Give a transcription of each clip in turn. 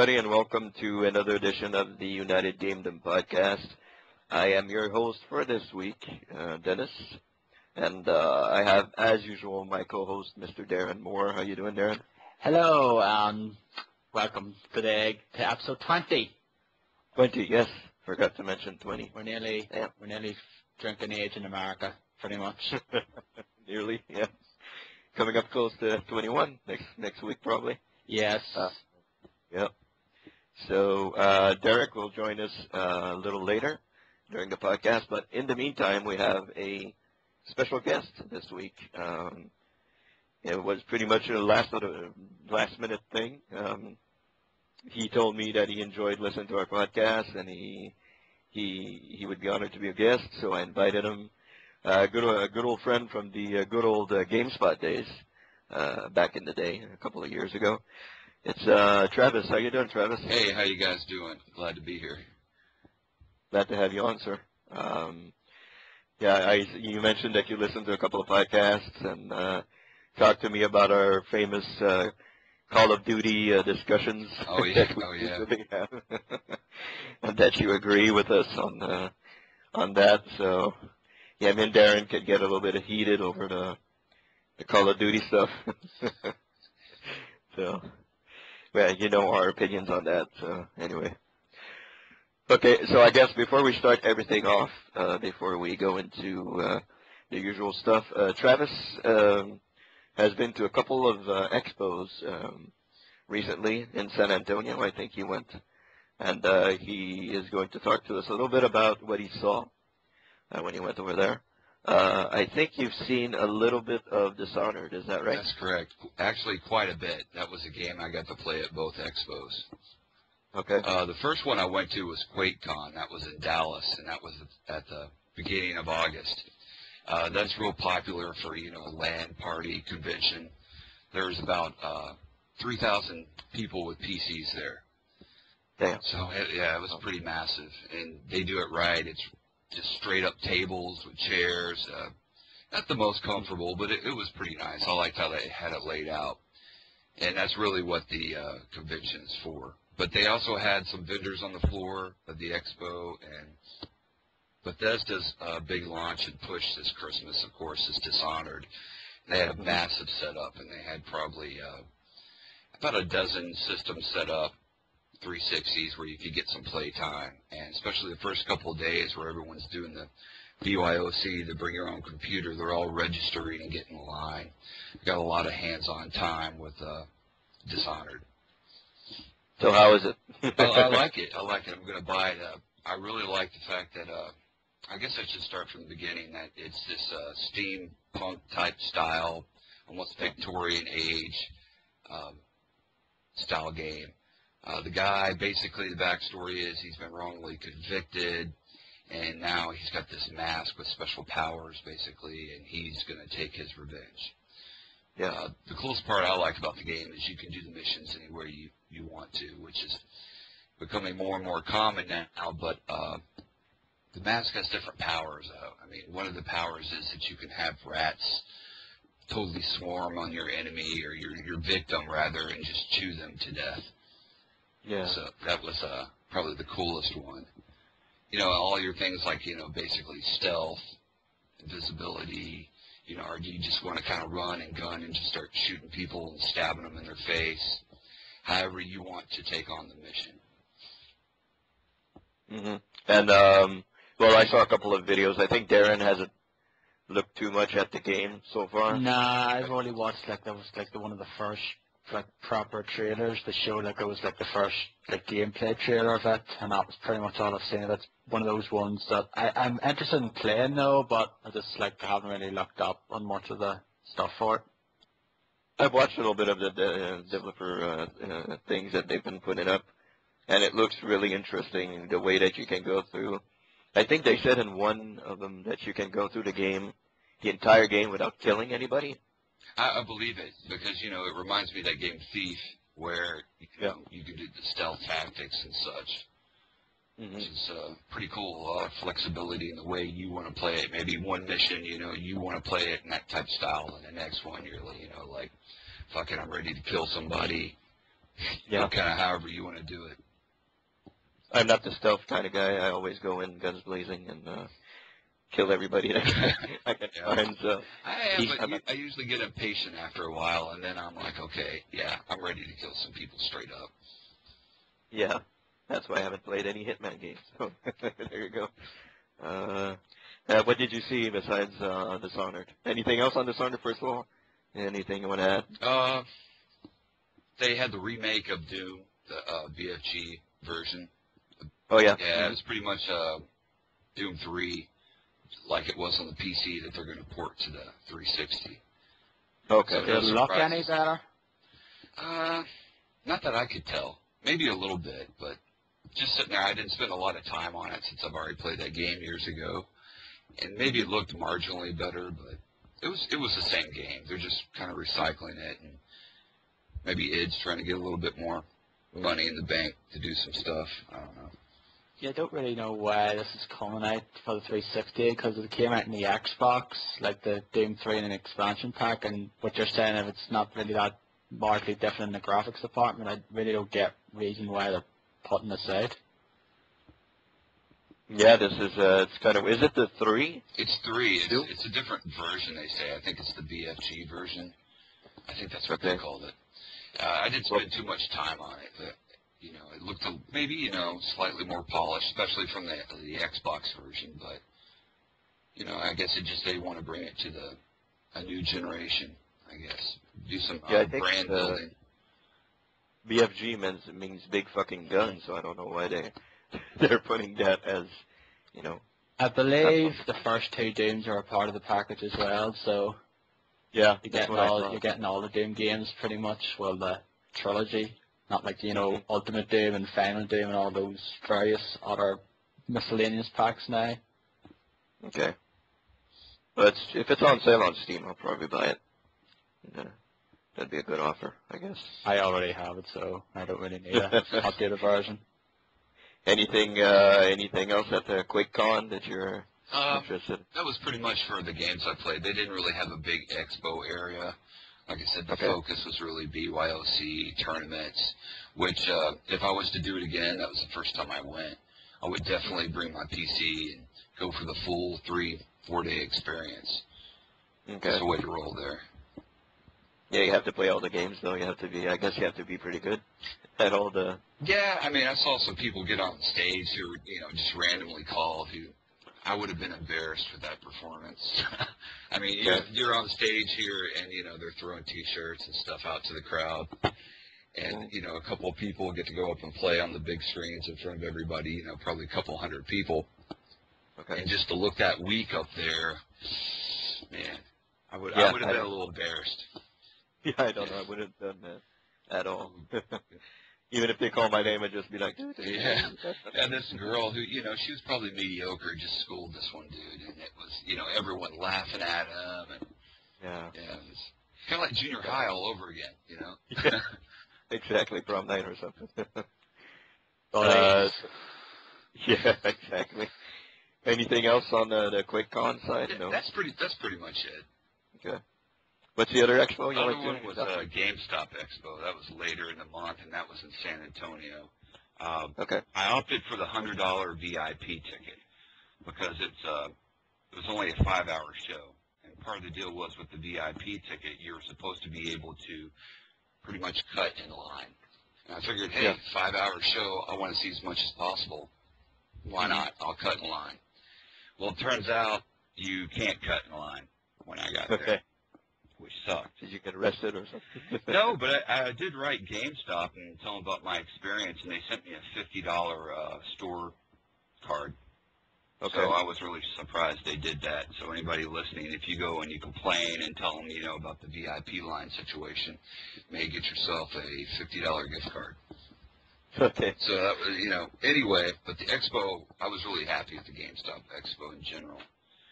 everybody, and welcome to another edition of the United Gamedom podcast. I am your host for this week, Dennis, and I have, as usual, my co-host, Mr. Darren Moore. How you doing, Darren? Hello, welcome today to episode 20. 20, yes. Forgot to mention 20. We're nearly drinking age in America, pretty much. Nearly, yeah. Coming up close to 21 next week, probably. Yes. Yep. So Derek will join us a little later during the podcast, but in the meantime, we have a special guest this week. It was pretty much a last-minute thing. He told me that he enjoyed listening to our podcast, and he would be honored to be a guest, so I invited him. A good old friend from the good old GameSpot days back in the day, a couple of years ago. It's Travis. How you doing, Travis? Hey, how you guys doing? Glad to be here. Glad to have you on, sir. You mentioned that you listened to a couple of podcasts and talked to me about our famous Call of Duty discussions. Oh yeah, that we usually have. And that you agree with us on that. So yeah, me and Darren could get a little bit heated over the Call of Duty stuff. So. Well, you know our opinions on that, so anyway. Okay, so I guess before we start everything off, before we go into the usual stuff, Travis has been to a couple of expos recently in San Antonio. I think he went, and he is going to talk to us a little bit about what he saw when he went over there. I think you've seen a little bit of Dishonored, is that right? That's correct. Actually, quite a bit. That was a game I got to play at both expos. Okay. The first one I went to was QuakeCon. That was in Dallas, and that was at the beginning of August. That's real popular for, a LAN party convention. There's about 3,000 people with PCs there. Damn. So, yeah, it was pretty massive, and they do it right. It's just straight up tables with chairs. Not the most comfortable, but it was pretty nice. I liked how they had it laid out. And that's really what the convention is for. But they also had some vendors on the floor of the expo, and Bethesda's big launch and push this Christmas, of course, is Dishonored. They had a massive setup, and they had probably about a dozen systems set up, 360s where you could get some play time, and especially the first couple of days where everyone's doing the BYOC, the bring your own computer, they're all registering and getting in line. Got a lot of hands-on time with Dishonored. So how is it? I like it. I'm going to buy it. I really like the fact that, I guess I should start from the beginning, that it's this steampunk type style, almost Victorian age style game. The guy, basically, the backstory is he's been wrongly convicted, and now he's got this mask with special powers, basically, and he's going to take his revenge. Yeah. The coolest part I like about the game is you can do the missions anywhere you want to, which is becoming more and more common now, but the mask has different powers. I mean, one of the powers is that you can have rats totally swarm on your enemy, or your victim, rather, and just chew them to death. Yeah. So that was probably the coolest one. All your things like, basically stealth, invisibility, or do you just want to kind of run and gun and just start shooting people and stabbing them in their face, however you want to take on the mission. Mm-hmm. And, well, I saw a couple of videos. I think Darren hasn't looked too much at the game so far. Nah, I've only watched, one of the first, proper trailers to show, it was, the first, gameplay trailer of it, and that was pretty much all I've seen. That's one of those ones that I'm interested in playing, though, but I just, haven't really looked up on much of the stuff for it. I've watched a little bit of the developer things that they've been putting up, and it looks really interesting, the way that you can go through. I think they said in one of them that you can go through the entire game without killing anybody. I believe it, because, it reminds me of that game Thief, where you can do the stealth tactics and such, which is pretty cool. A lot of flexibility in the way you want to play it. Maybe one mission, you want to play it in that type of style, and the next one you're, fucking, I'm ready to kill somebody. Yeah. Kind of however you want to do it. I'm not the stealth kind of guy. I always go in guns blazing and kill everybody that I can find. So I am, but I usually get impatient after a while, and then I'm like, okay, yeah, I'm ready to kill some people straight up. Yeah, that's why I haven't played any Hitman games. So there you go. What did you see besides Dishonored? Anything else on Dishonored, first of all? Anything you want to add? They had the remake of Doom, the BFG version. Oh, yeah. Yeah, it was pretty much Doom 3, like it was on the PC, that they're going to port to the 360. Okay. So did it look any better? Not that I could tell. Maybe a little bit, but just sitting there, I didn't spend a lot of time on it since I've already played that game years ago. And maybe it looked marginally better, but it was the same game. They're just kind of recycling it, and maybe id's trying to get a little bit more money in the bank to do some stuff. I don't know. Yeah, I don't really know why this is coming out for the 360, because it came out in the Xbox, like the Doom 3 and an expansion pack, and what you're saying, if it's not really that markedly different in the graphics department, I really don't get reason why they're putting this out. Yeah, this is, it's kind of, is it the 3? It's 3. It's a different version, they say. I think it's the BFG version. I think that's what they called it. I didn't spend too much time on it, but, you know, it looked maybe, you know, slightly more polished, especially from the Xbox version, but, you know, I guess they want to bring it to a new generation, I guess. Do some brand building. BFG means big fucking gun, so I don't know why they're putting that as, you know. I believe the first 2 Dooms are a part of the package as well, so yeah, you're getting all the Doom games pretty much, well, the trilogy, not like, you know, Ultimate Doom and Final Doom and all those various other miscellaneous packs now. Okay. But if it's on sale on Steam, I'll probably buy it. Yeah. That'd be a good offer, I guess. I already have it, so I don't really need an updated version. Anything else at the QuakeCon that you're interested in? That was pretty much for the games I played. They didn't really have a big expo area. Like I said, the focus was really BYOC, tournaments, which if I was to do it again, that was the first time I went, I would definitely bring my PC and go for the full 3-4 day experience. Okay. That's the way to roll there. Yeah, you have to play all the games, though. I guess you have to be pretty good at all the... Yeah, I mean, I saw some people get on stage who were, you know, just randomly called, who I would have been embarrassed for that performance. I mean, you're on stage here, and, you know, they're throwing T-shirts and stuff out to the crowd. And, you know, a couple of people get to go up and play on the big screens in front of everybody, you know, probably a couple hundred people. Okay. And just to look that week up there, man, I would have been a little embarrassed. Yeah, I don't know. I wouldn't have done that at all. Even if they call my name, I'd just be like, dude. Yeah. And this girl who, you know, she was probably mediocre, just schooled this one dude. And it was, you know, everyone laughing at him. And, yeah, it was kind of like junior high all over again, you know? Yeah, exactly. Prom night or something. Yeah, exactly. Anything else on the QuakeCon side? Yeah, no. That's pretty much it. Okay. What's the other expo you went to? The other one was a GameStop expo. That was later in the month, and that was in San Antonio. Okay. I opted for the $100 VIP ticket because it was only a 5-hour show. And part of the deal was with the VIP ticket, you were supposed to be able to pretty much cut in line. And I figured, hey, 5-hour show, I want to see as much as possible. Why not? I'll cut in line. Well, it turns out you can't cut in line when I got there. Which sucked. Did you get arrested or something? No, but I did write GameStop and tell them about my experience, and they sent me a $50 store card. Okay. So I was really surprised they did that. So anybody listening, if you go and you complain and tell them, you know, about the VIP line situation, you may get yourself a $50 gift card. Okay. So that was, you know, anyway, but the expo, I was really happy with the GameStop expo in general.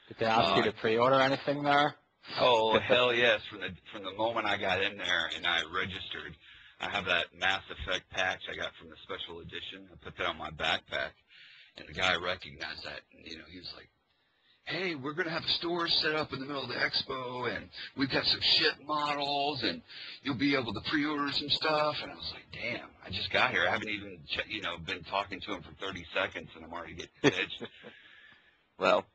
Did they ask you to pre-order anything there? Oh, hell yes. From the moment I got in there and I registered, I have that Mass Effect patch I got from the special edition. I put that on my backpack, and the guy recognized that, and, you know, he was like, hey, we're going to have a store set up in the middle of the expo, and we've got some ship models, and you'll be able to pre-order some stuff. And I was like, damn, I just got here. I haven't even, been talking to him for 30 seconds, and I'm already getting pitched. Well,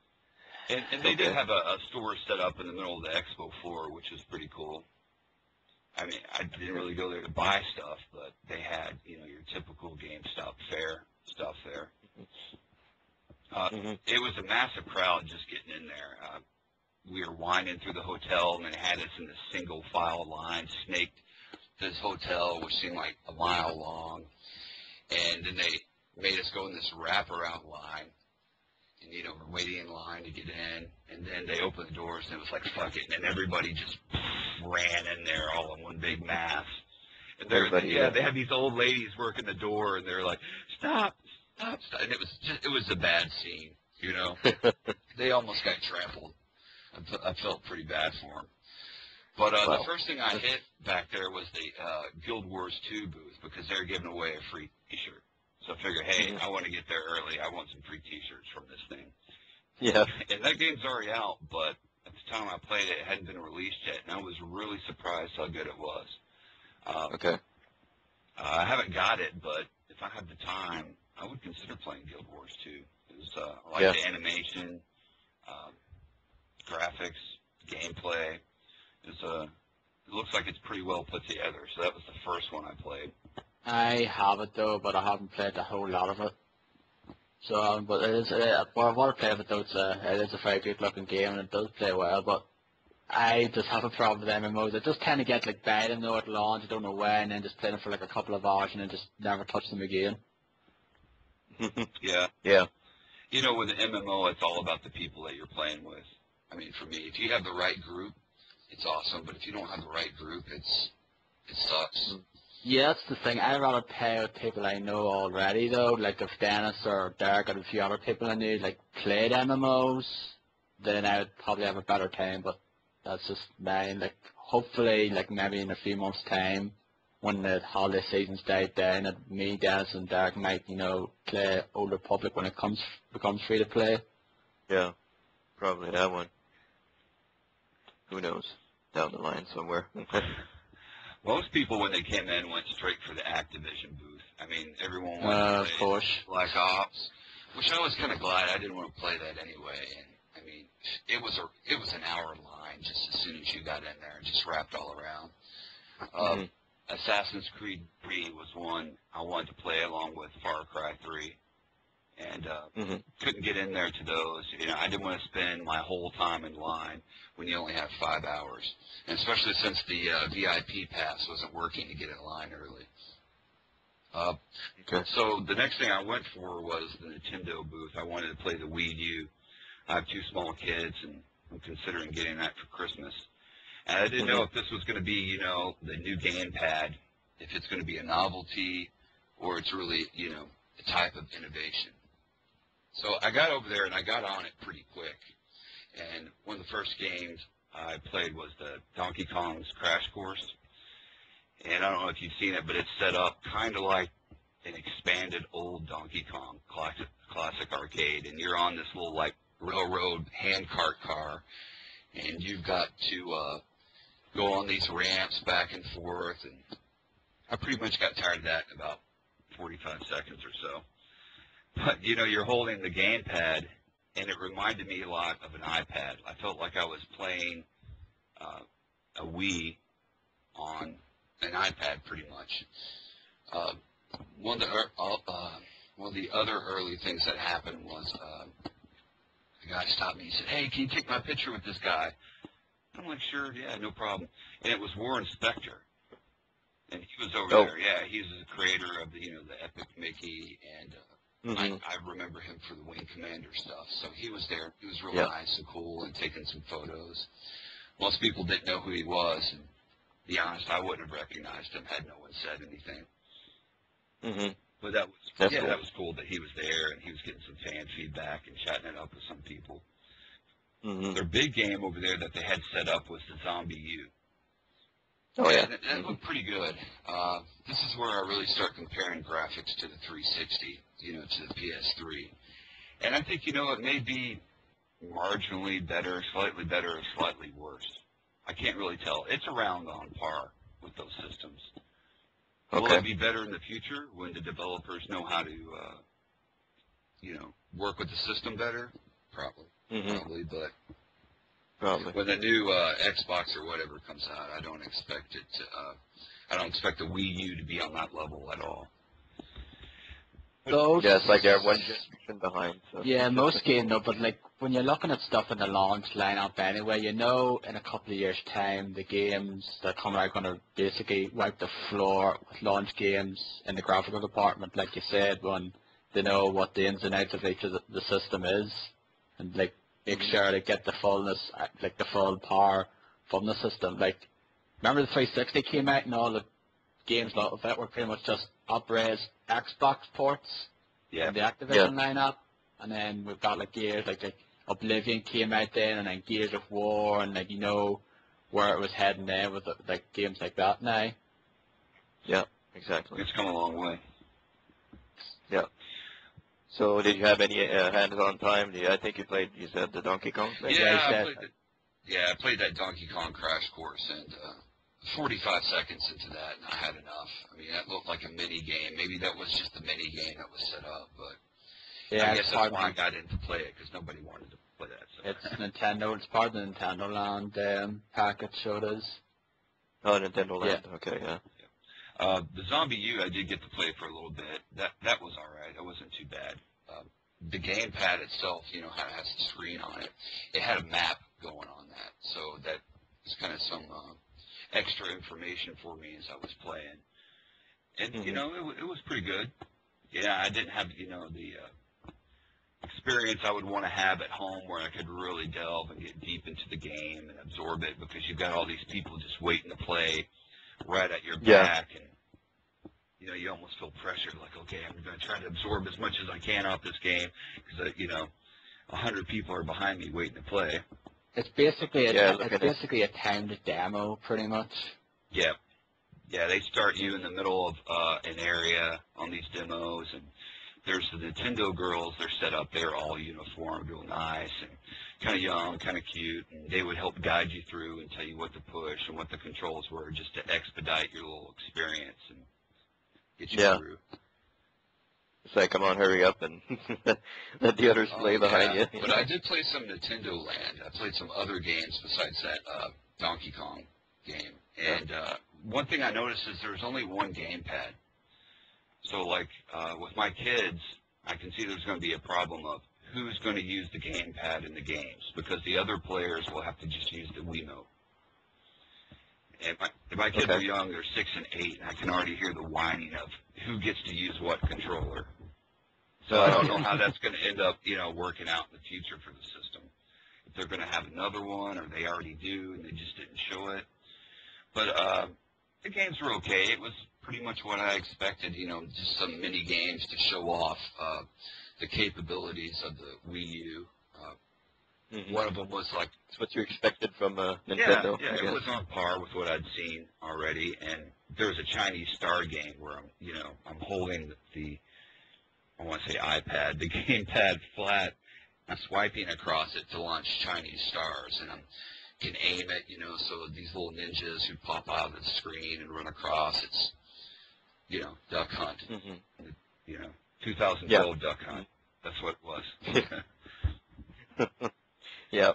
and they did have a store set up in the middle of the expo floor, which was pretty cool. I mean, I didn't really go there to buy stuff, but they had, your typical GameStop fair stuff there. It was a massive crowd just getting in there. We were winding through the hotel, and they had us in this single file line, snaked this hotel, which seemed like a mile long. And then they made us go in this wraparound line. And, we're waiting in line to get in. And then they opened the doors, and it was like, fuck it. And then everybody just ran in there all in one big mass. And they had these old ladies working the door, and they're like, stop. And it was a bad scene, They almost got trampled. I felt pretty bad for them. But the first thing I hit back there was the Guild Wars 2 booth, because they're giving away a free T-shirt. So I figured, hey, I want to get there early. I want some free T-shirts from this thing. Yeah. And that game's already out, but at the time I played it, it hadn't been released yet, and I was really surprised how good it was. Okay. I haven't got it, but if I had the time, I would consider playing Guild Wars 2. It was, I like the animation, graphics, gameplay. It looks like it's pretty well put together, so that was the first one I played. I have it though, but I haven't played a whole lot of it. So, but it is, what I play of it though, it is a very good looking game, and it does play well, but I just have a problem with MMOs. I just kind of get like bad and know at launch, I don't know when, and then just play them for like a couple of hours and then just never touch them again. Yeah. Yeah. With an MMO, it's all about the people that you're playing with. I mean, for me, if you have the right group, it's awesome. But if you don't have the right group, it sucks. Yeah, that's the thing. I'd rather play with people I know already, though. Like if Dennis or Derek and a few other people I knew like played MMOs, then I would probably have a better time. But that's just mine. Like hopefully, like maybe in a few months' time, when the holiday season's died down, that me, Dennis, and Derek might, play Old Republic when it becomes free to play. Yeah, probably that one. Who knows? Down the line somewhere. Most people, when they came in, went straight for the Activision booth. I mean, everyone wanted to play Black Ops, which I was kind of glad. I didn't want to play that anyway. And I mean, it was an hour line just as soon as you got in there, and just wrapped all around. Assassin's Creed 3 was one I wanted to play along with Far Cry 3, and couldn't get in there to those. I didn't want to spend my whole time in line when you only have 5 hours, and especially since the VIP pass wasn't working to get in line early. So the next thing I went for was the Nintendo booth. I wanted to play the Wii U. I have 2 small kids, and I'm considering getting that for Christmas. And I didn't know if this was going to be, the new gamepad, if it's going to be a novelty or it's really, a type of innovation. So I got over there and I got on it pretty quick. And one of the first games I played was the Donkey Kong's Crash Course. And I don't know if you've seen it, but it's set up kind of like an expanded old Donkey Kong classic arcade. And you're on this little, like, railroad handcart car. And you've got to go on these ramps back and forth, and I pretty much got tired of that in about 45 seconds or so. But, you're holding the gamepad, and it reminded me a lot of an iPad. I felt like I was playing a Wii on an iPad pretty much. One of the other early things that happened was the guy stopped me. He said, hey, can you take my picture with this guy? I'm like, sure, yeah, no problem. And it was Warren Spector. And he was over there. Yeah, he's the creator of the Epic Mickey, and I remember him for the Wing Commander stuff. So he was there. He was real nice and cool and taking some photos. Most people didn't know who he was, and to be honest, I wouldn't have recognized him had no one said anything. But that was cool. That was cool that he was there, and he was getting some fan feedback and chatting it up with some people. Their big game over there that they had set up was the ZombiU. Oh, yeah. That looked pretty good. This is where I really start comparing graphics to the 360, to the PS3. And I think, it may be marginally better, or slightly worse. I can't really tell. It's around on par with those systems. Will Okay. it be better in the future when the developers know how to, work with the system better? Probably, but Probably. when the new Xbox or whatever comes out, I don't expect it to. I don't expect the Wii U to be on that level at all. Those, Yeah, it's like they're one generation behind. So. yeah, most games, no, but like when you're looking at stuff in the launch lineup anyway, you know in a couple of years' time the games that come out are going to basically wipe the floor with launch games in the graphical department, like you said, when they know what the ins and outs of each of the system is, and like make sure they get the fullness, like the full power from the system. Like, remember the 360 came out and all the games of it were pretty much just up-res Xbox ports Yeah. in the Activision lineup, and then we've got like Gears, like Oblivion came out then, and then Gears of War, and like where it was heading then with like games like that now. Yeah, exactly. It's come a long way. Yeah. So did you have any hands-on time? I think you said the Donkey Kong thing? I played that Donkey Kong Crash Course, and 45 seconds into that, and I had enough. I mean, that looked like a mini game. Maybe that was just the mini game that was set up, but Yeah, I guess that's why I got into play it, because nobody wanted to play that. So. it's Nintendo. It's part of the Nintendo Land package, so it is. Oh, Nintendo Land. Yeah. Okay, yeah. The ZombiU, I did get to play for a little bit. That was all right. That wasn't too bad. The gamepad itself, has a screen on it. It had a map going on that, so that was kind of some extra information for me as I was playing. And, it was pretty good. Yeah, I didn't have, the experience I would want to have at home where I could really delve and get deep into the game and absorb it, because you've got all these people just waiting to play right at your back. And, you almost feel pressured, like, okay, I'm going to try to absorb as much as I can off this game because, 100 people are behind me waiting to play. It's basically a timed demo, pretty much. Yeah. Yeah, they start you in the middle of an area on these demos, and there's the Nintendo girls. They're set up. They're all uniformed, real nice, and kind of young, kind of cute, and they would help guide you through and tell you what to push and what the controls were, just to expedite your little experience and get you through. It's like, come on, hurry up, and let the others play behind you. But I did play some Nintendo Land. I played some other games besides that Donkey Kong game. And one thing I noticed is there's only one gamepad. So, like, with my kids, I can see there's going to be a problem of who's going to use the gamepad in the games, because the other players will have to just use the Wiimote. And my kids are young, they're 6 and 8, and I can already hear the whining of who gets to use what controller. So I don't know how that's going to end up, working out in the future for the system. If they're going to have another one, or they already do, and they just didn't show it. But the games were okay. It was pretty much what I expected, just some mini games to show off the capabilities of the Wii U. One of them was like... It's what you expected from Nintendo. Yeah, it was on par with what I'd seen already. And there was a Chinese Star game where I'm holding the, I want to say iPad, the gamepad flat. I'm swiping across it to launch Chinese stars, and I can aim it, so these little ninjas who pop out of the screen and run across. It's, Duck Hunt. 2012 Duck Hunt. That's what it was. Yeah,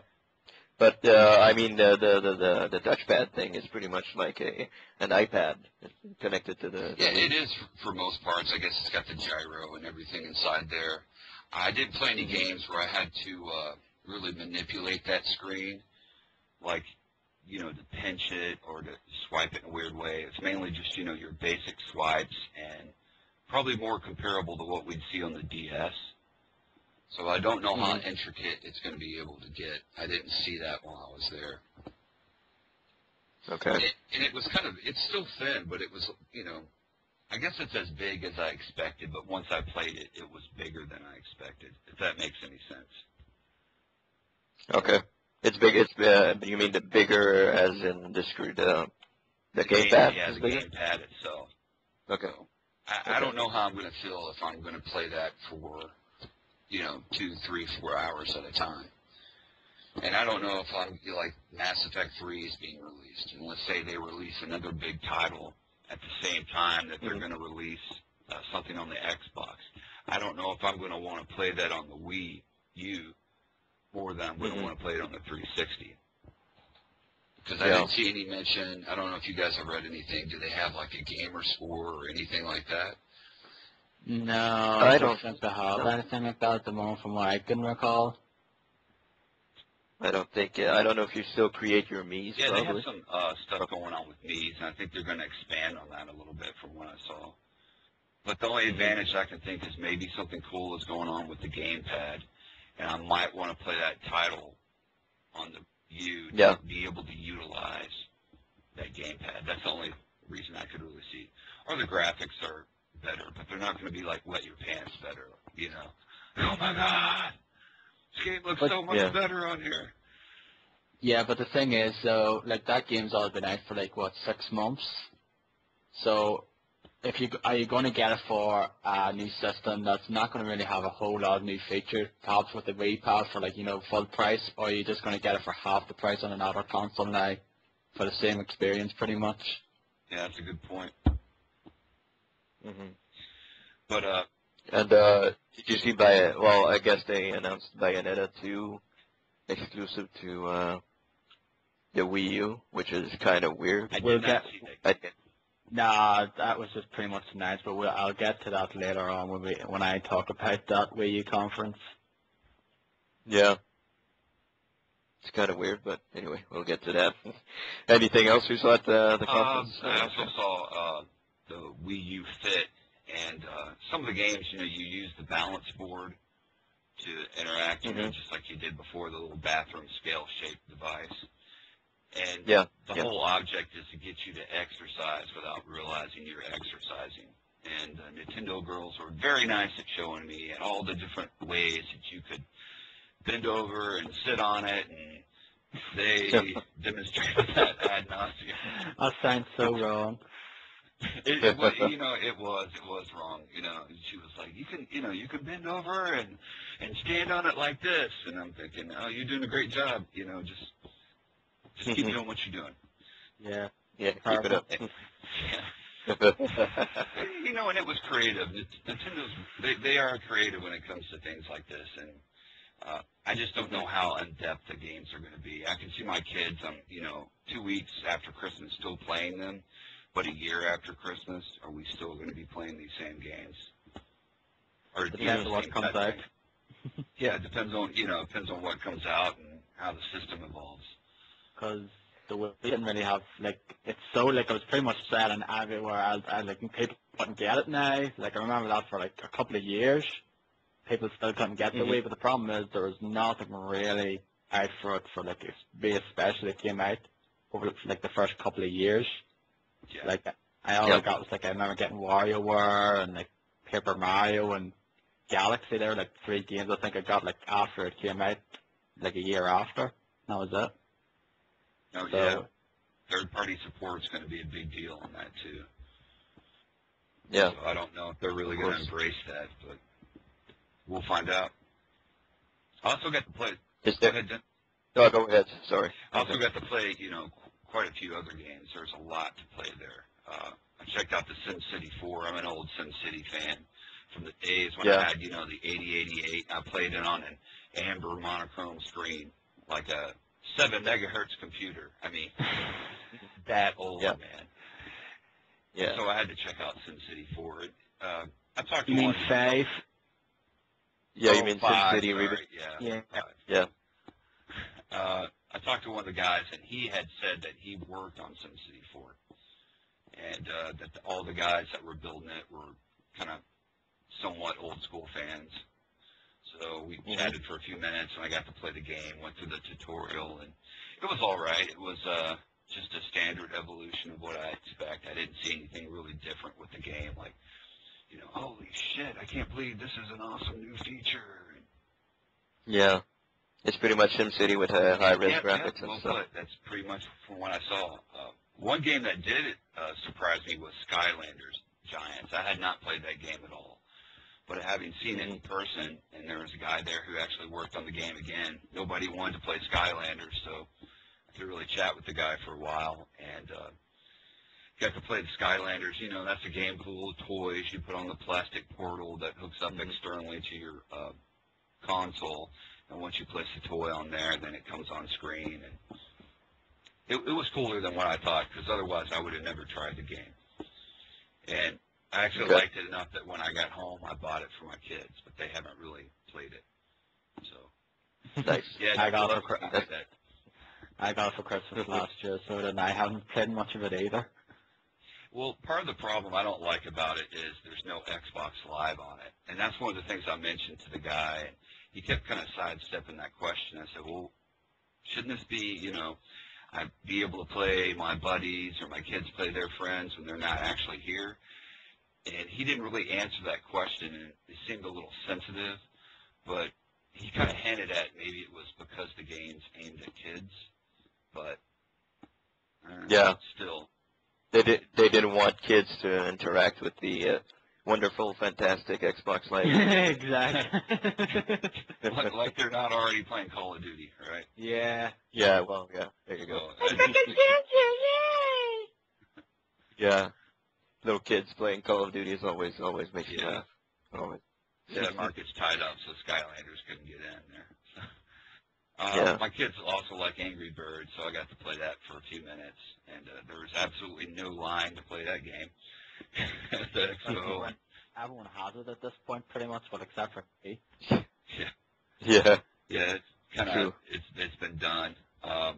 but I mean the touchpad thing is pretty much like an iPad connected to the it is for most parts. I guess it's got the gyro and everything inside there. I didn't play any games where I had to really manipulate that screen, like to pinch it or to swipe it in a weird way. It's mainly just your basic swipes, and probably more comparable to what we'd see on the DS. So I don't know how intricate it's going to be able to get. I didn't see that while I was there. Okay. And it was it's still thin, but it was, I guess it's as big as I expected, but once I played it, it was bigger than I expected, if that makes any sense. Okay. It's big. It's you mean the bigger as in the gamepad? Yeah, the gamepad itself. Okay. So I don't know how I'm going to feel if I'm going to play that for 2, 3, 4 hours at a time. And I don't know if like Mass Effect 3 is being released, and let's say they release another big title at the same time that they're going to release something on the Xbox. I don't know if I'm going to want to play that on the Wii U more than I'm going to want to play it on the 360. Because I didn't see any mention. I don't know if you guys have read anything. Do they have like a gamer score or anything like that? No, I don't think they have anything like that at the moment from what I can recall. I don't think. I don't know if you still create your Mii's. Yeah, probably. they have some stuff going on with Mii's, and I think they're going to expand on that a little bit from what I saw. But the only advantage I can think is maybe something cool is going on with the gamepad, and I might want to play that title on the U to be able to utilize that gamepad. That's the only reason I could really see. Or the graphics are better, but they're not going to be like wet your pants better, you know. Oh my God, this game looks so much better on here. Yeah, but the thing is, so like that game's already been out for like what 6 months. So, are you going to get it for a new system that's not going to really have a whole lot of new features, perhaps with the Wii Pad for like full price, or are you just going to get it for half the price on another console now for the same experience, pretty much? Yeah, that's a good point. Mm-hmm. But and did you see well, I guess they announced Bayonetta 2 exclusive to the Wii U, which is kind of weird. We'll get. Nah, that was just pretty much nice, but I'll get to that later on when I talk about that Wii U conference. Yeah. It's kind of weird, but anyway, we'll get to that. Anything else you saw at the conference? I also saw the Wii U Fit, and some of the games, you use the balance board to interact, just like you did before, the little bathroom scale-shaped device. And the whole object is to get you to exercise without realizing you're exercising. And Nintendo girls were very nice at showing me all the different ways that you could bend over and sit on it, and they demonstrated that ad nauseum. That sounds so wrong. It was wrong. She was like, you can bend over and stand on it like this, and I'm thinking, oh, you're doing a great job. Just keep doing what you're doing. Yeah, keep it up. And it was creative. Nintendo's they are creative when it comes to things like this, and I just don't know how in depth the games are going to be. I can see my kids, 2 weeks after Christmas, still playing them, but a year after Christmas, are we still going to be playing these same games? Or depends on what comes out. Yeah, it depends on what comes out and how the system evolves. Because we didn't really have, it's so, it was pretty much selling everywhere. People couldn't get it now. I remember that for, a couple of years. People still couldn't get the Wii, but the problem is there was nothing really out for it for, especially it came out over, the first couple of years. Yeah. I always got, I remember getting WarioWare and, Paper Mario and Galaxy. There were, 3 games I think I got, after it came out, a year after. That was it. Oh, yeah. Third-party support is going to be a big deal on that, too. Yeah. So I don't know if they're really going to embrace that, but we'll find out. I also got to play. Go ahead, Dan. No, go ahead. Sorry. I also got to play, quite a few other games. There's a lot to play there. I checked out the SimCity 4. I'm an old SimCity fan from the days when I had, the 8088. I played it on an amber monochrome screen, like a 7 megahertz computer. I mean, that old, man. Yeah. So I had to check out SimCity 4. I talked to You mean 5? Yeah, you mean 5, SimCity Reboot? Yeah. I talked to one of the guys, and he had said that he worked on SimCity 4, and that all the guys that were building it were kind of somewhat old-school fans. So we chatted for a few minutes, and I got to play the game, went through the tutorial, and it was all right. It was just a standard evolution of what I expect. I didn't see anything really different with the game, holy shit, I can't believe this is an awesome new feature. Yeah. It's pretty much SimCity with high-res graphics and stuff. Well, that's pretty much from what I saw. One game that did surprise me was Skylanders Giants. I had not played that game at all. But having seen it in person, and there was a guy there who actually worked on the game again, nobody wanted to play Skylanders, so I could really chat with the guy for a while, and got to play the Skylanders. You know, that's a game full of toys. You put on the plastic portal that hooks up externally to your console, and once you place the toy on there, then it comes on screen. And it was cooler than what I thought, because otherwise I would have never tried the game. And I actually liked it enough that when I got home, I bought it for my kids, but they haven't really played it. So, Nice. Yeah, I got it for Christmas last year, so then I haven't played much of it either. Well, part of the problem I don't like about it is there's no Xbox Live on it. And that's one of the things I mentioned to the guy. And he kept kind of sidestepping that question. I said, well, shouldn't this be, you know, I'd be able to play my buddies or my kids play their friends when they're not actually here? And he didn't really answer that question, and it seemed a little sensitive. But he kind of hinted at maybe it was because the game's aimed at kids. But, still. They didn't want kids to interact with the wonderful, fantastic Xbox Live. Exactly. like they're not already playing Call of Duty, right? Yeah. Yeah, well, yeah, there you go. So, Yeah, little kids playing Call of Duty is always makes me laugh. Always. Yeah, the market's tied up, so Skylanders couldn't get in there. My kids also like Angry Birds, so I got to play that for a few minutes, and there was absolutely no line to play that game at the expo. Everyone has it at this point, pretty much, well, except for me. Yeah, it's kind of it's been done. I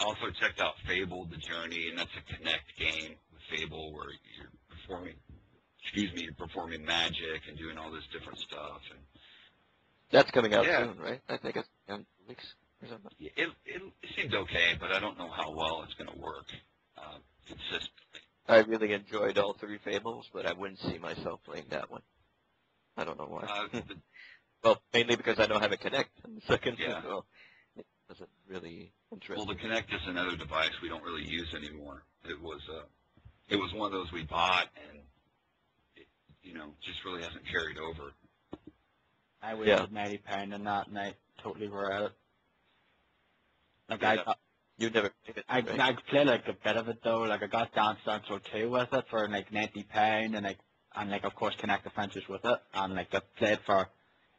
also checked out Fable: The Journey, and that's a Kinect game with Fable where you're performing magic and doing all this different stuff. And that's coming out soon, right? I think it's in weeks or something. It seems okay, but I don't know how well it's going to work consistently. I really enjoyed all three Fables, but I wouldn't see myself playing that one. I don't know why. Well, mainly because I don't have a Kinect in the second, so it doesn't really interest me. Well, the Kinect is another device we don't really use anymore. It was one of those we bought, and it, just really hasn't carried over. I wasted £90 on that, and I totally regret it. Like you never played it, right? I played like a bit of it though. Like I got Dance Central 2 with it for like £90, and of course Connect Adventures with it, and like I played for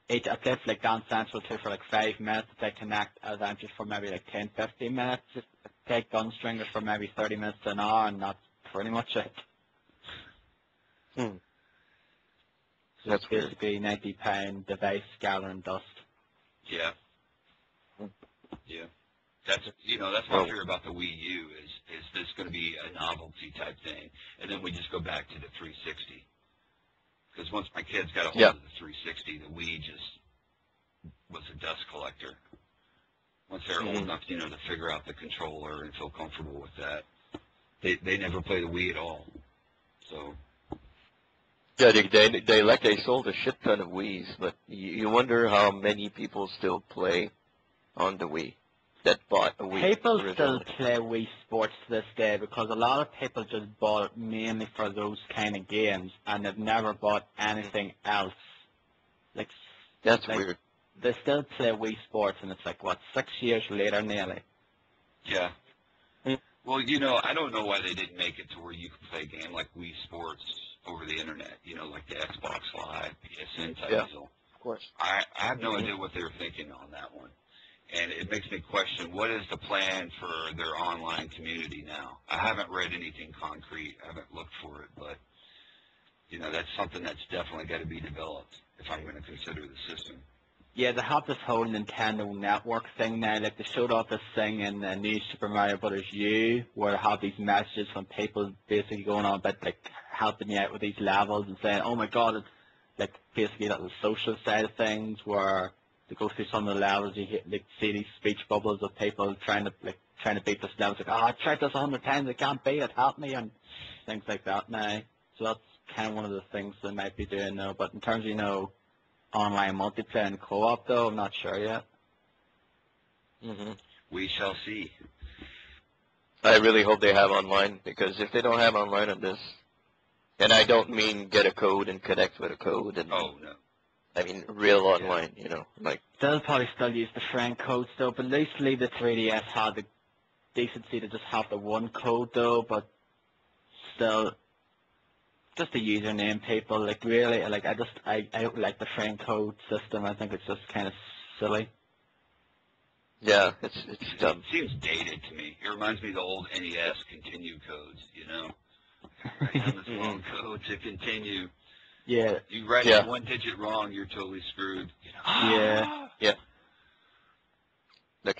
like Dance Central 2 for like 5 minutes. I played Connect Adventures for maybe like 10-15 minutes. Just take Gunstringers for maybe 30 minutes to an hour, and that's pretty much it. So that's it's basically £90 device gathering dust. Yeah. Yeah. That's what I hear about the Wii U is this going to be a novelty type thing, and then we just go back to the 360. Because once my kids got a hold of the 360, the Wii just was a dust collector. Once they're old enough, to figure out the controller and feel comfortable with that, they never play the Wii at all. So. Yeah, they sold a shit ton of Wiis, but you wonder how many people still play on the Wii that bought a Wii. People still play Wii Sports to this day because a lot of people just bought it mainly for those kind of games, and they've never bought anything else. That's weird. They still play Wii Sports, and it's like, 6 years later nearly? Yeah. Well, I don't know why they didn't make it to where you could play a game like Wii Sports over the internet, like the Xbox Live, PSN type deal. Of course. I have no idea what they were thinking on that one. And it makes me question, what is the plan for their online community now? I haven't read anything concrete. I haven't looked for it, but, that's something that's definitely got to be developed if I'm going to consider the system. Yeah, they have this whole Nintendo Network thing now. Like, they showed off this thing in the new Super Mario Bros. U, where they have these messages from people basically going on about, helping you out with these levels and saying, oh my god, it's, basically the social side of things, where to go through some of the levels, you see these speech bubbles of people trying to beat this level. It's like, I tried this 100 times, I can't beat it, help me, and things like that now. So that's kind of one of the things they might be doing now. But in terms of, online multiplayer and co-op, though, I'm not sure yet. We shall see. I really hope they have online, because if they don't have online on this, and I don't mean get a code and connect with a code. And, oh, no. I mean, real online, you know, like. They'll probably still use the friend codes though, but lately the 3DS had the decency to just have the one code though, but still, just the username people, like really, like I don't like the friend code system. I think it's just kind of silly. Yeah, it's It dumb. seems dated to me. It reminds me of the old NES continue codes, you know? Write down this long code to continue. Yeah. You write Yeah. it one digit wrong, you're totally screwed. You know? Yeah. Yeah. Like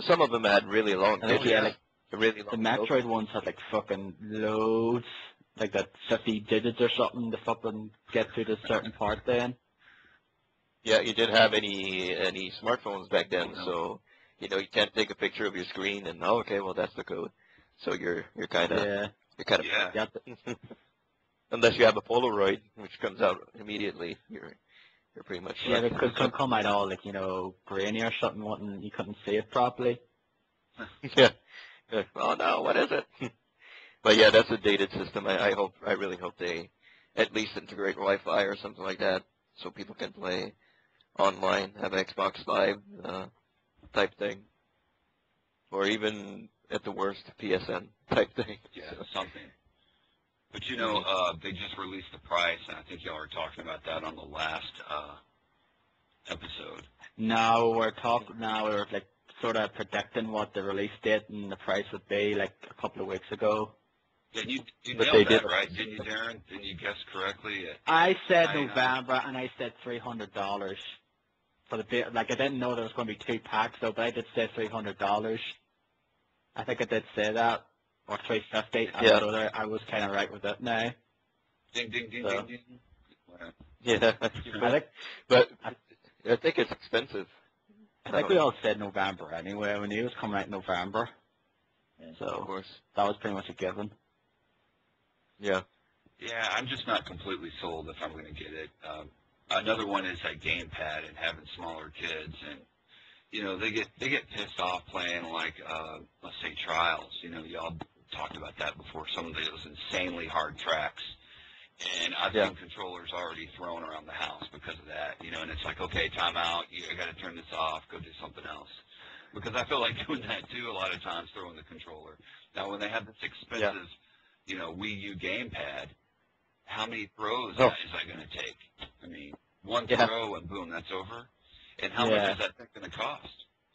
some of them had really long digits. Yeah, like really the long Metroid ones had like fucking loads, like that 50 digits or something to fucking get through the certain part then. Yeah, you didn't have any smartphones back then, No. so you know you can't take a picture of your screen and okay, well that's the code. So you're kind of Yeah. Yeah. unless you have a Polaroid, which comes out immediately, you're pretty much Yeah, fucked. it could come out all like, you know, grainy or something, you couldn't see it properly. Yeah. Oh no, what is it? But yeah, that's a dated system. I really hope they at least integrate Wi-Fi or something like that, so people can play online, have an Xbox Live type thing, or even at the worst PSN type thing. Yeah, something. But you know, they just released the price, and I think y'all were talking about that on the last episode. Now we're like sort of predicting what the release date and the price would be like a couple of weeks ago. Yeah, you But nailed they that, did. right? Didn't you, Darren? Didn't you guess correctly? I said I- November and I said $300 for the bit. Like I didn't know there was going to be 2 packs though, but I did say $300. I think I did say that, or $350. Yeah. So I was kind of right with it now. Ding, ding, ding, So. ding, ding. Well, Yeah, but I think it's expensive. I think we all said November anyway. We knew it was coming out in November. Of So course. that was pretty much a given. Yeah. Yeah, I'm just not completely sold if I'm going to get it. Another one is that gamepad and having smaller kids, and you know they get pissed off playing like let's say Trials. You know, y'all talked about that before. Some of those insanely hard tracks, and I've seen controllers already thrown around the house because of that. You know, and it's like, okay, time out. I got to turn this off. Go do something else. Because I feel like doing that too a lot of times, throwing the controller. Now, when they have this expensive, you know, Wii U gamepad, how many throws is that going to take? I mean, one throw and boom, that's over. And how much is that thing going to cost?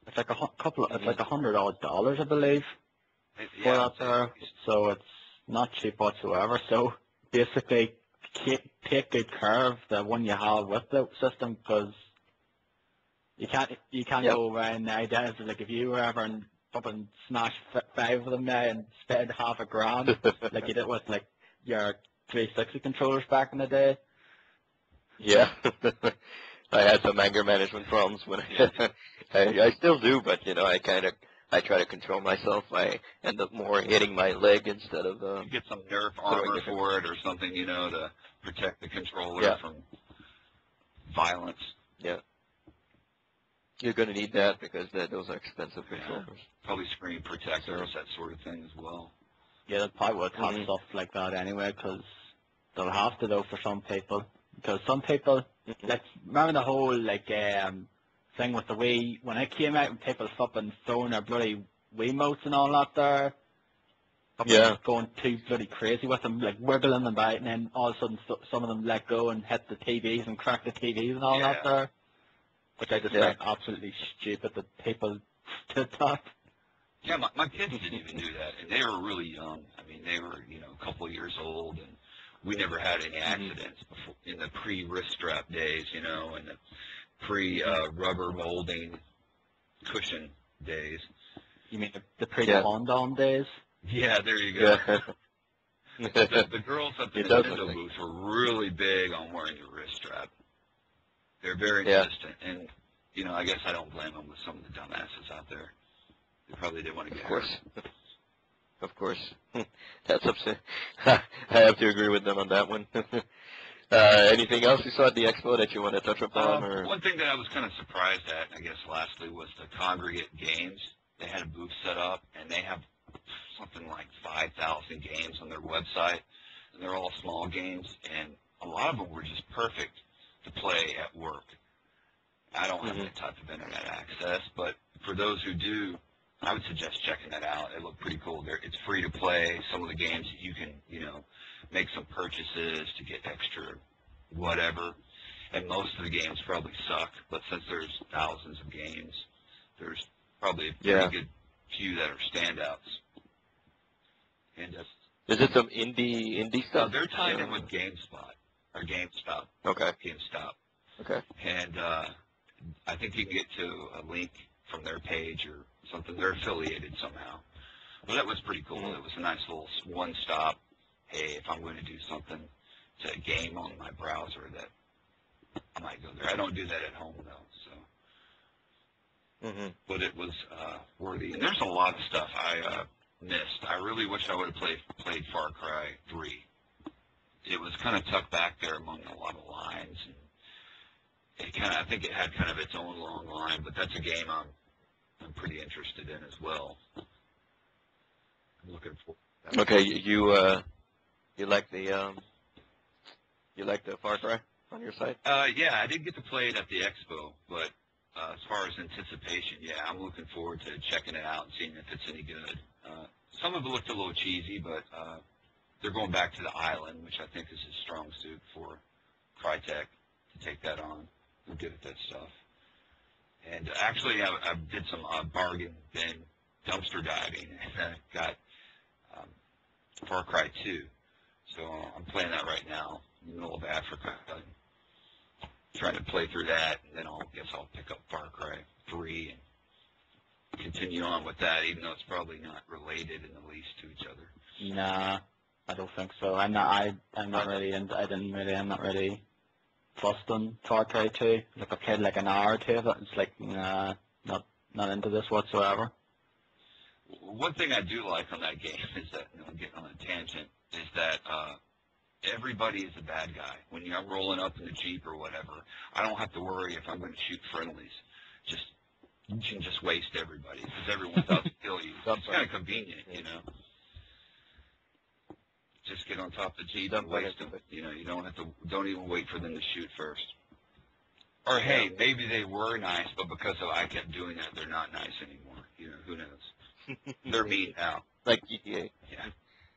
It's like it's like $100, I believe, for Yeah, that there. So it's not cheap whatsoever. So basically, take good care of the one you have with the system, because you can't go around nowadays. Like if you were ever and fucking smash 5 of them now and spend $1,000 like you did with like your 360 controllers back in the day. Yeah. I had some anger management problems when I still do, but you know, I try to control myself. I end up more hitting my leg instead of you get some Nerf armor for it or something, you know, to protect the controller from violence. Yeah. You're going to need that because those are expensive controllers. Probably screen protectors, that sort of thing as well. Yeah, they probably would have stuff like that anyway, because they'll have to though for some people. Because some people, like, remember the whole like thing with the Wii when it came out and people fucking throwing their bloody Wiimotes and all that there. Going too bloody crazy with them, like wiggling them about, and then all of a sudden some of them let go and hit the TVs and crack the TVs and all that there. Which I just find absolutely stupid that people did that. Yeah, my kids didn't even do that, and they were really young. I mean, they were, you know, a couple of years old, and we never had any accidents before, in the pre-wrist strap days, you know, and the pre-rubber molding cushion days. You mean the pre-condom days? Yeah, there you go. Yeah. The girls at the Nintendo booth were really big on wearing the wrist strap. They're very insistent, and, you know, I guess I don't blame them with some of the dumbasses out there. They probably didn't want to get hurt. Of course. That's upset. I have to agree with them on that one. Anything else you saw at the expo that you want to touch upon? One thing that I was kind of surprised at, I guess, lastly, was the Congregate Games. They had a booth set up, and they have something like 5,000 games on their website, and they're all small games, and a lot of them were just perfect to play at work. I don't have that type of internet access, but for those who do, I would suggest checking that out. It looked pretty cool. It's free to play. Some of the games you can, make some purchases to get extra whatever. And most of the games probably suck, but since there's thousands of games, there's probably a pretty good few that are standouts. And is it some indie stuff? They're tied in with GameSpot or GameStop. Okay. GameStop. Okay. And I think you can get to a link from their page or something. They're affiliated somehow. Well, that was pretty cool. It was a nice little one-stop. Hey, if I'm going to do something to game on my browser, that I might go there. I don't do that at home though. So, but it was worthy. And there's a lot of stuff I missed. I really wish I would have played Far Cry 3. It was kind of tucked back there among a lot of lines. And I think it had kind of its own long line, but that's a game I'm pretty interested in as well. I'm looking for. Okay, you like the Far Cry on your site? Yeah, I did get to play it at the expo, but as far as anticipation, yeah, I'm looking forward to checking it out and seeing if it's any good. Some of it looked a little cheesy, but they're going back to the island, which I think is a strong suit for Crytek to take that on. I'm good at that stuff. And actually, I did some bargain bin dumpster diving, and I got Far Cry 2. So I'm playing that right now in the middle of Africa. I'm trying to play through that, and then I'll pick up Far Cry 3 and continue on with that, even though it's probably not related in the least to each other. Nah, I don't think so. I'm not really fussed on Far Cry 2. Like I played like an hour or two of it. It's like nah, not into this whatsoever. One thing I do like on that game is that, I'm getting on a tangent, is that everybody is a bad guy. When I'm rolling up in the Jeep or whatever, I don't have to worry if I'm going to shoot friendlies. You can just waste everybody because everyone's out to kill you. It's kind of convenient, Just get on top of the Jeep and waste them. You don't even wait for them to shoot first. Or hey, maybe they were nice, but because I kept doing that, they're not nice anymore. Who knows? They're mean now. Like GTA. Yeah.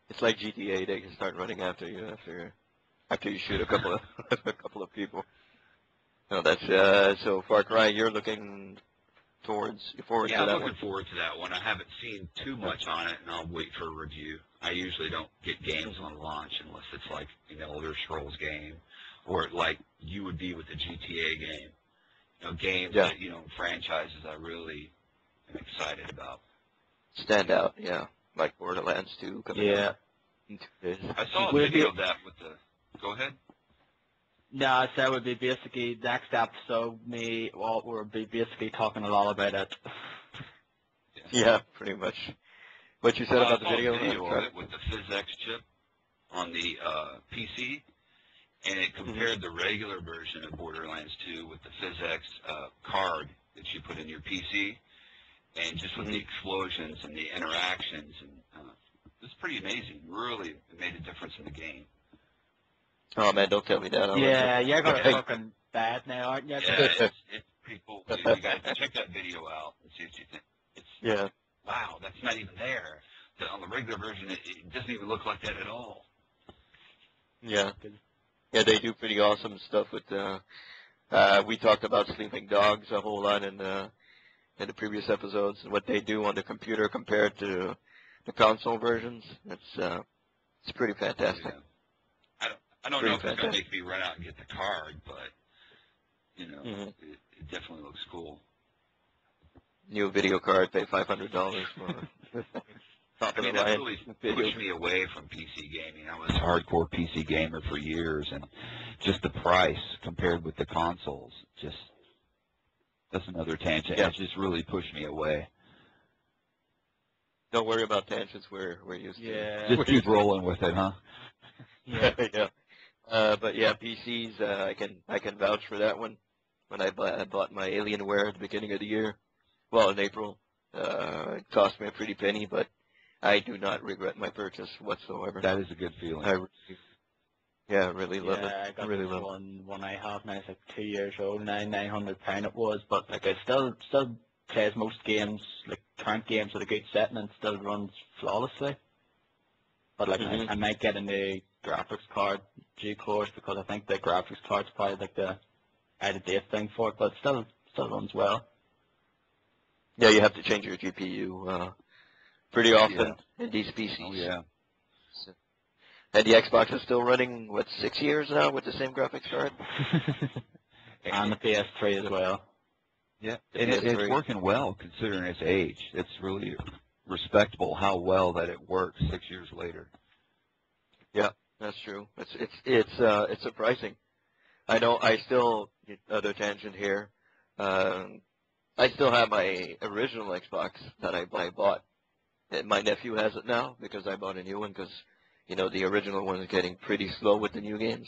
It's like GTA. They can start running after you after you shoot a couple of people. No, that's so Far Cry. You're looking forward to that one? Yeah, I'm looking forward to that one. I haven't seen too much on it, and I'll wait for a review. I usually don't get games on launch unless it's like an Elder Scrolls game, or like you would be with a GTA game. Games that franchises I really am excited about. Stand out, yeah, like Borderlands 2 coming out. I saw a video of that with the. Go ahead. No, I said it would be basically next episode. We'll be basically talking a lot about it. Yeah, pretty much. What you said about the video? I saw a video of it with the PhysX chip on the PC, and it compared the regular version of Borderlands 2 with the PhysX card that you put in your PC, and just with the explosions and the interactions, and it's pretty amazing. Really, it made a difference in the game. Oh man, don't tell me that. You're gonna fucking bad now, aren't you? Yeah, it's pretty cool. You guys check that video out and see what you think. Wow, that's not even there. On the regular version, it doesn't even look like that at all. Yeah, they do pretty awesome stuff with. We talked about Sleeping Dogs a whole lot in the previous episodes, and what they do on the computer compared to the console versions. It's pretty fantastic. Yeah. I don't know if it's going to make me run out and get the card, but, it definitely looks cool. New video card, pay $500 for top of the line. That really pushed me away from PC gaming. I was a hardcore PC gamer for years, and just the price compared with the consoles, that's another tangent. Yeah. It just really pushed me away. Don't worry about tangents. We're used to. Yeah. Just keep rolling with it, huh? Yeah. But yeah, PCs. I can vouch for that one. When I bought my Alienware at the beginning of the year, well, in April, it cost me a pretty penny, but I do not regret my purchase whatsoever. That is a good feeling. Yeah, really love it. Yeah, I got Really this love it. one I have now. It's like 2 years old now, £900 it was, but like I still plays most games, like current games with a good setting and still runs flawlessly. But like Mhm. I might get a new graphics card due course because I think the graphics card's probably like the out of date thing for it, but still runs well. Yeah, you have to change your GPU pretty often in these PCs. Oh yeah. So- And the Xbox is still running, what, 6 years now with the same graphics card? And the PS3 as well. Yeah, The and it's PS3. working well considering its age. It's really respectable how well that it works 6 years later. Yeah, that's true. It's surprising. I know. I still, other tangent here. I still have my original Xbox that I bought. And my nephew has it now because I bought a new one because, the original one is getting pretty slow with the new games.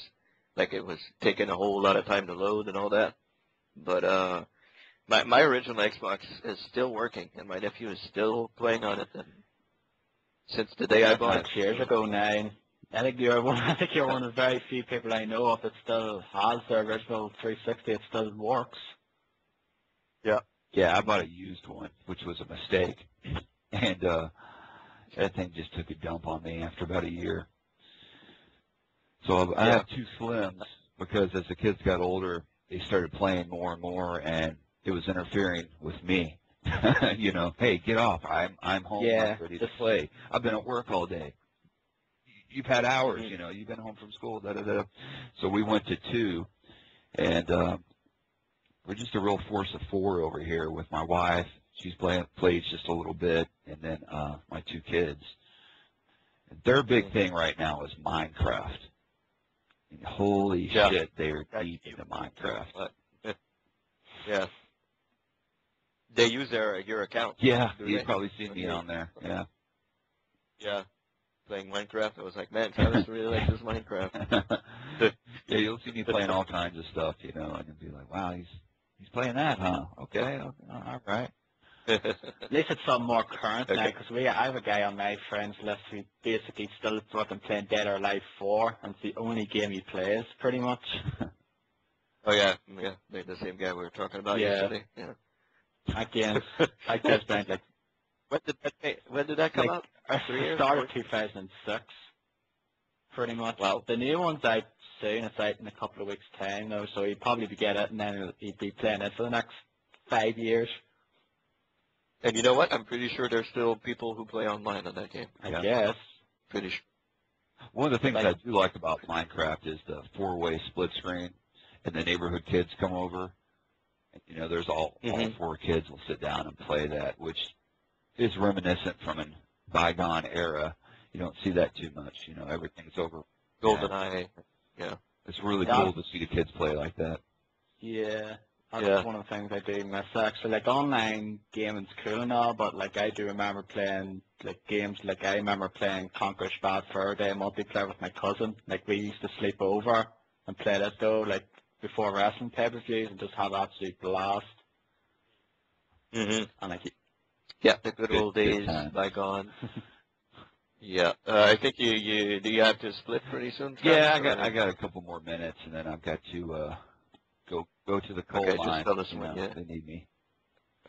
Like it was taking a whole lot of time to load and all that. But my original Xbox is still working, and my nephew is still playing on it. And since the day I bought it. 6 years ago now. I think you're one. I think you're one of the very few people I know of that still has their original 360. It still works. Yeah, I bought a used one, which was a mistake, and that thing just took a dump on me after about a year. So I have two Slims because as the kids got older, they started playing more and more, and it was interfering with me. Hey, get off! I'm home. Yeah. I'm ready to play. I've been at work all day. You've had hours. You've been home from school. Da da da. So we went to two, and we're just a real force of four over here with my wife. She's plays just a little bit, and then my two kids. Their big thing right now is Minecraft. And holy shit, they're deep into Minecraft. Yeah. They use your account. Yeah, do you've they? probably seen me on there. Yeah. Yeah. Playing Minecraft. I was like, man, Travis really likes this Minecraft. Yeah, you'll see me playing all kinds of stuff, and you'll be like, wow, he's playing that, huh? Okay, all right. At least it's something more current now, because I have a guy on my friends list who basically still fucking playing Dead or Alive 4, and it's the only game he plays, pretty much. Oh yeah, they're the same guy we were talking about yesterday. Yeah. Again, I just spent like when did that come out? I 3 years? started 2006, pretty much. Wow. The new one's out soon. It's out in a couple of weeks' time, though, so he'd probably get it, and then he'd be playing it for the next 5 years. And you know what? I'm pretty sure there's still people who play online on that game. I guess. Pretty sure. One of the things I do like about Minecraft is the four-way split screen, and the neighborhood kids come over. And, there's all four kids will sit down and play that, which is reminiscent from a bygone era. You don't see that too much. Everything's over. GoldenEye. Yeah. It's really cool to see the kids play like that. Yeah. That's one of the things I do miss, actually. Like, online gaming's cool and all, but, like, I do remember playing, like, games, like, I remember playing Conquer's Bad Fur Day multiplayer with my cousin. Like, we used to sleep over and play that, though, like, before wrestling pay-per-views and just have absolute blast. Mm-hmm. And, like, yeah, the good old days bygone. Yeah. I think do you have to split pretty soon? Yeah, I got a couple more minutes, and then I've got to go to the coal mine. Just tell us when they need me.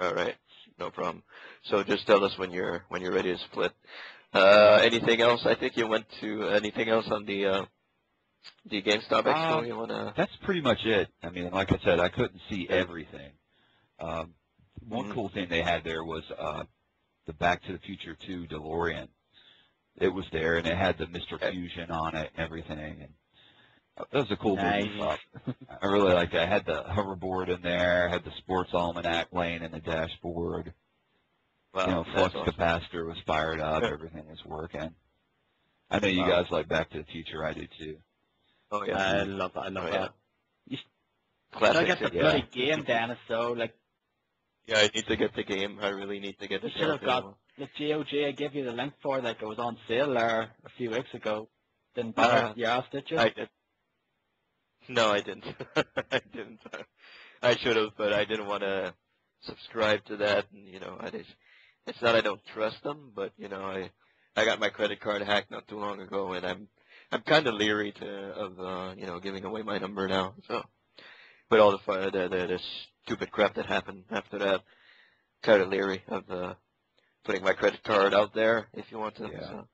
All right, no problem. So just tell us when you're ready to split. Anything else? I think you went to anything else on the GameStop Expo you wanna? That's pretty much it. I mean, like I said, I couldn't see everything. One cool thing they had there was the Back to the Future 2 DeLorean. It was there, and it had the Mr. Fusion on it and everything. And that was a cool movie. I really liked it. I had the hoverboard in there. I had the sports almanac laying in the dashboard. Wow, flux awesome. capacitor was fired up. Everything was working. I know you guys like Back to the Future. I do too. Oh yeah, I love that. Classic. I get the bloody game, Dennis. So like. Yeah, I need to get the game. I really need to get the game. You should have got the GOG. I gave you the link for it. Like it was on sale there a few weeks ago. Didn't bother you asked, did you? I did. No, I didn't. I didn't. I should have, but I didn't want to subscribe to that. And it's not I don't trust them, but I got my credit card hacked not too long ago, and I'm kind of leery of giving away my number now. So with all the stupid crap that happened after that, kind of leery of putting my credit card out there if you want to. Yeah. So.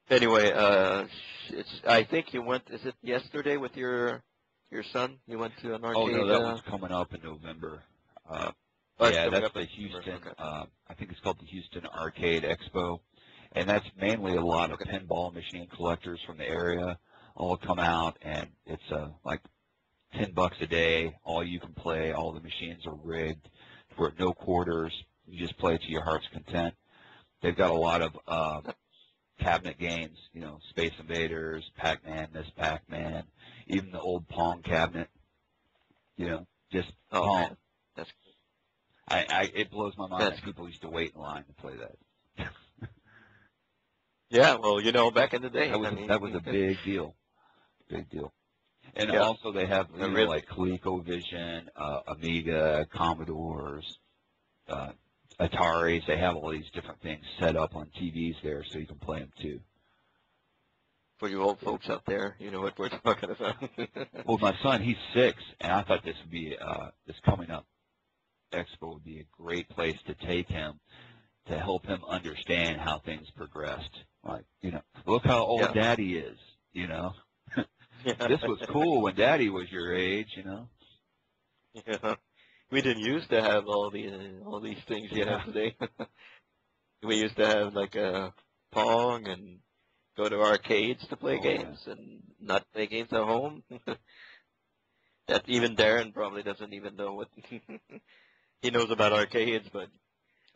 Anyway, I think you went. Is it yesterday with your son? You went to an arcade. Oh no, that was coming up in November. Yeah, that's the Houston. Okay. I think it's called the Houston Arcade Expo, and that's mainly a lot of pinball machine collectors from the area all come out, and it's like $10 a day. All you can play. All the machines are rigged for no quarters. You just play to your heart's content. They've got a lot of cabinet games, Space Invaders, Pac-Man, Miss Pac-Man, even the old Pong cabinet. Just Pong. Man. That's it blows my mind that people used to wait in line to play that. Yeah, well, back in the day, that was a big deal. Big deal. And also they have like ColecoVision, Amiga, Commodores, Ataris. They have all these different things set up on TVs there so you can play them too. For you old folks out there, you know what we're talking about. Well, my son, he's 6, and I thought this would be this coming up expo would be a great place to take him to help him understand how things progressed. Like, look how old Daddy is, This was cool when Daddy was your age, Yeah. We didn't used to have all these things you have today. We used to have like a Pong and go to arcades to play games and not play games at home. That even Darren probably doesn't even know what he knows about arcades, but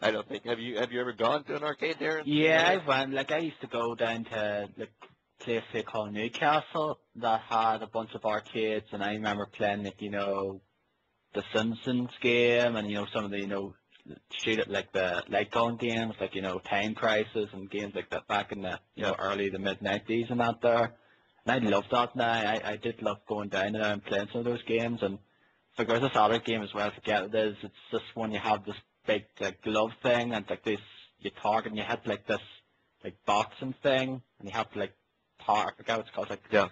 I don't think. Have you ever gone to an arcade, Darren? Yeah, I went. Like I used to go down to like a place they call Newcastle that had a bunch of arcades, and I remember playing like the Simpsons game and some of the like the light gun games, like Time Crisis and games like that back in the early the mid-90s and that there. And I loved that now. I did love going down there and playing some of those games. And if there's this other game as well, I forget what it is. It's this one you have this big like glove thing and like this you target and you hit like this like boxing thing and you have to like I forget what it's called, like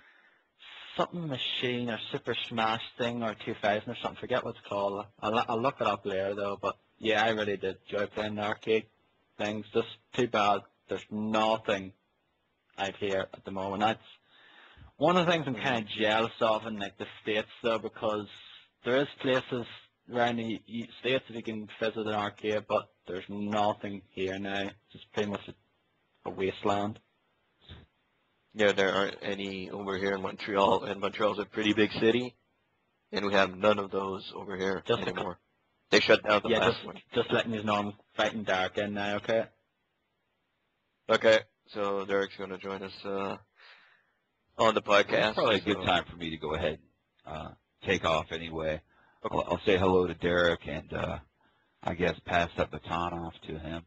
something machine or Super Smash thing or 2000 or something. Forget what it's called. I'll look it up later though. But yeah, I really did enjoy playing the arcade things. Just too bad there's nothing out here at the moment. That's one of the things I'm kind of jealous of in like the States though, because there is places around the States that you can visit an arcade, but there's nothing here now. It's just pretty much a wasteland. Yeah, there aren't any over here in Montreal, and Montreal's a pretty big city, and we have none of those over here anymore. They shut down the last one. Just letting you know I'm fighting Dark in now, okay? Okay, so Derek's going to join us on the podcast. It's probably a good time for me to go ahead and take off anyway. I'll say hello to Derek and I guess pass that baton off to him.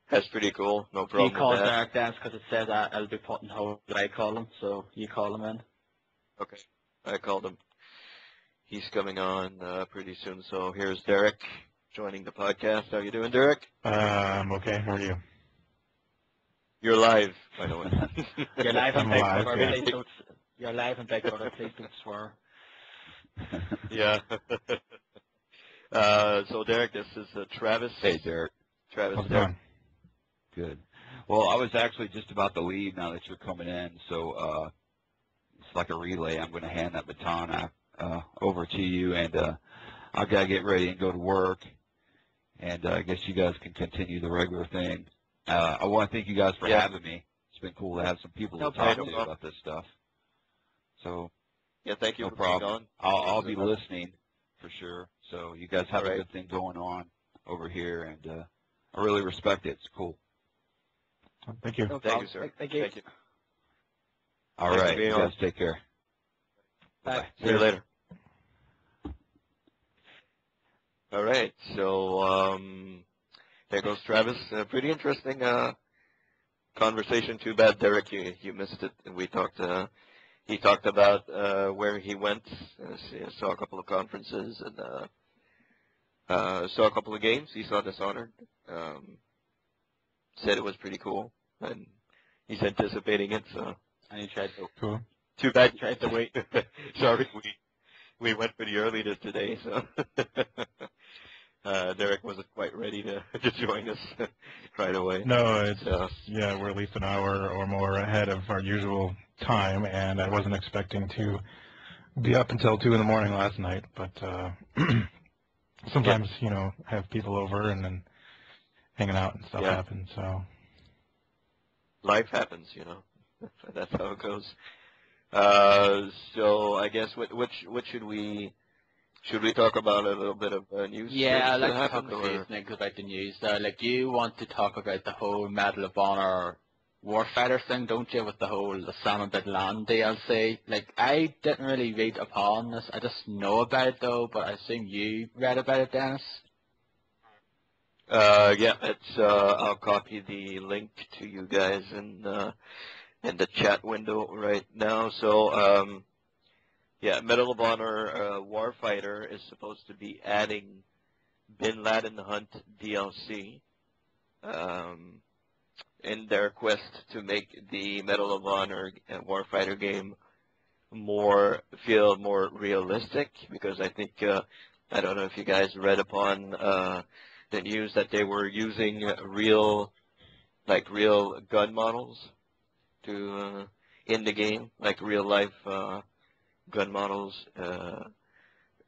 That's pretty cool. No problem. He calls Derek Dance because it says I'll be putting how I call him, so you call him in. Okay, I called him. He's coming on pretty soon. So here's Derek joining the podcast. How you doing, Derek? I'm okay. How are you? You're live, by the way. You're live on Big live, Brother. yeah. Please don't. You're live on Big Brother. Please don't swear. Yeah. So Derek, this is Travis. Hey, Derek. Travis. How's it going? Good. Well, I was actually just about to leave now that you're coming in, so it's like a relay. I'm going to hand that baton over to you, and I've got to get ready and go to work, and I guess you guys can continue the regular thing. I want to thank you guys for having me. It's been cool to have some people to talk to about this stuff. So, thank you no for problem. being on. I'll be listening for sure. So you guys have a good thing going on over here, and I really respect it. It's cool. Thank you. No thank you, sir. Thank you. All Thanks right, for being you guys on. take care. Bye. See you later. All right, so there goes Travis. Pretty interesting conversation. Too bad, Derek, you missed it. We talked. He talked about where he went. Saw a couple of conferences and saw a couple of games. He saw Dishonored. Said it was pretty cool, and he's anticipating it. So And he tried to Cool. too bad. tried to wait. Sorry, we went pretty early today, so Derek wasn't quite ready to join us right away. No, it's So yeah, we're at least an hour or more ahead of our usual time, and I wasn't expecting to be up until 2 in the morning last night. But sometimes, have people over and then hanging out and stuff happens. So life happens, That's how it goes. So I guess what should we talk about? A little bit of news? Yeah, I'd like to talk happened, a few things about the news. Like, you want to talk about the whole Medal of Honor Warfighter thing, don't you, with the whole Osama bin Laden DLC? Like, I didn't really read upon this. I just know about it, though, but I assume you read about it, Dennis? Yeah, I'll copy the link to you guys in the chat window right now. So, yeah, Medal of Honor Warfighter is supposed to be adding Bin Laden Hunt DLC in their quest to make the Medal of Honor Warfighter game feel more realistic, because I think I don't know if you guys read upon the news that they were using real gun models to in the game, like real life gun models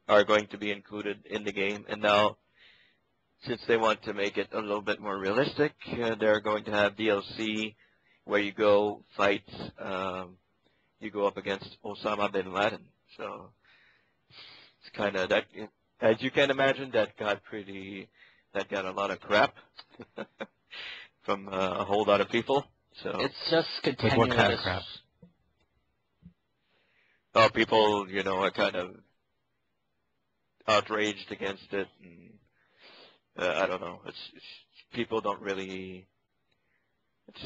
are going to be included in the game. And now, since they want to make it a little bit more realistic, they're going to have DLC where you go fight, you go up against Osama bin Laden. So it's kind of that, as you can imagine, that got a lot of crap from a whole lot of people. So It's just like continuing what kind of this- crap? people, are kind of outraged against it, and I don't know. It's people don't really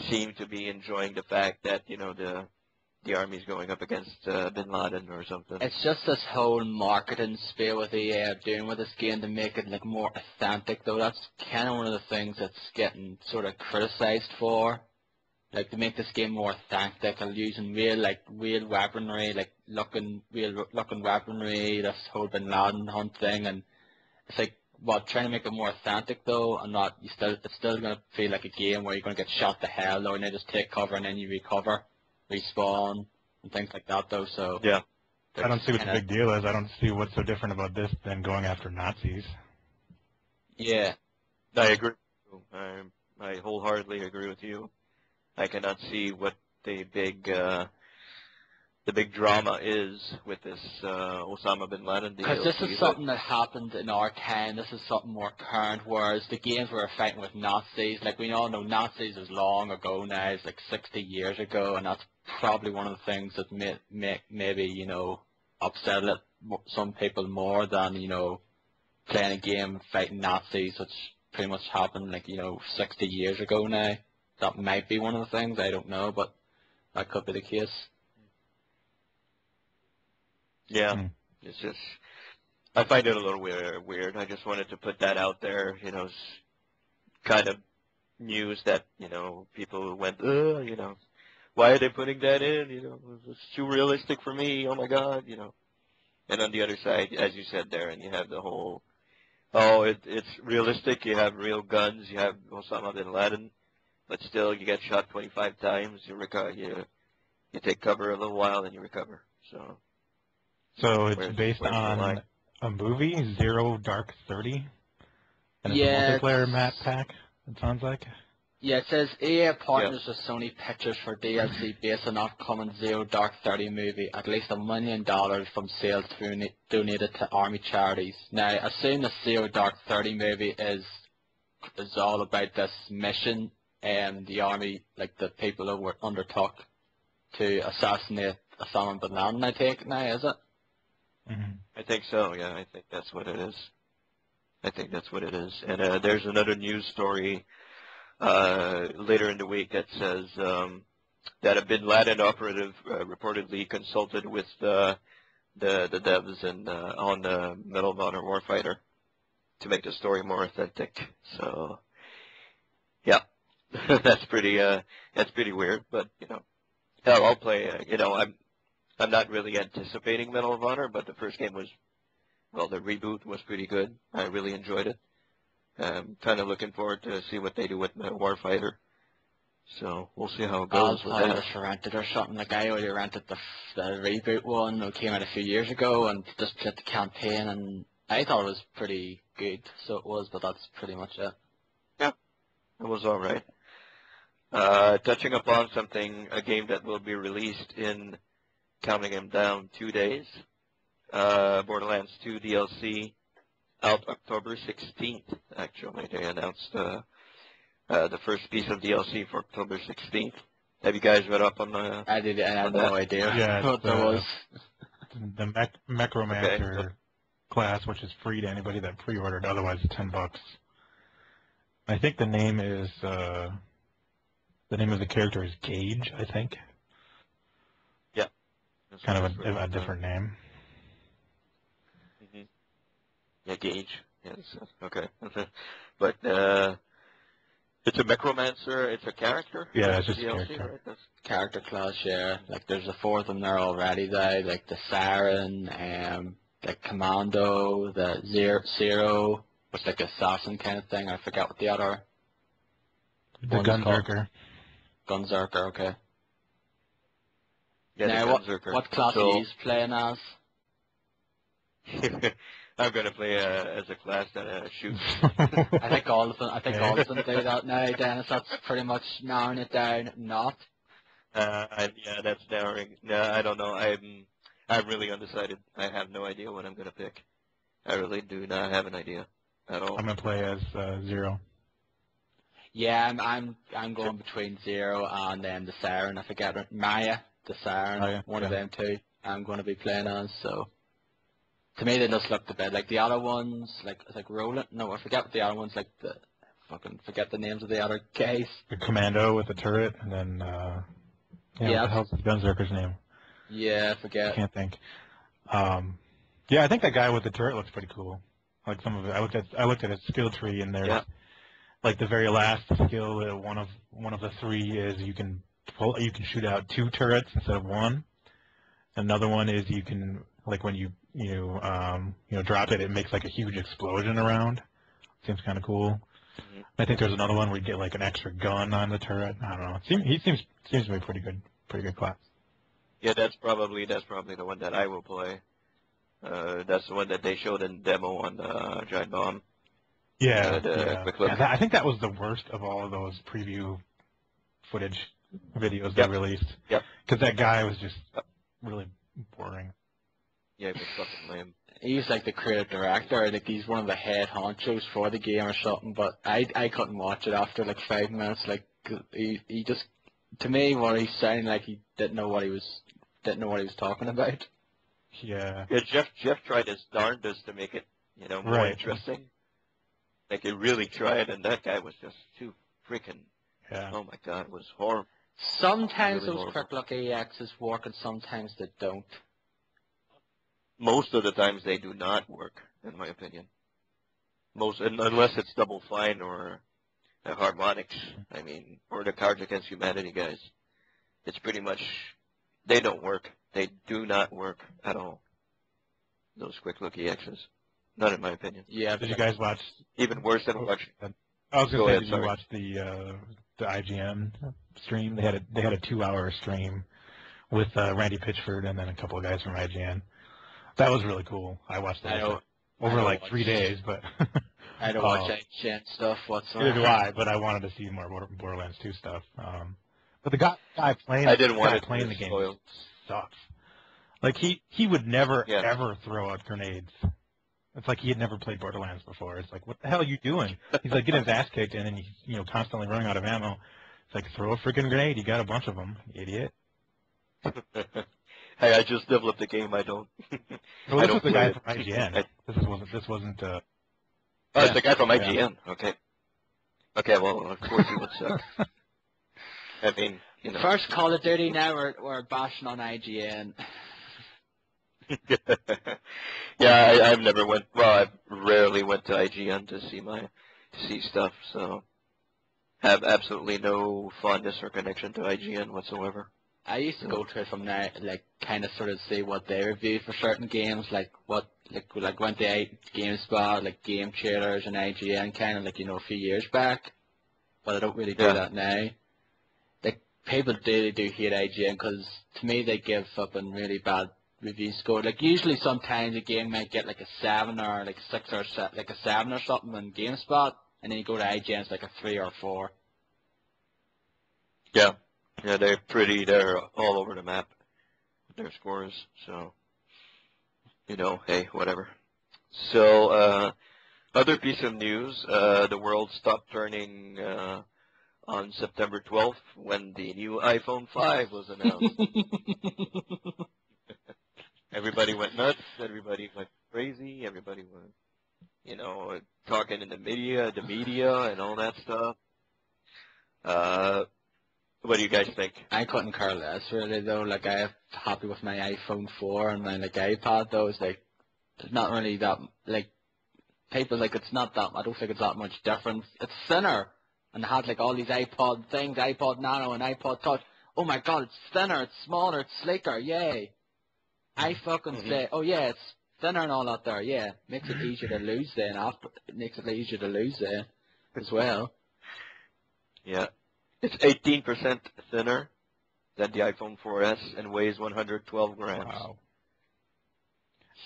seem to be enjoying the fact that the army's going up against bin Laden or something. It's just this whole marketing spiel with EA are doing with this game to make it like more authentic, though. That's kind of one of the things that's getting sort of criticized for. Like, to make this game more authentic and using real weaponry, like real looking weaponry, this whole bin Laden hunt thing, and it's like, trying to make it more authentic though, and not, it's still gonna feel like a game where you're gonna get shot to hell though, and then just take cover and then you recover, respawn, and things like that though, so. Yeah. I don't see what the big deal is. I don't see what's so different about this than going after Nazis. Yeah. I agree. I wholeheartedly agree with you. I cannot see what the big drama is with this Osama bin Laden DLC. Because this is something that happened in our time. This is something more current, whereas the games we were fighting with Nazis, like we all know Nazis is long ago now, it's like 60 years ago, and that's probably one of the things that maybe, upset some people more than, playing a game fighting Nazis, which pretty much happened like, 60 years ago now. That might be one of the things, I don't know, but that could be the case. Yeah, it's just, I find it a little weird. I just wanted to put that out there, it's kind of news that, people went, why are they putting that in, it's too realistic for me, oh my god, And on the other side, as you said, Darren, you have the whole, it's realistic, you have real guns, you have Osama bin Laden, but still you get shot 25 times, you take cover a little while, and you recover, so. So it's based on a movie, Zero Dark 30? And it's a multiplayer map pack, it sounds like? Yeah, it says EA partners with Sony Pictures for DLC based on upcoming Zero Dark 30 movie. At least $1 million from sales donated to army charities. Now, I assume the Zero Dark 30 movie is all about this mission and the army, like the people who were undertook to assassinate Osama bin Laden, I take it now, is it? Mm-hmm. I think so, yeah. I think that's what it is. And there's another news story later in the week that says that a bin Laden operative reportedly consulted with the devs and on the Medal of Honor Warfighter to make the story more authentic. So, yeah, that's pretty weird. But you know, hell, I'll play. You know, I'm not really anticipating Medal of Honor, but the first game was, well, the reboot was pretty good. I really enjoyed it. I'm kind of looking forward to see what they do with Warfighter. So we'll see how it goes with I'll that. just rent it or something. Like I already rented the reboot one that came out a few years ago and just played the campaign, and I thought it was pretty good. So it was, but that's pretty much it. Yeah, it was all right. Touching upon a game that will be released in, counting them down, 2 days. Borderlands 2 DLC out October 16th. Actually, they announced the first piece of DLC for October 16th. Have you guys read up on the? I had no idea what that was. The Necromancer class, which is free to anybody that pre-ordered. Otherwise, it's $10. I think the name is the name of the character is Gage. I think. Yeah. Kind of a different name. Mm-hmm. Yeah, Gage. Yes. Okay. But it's a Necromancer. It's a character. Yeah, it's just DLC, a character. right? That's Character class, yeah. Like there's a 4 of them there already. Like the Siren, the Commando, the Zero, which is like assassin kind of thing. I forget what the other. The Gunzerker. Gunzerker, okay. Yeah, now, the Gunzerker. what class are you playing as? I'm gonna play as a class that shoots. I think all of them. All of them do that now, Dennis. That's pretty much narrowing it down. Not. Yeah, that's narrowing. No, I don't know. I'm really undecided. I have no idea what I'm gonna pick. I really do not have an idea at all. I'm gonna play as Zero. Yeah, I'm going between Zero and then the Siren. I forget it. Maya, the Siren. Oh, yeah. One of them two. I'm going to be playing as. So to me, they just look the best. Like the other ones, like Roland. No, I forget what the other ones. Like the fucking forget the names of the other guys. The Commando with the turret, and then what the hell's the Gunzerker's name? Yeah, I forget. I can't think. Yeah, I think that guy with the turret looks pretty cool. Like some of it, I looked at his skill tree, and there's like the very last skill. One of the 3 is you can shoot out 2 turrets instead of 1. Another one is you can, like when you drop it, it makes like a huge explosion around. Seems kind of cool. Mm-hmm. I think there's another one where you get like an extra gun on the turret. I don't know. He seems to be pretty good class. Yeah, that's probably the one that I will play. That's the one that they showed in demo on the Giant Bomb. Yeah, Quick look. I think that was the worst of all of those preview footage videos they released. Yep. Because that guy was just really boring. Yeah, he was fucking lame. He's like the creative director. Like he's one of the head honchos for the game or something. But I couldn't watch it after like 5 minutes. Like he just, to me, what he sounded like he didn't know what he was talking about. Yeah. Yeah, Jeff tried his darndest to make it, more interesting. Like he really tried, and that guy was just too freaking. Yeah. Oh my God, it was horrible. Sometimes Really those horrible. quick look AXs work, and sometimes they don't. Most of the times they do not work, in my opinion. Unless it's Double Fine or Harmonics, or the Cards Against Humanity guys. It's pretty much, they don't work. They do not work at all. Those quick look EXs. Not in my opinion. Yeah. Did you guys watch? Even worse than watching. I was going to say, did sorry. you watch the IGN stream? They had a 2-hour stream with Randy Pitchford and then a couple of guys from IGN. That was really cool. I watched that over like 3 days, but I don't watch IGN stuff whatsoever. Neither do I, but I wanted to see more Borderlands 2 stuff. But the guy playing the game sucks. Like he would never ever throw out grenades. It's like he had never played Borderlands before. It's like, what the hell are you doing? He's like getting his ass kicked in, and he's constantly running out of ammo. It's like, throw a freaking grenade. You got a bunch of them, idiot. Hey, I just developed a game. I don't. Well, this was the guy from IGN. This wasn't. Oh, it's the guy from IGN. Okay. Okay. Well, of course he would suck. I mean, First Call of Duty, now we're bashing on IGN. Yeah, I've never went. Well, I rarely went to IGN to see stuff. So have absolutely no fondness or connection to IGN whatsoever. I used to go to it from now, like, kind of sort of see what they review for certain games, like what, like went to GameSpot, like Game Trailers and IGN, kind of like, you know, a few years back. But I don't really do that now. Like, people do hate IGN because, to me, they give up on really bad review score. Like, usually sometimes a game might get like a 7 or like 6 or like a 7 or something on GameSpot, and then you go to IGN, it's like a 3 or 4. Yeah. Yeah, they're all over the map with their scores, so, you know, hey, whatever. So, other piece of news, the world stopped turning on September 12th when the new iPhone 5 was announced. Everybody went nuts, everybody went crazy, everybody was, you know, talking in the media and all that stuff. What do you guys think? I couldn't care less, really, though. Like, I'm happy with my iPhone 4 and my, like, iPad, though. It's, like, it's not really that, like, people, like, it's not that, I don't think it's that much different. It's thinner, and it had, like, all these iPod things, iPod Nano and iPod Touch. Oh, my God, it's thinner, it's smaller, it's slicker, yay. I fucking say, oh, yeah, it's thinner and all that there, yeah. Makes it easier to lose then, as well. Yeah. It's 18% thinner than the iPhone 4S and weighs 112 grams. Wow.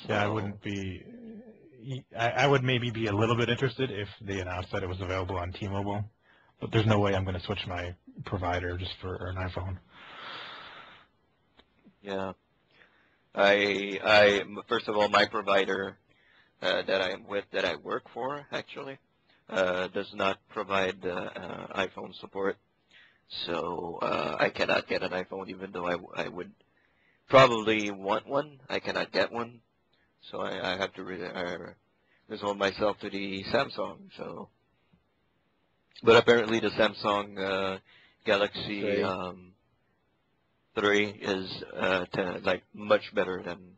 So, Yeah, I wouldn't be. I would maybe be a little bit interested if they announced that it was available on T-Mobile, but there's no way I'm going to switch my provider just for an iPhone. Yeah. I first of all, my provider that I am with, that I work for, actually, does not provide iPhone support. So I cannot get an iPhone, even though I would probably want one. I cannot get one, so I have to resort myself to the Samsung. So, but apparently the Samsung Galaxy 3 is like much better than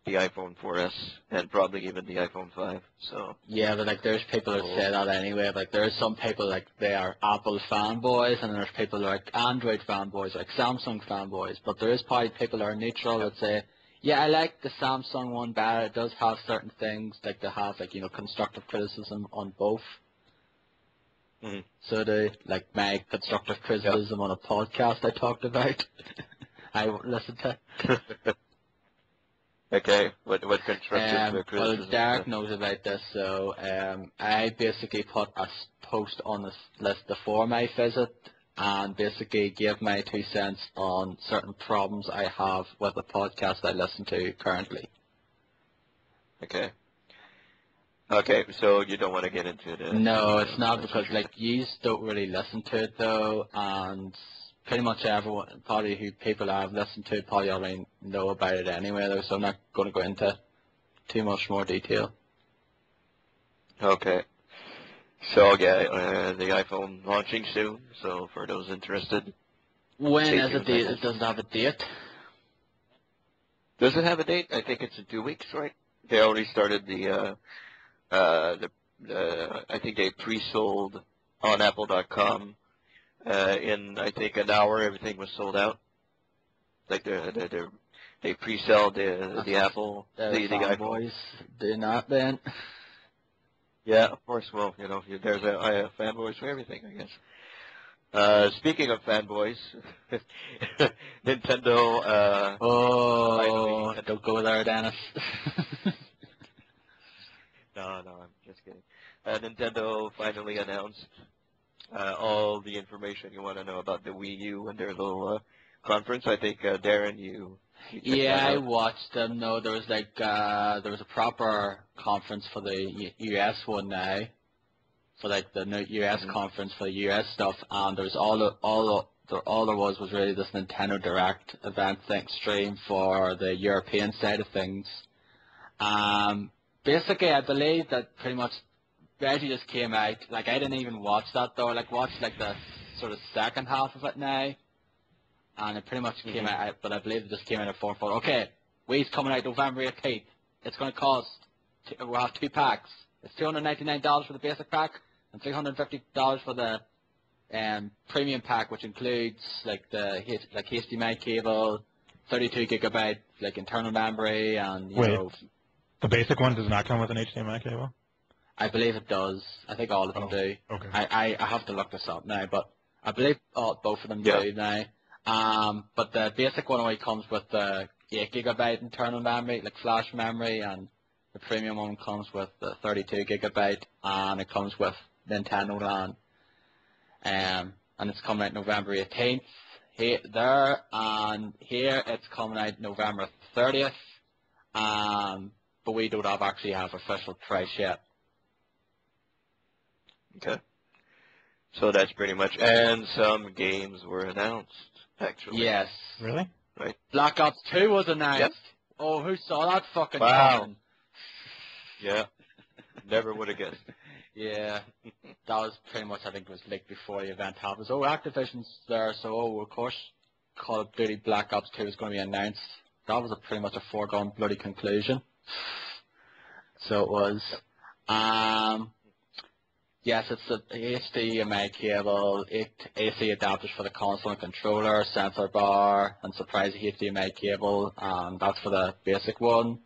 the iPhone 4S and probably even the iPhone 5. So yeah, but like there's people that say that anyway. Like there's some people like they are Apple fanboys, and there's people like Android fanboys, like Samsung fanboys. But there is probably people that are neutral that say, yeah, I like the Samsung one better. It does have certain things like they have like, you know, constructive criticism on both. Mm-hmm. So they like my constructive criticism on a podcast I talked about. I listened to. Okay, what constructive criticism? Well, Derek knows about this, so I basically put a post on this list before my visit and basically gave my 2 cents on certain problems I have with the podcast I listen to currently. Okay. Okay, so you don't want to get into it? No, it's not, because like you don't really listen to it though, and pretty much everyone, probably who people I've listened to probably already know about it anyway though, so I'm not going to go into too much more detail. Okay. So yeah, the iPhone launching soon, so for those interested. When is the date? It doesn't have a date. Does it have a date? I think it's in 2 weeks, right? They already started I think they pre-sold on Apple.com. In I think an hour, everything was sold out. Like they pre-sell the Apple, the iPhone. Do not then. Yeah, of course. Well, you know, there's a fanboys for everything, I guess. Speaking of fanboys, Nintendo. Oh, don't go there, Dennis. No, I'm just kidding. Nintendo finally announced all the information you want to know about the Wii U and their little conference. I think, Darren, you yeah, I watched them. No, there was like there was a proper conference for the US one now, for like the US conference for the US stuff, and there was all there was really this Nintendo Direct event thing stream for the European side of things. Basically, I believe that pretty much Reggie just came out. Like, I didn't even watch that though. Like, watched like the sort of second half of it now, and it pretty much came out. But I believe it just came out at 4 4. Okay, Wii's coming out November 18th. It's going to cost. We'll have 2 packs. It's $299 for the basic pack and $350 for the premium pack, which includes like the HDMI cable, 32 gigabyte like internal memory, and you Wait. know. The basic one does not come with an HDMI cable? I believe it does. I think all of them do. Okay. I have to look this up now, but I believe both of them Yeah. do now. But the basic one only comes with the 8 gigabyte internal memory, like flash memory, and the premium one comes with the 32 gigabyte, and it comes with Nintendo Land. And it's coming out November 18th there, and here it's coming out November 30th. But we don't actually have official price yet. Okay. So that's pretty much, and some games were announced, actually. Yes. Really? Right. Black Ops 2 was announced. Yep. Oh, who saw that fucking Wow. coming? Yeah. Never would have guessed. Yeah. That was pretty much, I think, it was leaked before the event happened. Oh, Activision's there, so of course Call of Duty Black Ops 2 is going to be announced. That was pretty much a foregone bloody conclusion. So it was. Yes, it's a HDMI cable, 8 AC adapters for the console and controller, sensor bar, and surprise HDMI cable. That's for the basic one.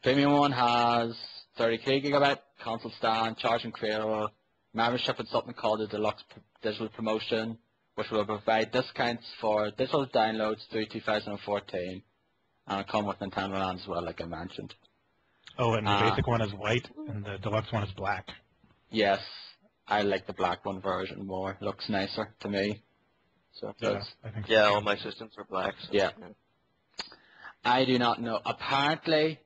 Premium one has 33 gigabyte console stand, charging cradle, membership and something called the Deluxe Digital Promotion, which will provide discounts for digital downloads through 2014, and it'll come with Nintendo Land as well, like I mentioned. Oh, and the basic one is white, and the deluxe one is black. Yes, I like the black one version more. Looks nicer to me. So it does. I think so. Yeah, all my systems are black. So, Yeah. I do not know. Apparently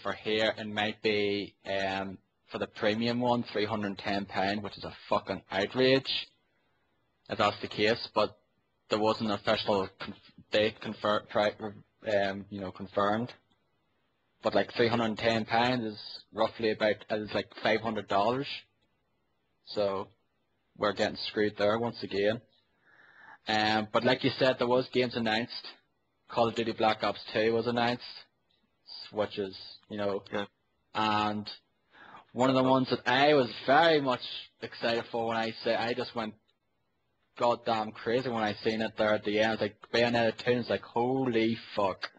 for here it might be for the premium one £310, which is a fucking outrage if that's the case. But there wasn't an official date confirmed. But like £310 is roughly about like $500. So we're getting screwed there once again. But like you said, there was games announced. Call of Duty Black Ops 2 was announced, which is, Yeah. and one of the ones that I was very much excited for when I just went goddamn crazy when I seen it there at the end. Like Bayonetta 2, it's like, holy fuck.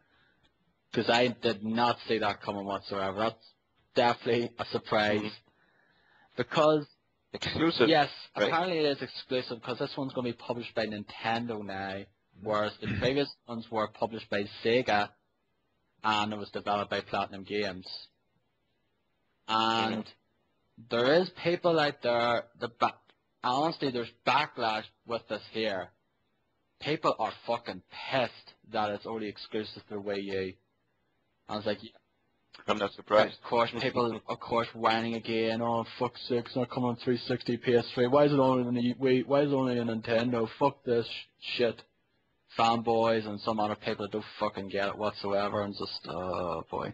Because I did not see that coming whatsoever. That's definitely a surprise. Mhm. Because, Exclusive. yes, right? apparently it is exclusive because this one's going to be published by Nintendo now, whereas the previous ones were published by Sega and it was developed by Platinum Games. And there is people out there, honestly, there's backlash with this here. People are fucking pissed that it's only exclusive to Wii U. I was like, I'm not surprised. of course, people, whining again. Oh, fuck's sake, it's not coming on 360, PS3. Why is it only on the Wii? Why is it only on Nintendo? Fuck this shit. Fanboys and some other people that don't fucking get it whatsoever, and just, oh boy.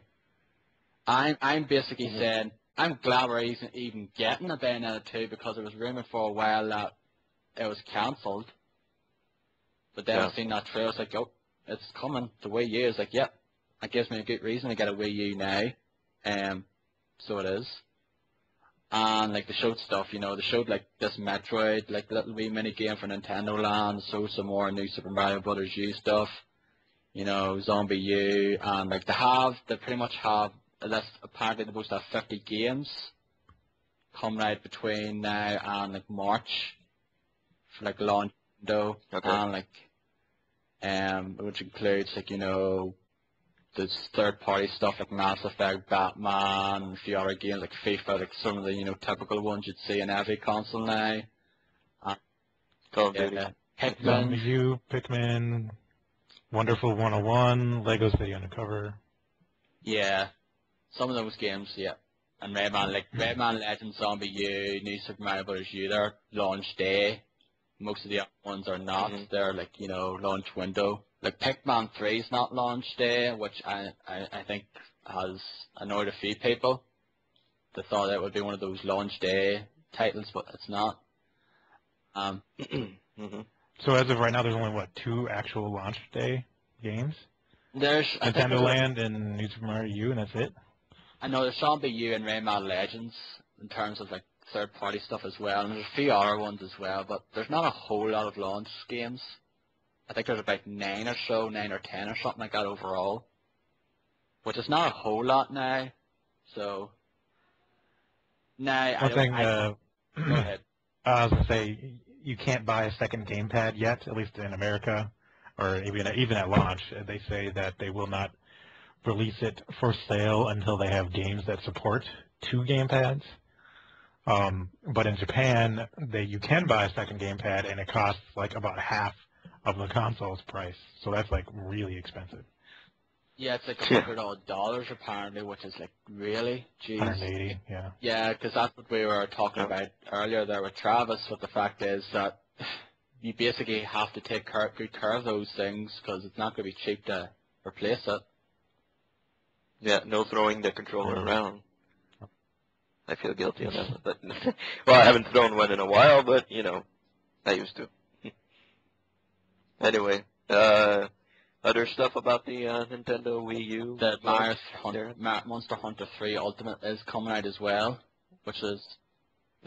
I'm basically saying, I'm glad we're even getting a Bayonetta 2 because it was rumored for a while that it was cancelled. But then I seen that trailer, it's like, oh, it's coming. The Wii U is like, yep, that gives me a good reason to get a Wii U now. So it is. And like they showed stuff, they showed like this Metroid, like little wee mini game for Nintendo Land, showed some more new Super Mario Brothers U stuff, ZombiU, and like they pretty much have a list. Apparently they're supposed to have 50 games coming out between now and like March for like launch window, and like which includes like there's third-party stuff like Mass Effect, Batman, and a few other games like FIFA, like some of the typical ones you'd see in every console now. Call of Duty. Pikmin. ZombiU, Pikmin, Wonderful 101, Lego City Undercover. Yeah, some of those games, yeah. And Rayman Legends, ZombiU, New Super Mario Bros. U, they're launch day. Most of the other ones are not. They're like, launch window. Like Pikmin 3 is not launch day, which I think has annoyed a few people. They thought it would be one of those launch day titles, but it's not. So as of right now, there's only, 2 actual launch day games? There's Nintendo Land and New Super Mario U, and that's it? I know there's ZombiU and Rayman Legends in terms of like third-party stuff as well, and there's a few other ones as well, but there's not a whole lot of launch games. I think there's about 9 or so, 9 or 10 or something like that overall, which is not a whole lot now. So now One thing, go ahead. I was gonna say you can't buy a second gamepad yet, at least in America, or even at launch. They say that they will not release it for sale until they have games that support 2 gamepads. But in Japan, you can buy a second gamepad, and it costs like about half of the console's price. So that's like really expensive. Yeah, it's like $100 apparently, which is like really, jeez. 180, yeah. Yeah, because that's what we were talking about earlier there with Travis. But the fact is that you basically have to take good care of those things because it's not going to be cheap to replace it. Yeah, no throwing the controller around. I feel guilty of that, but well, I haven't thrown one in a while, but you know, I used to. Anyway, other stuff about the Nintendo Wii U. The Monster Hunter 3 Ultimate is coming out as well, which is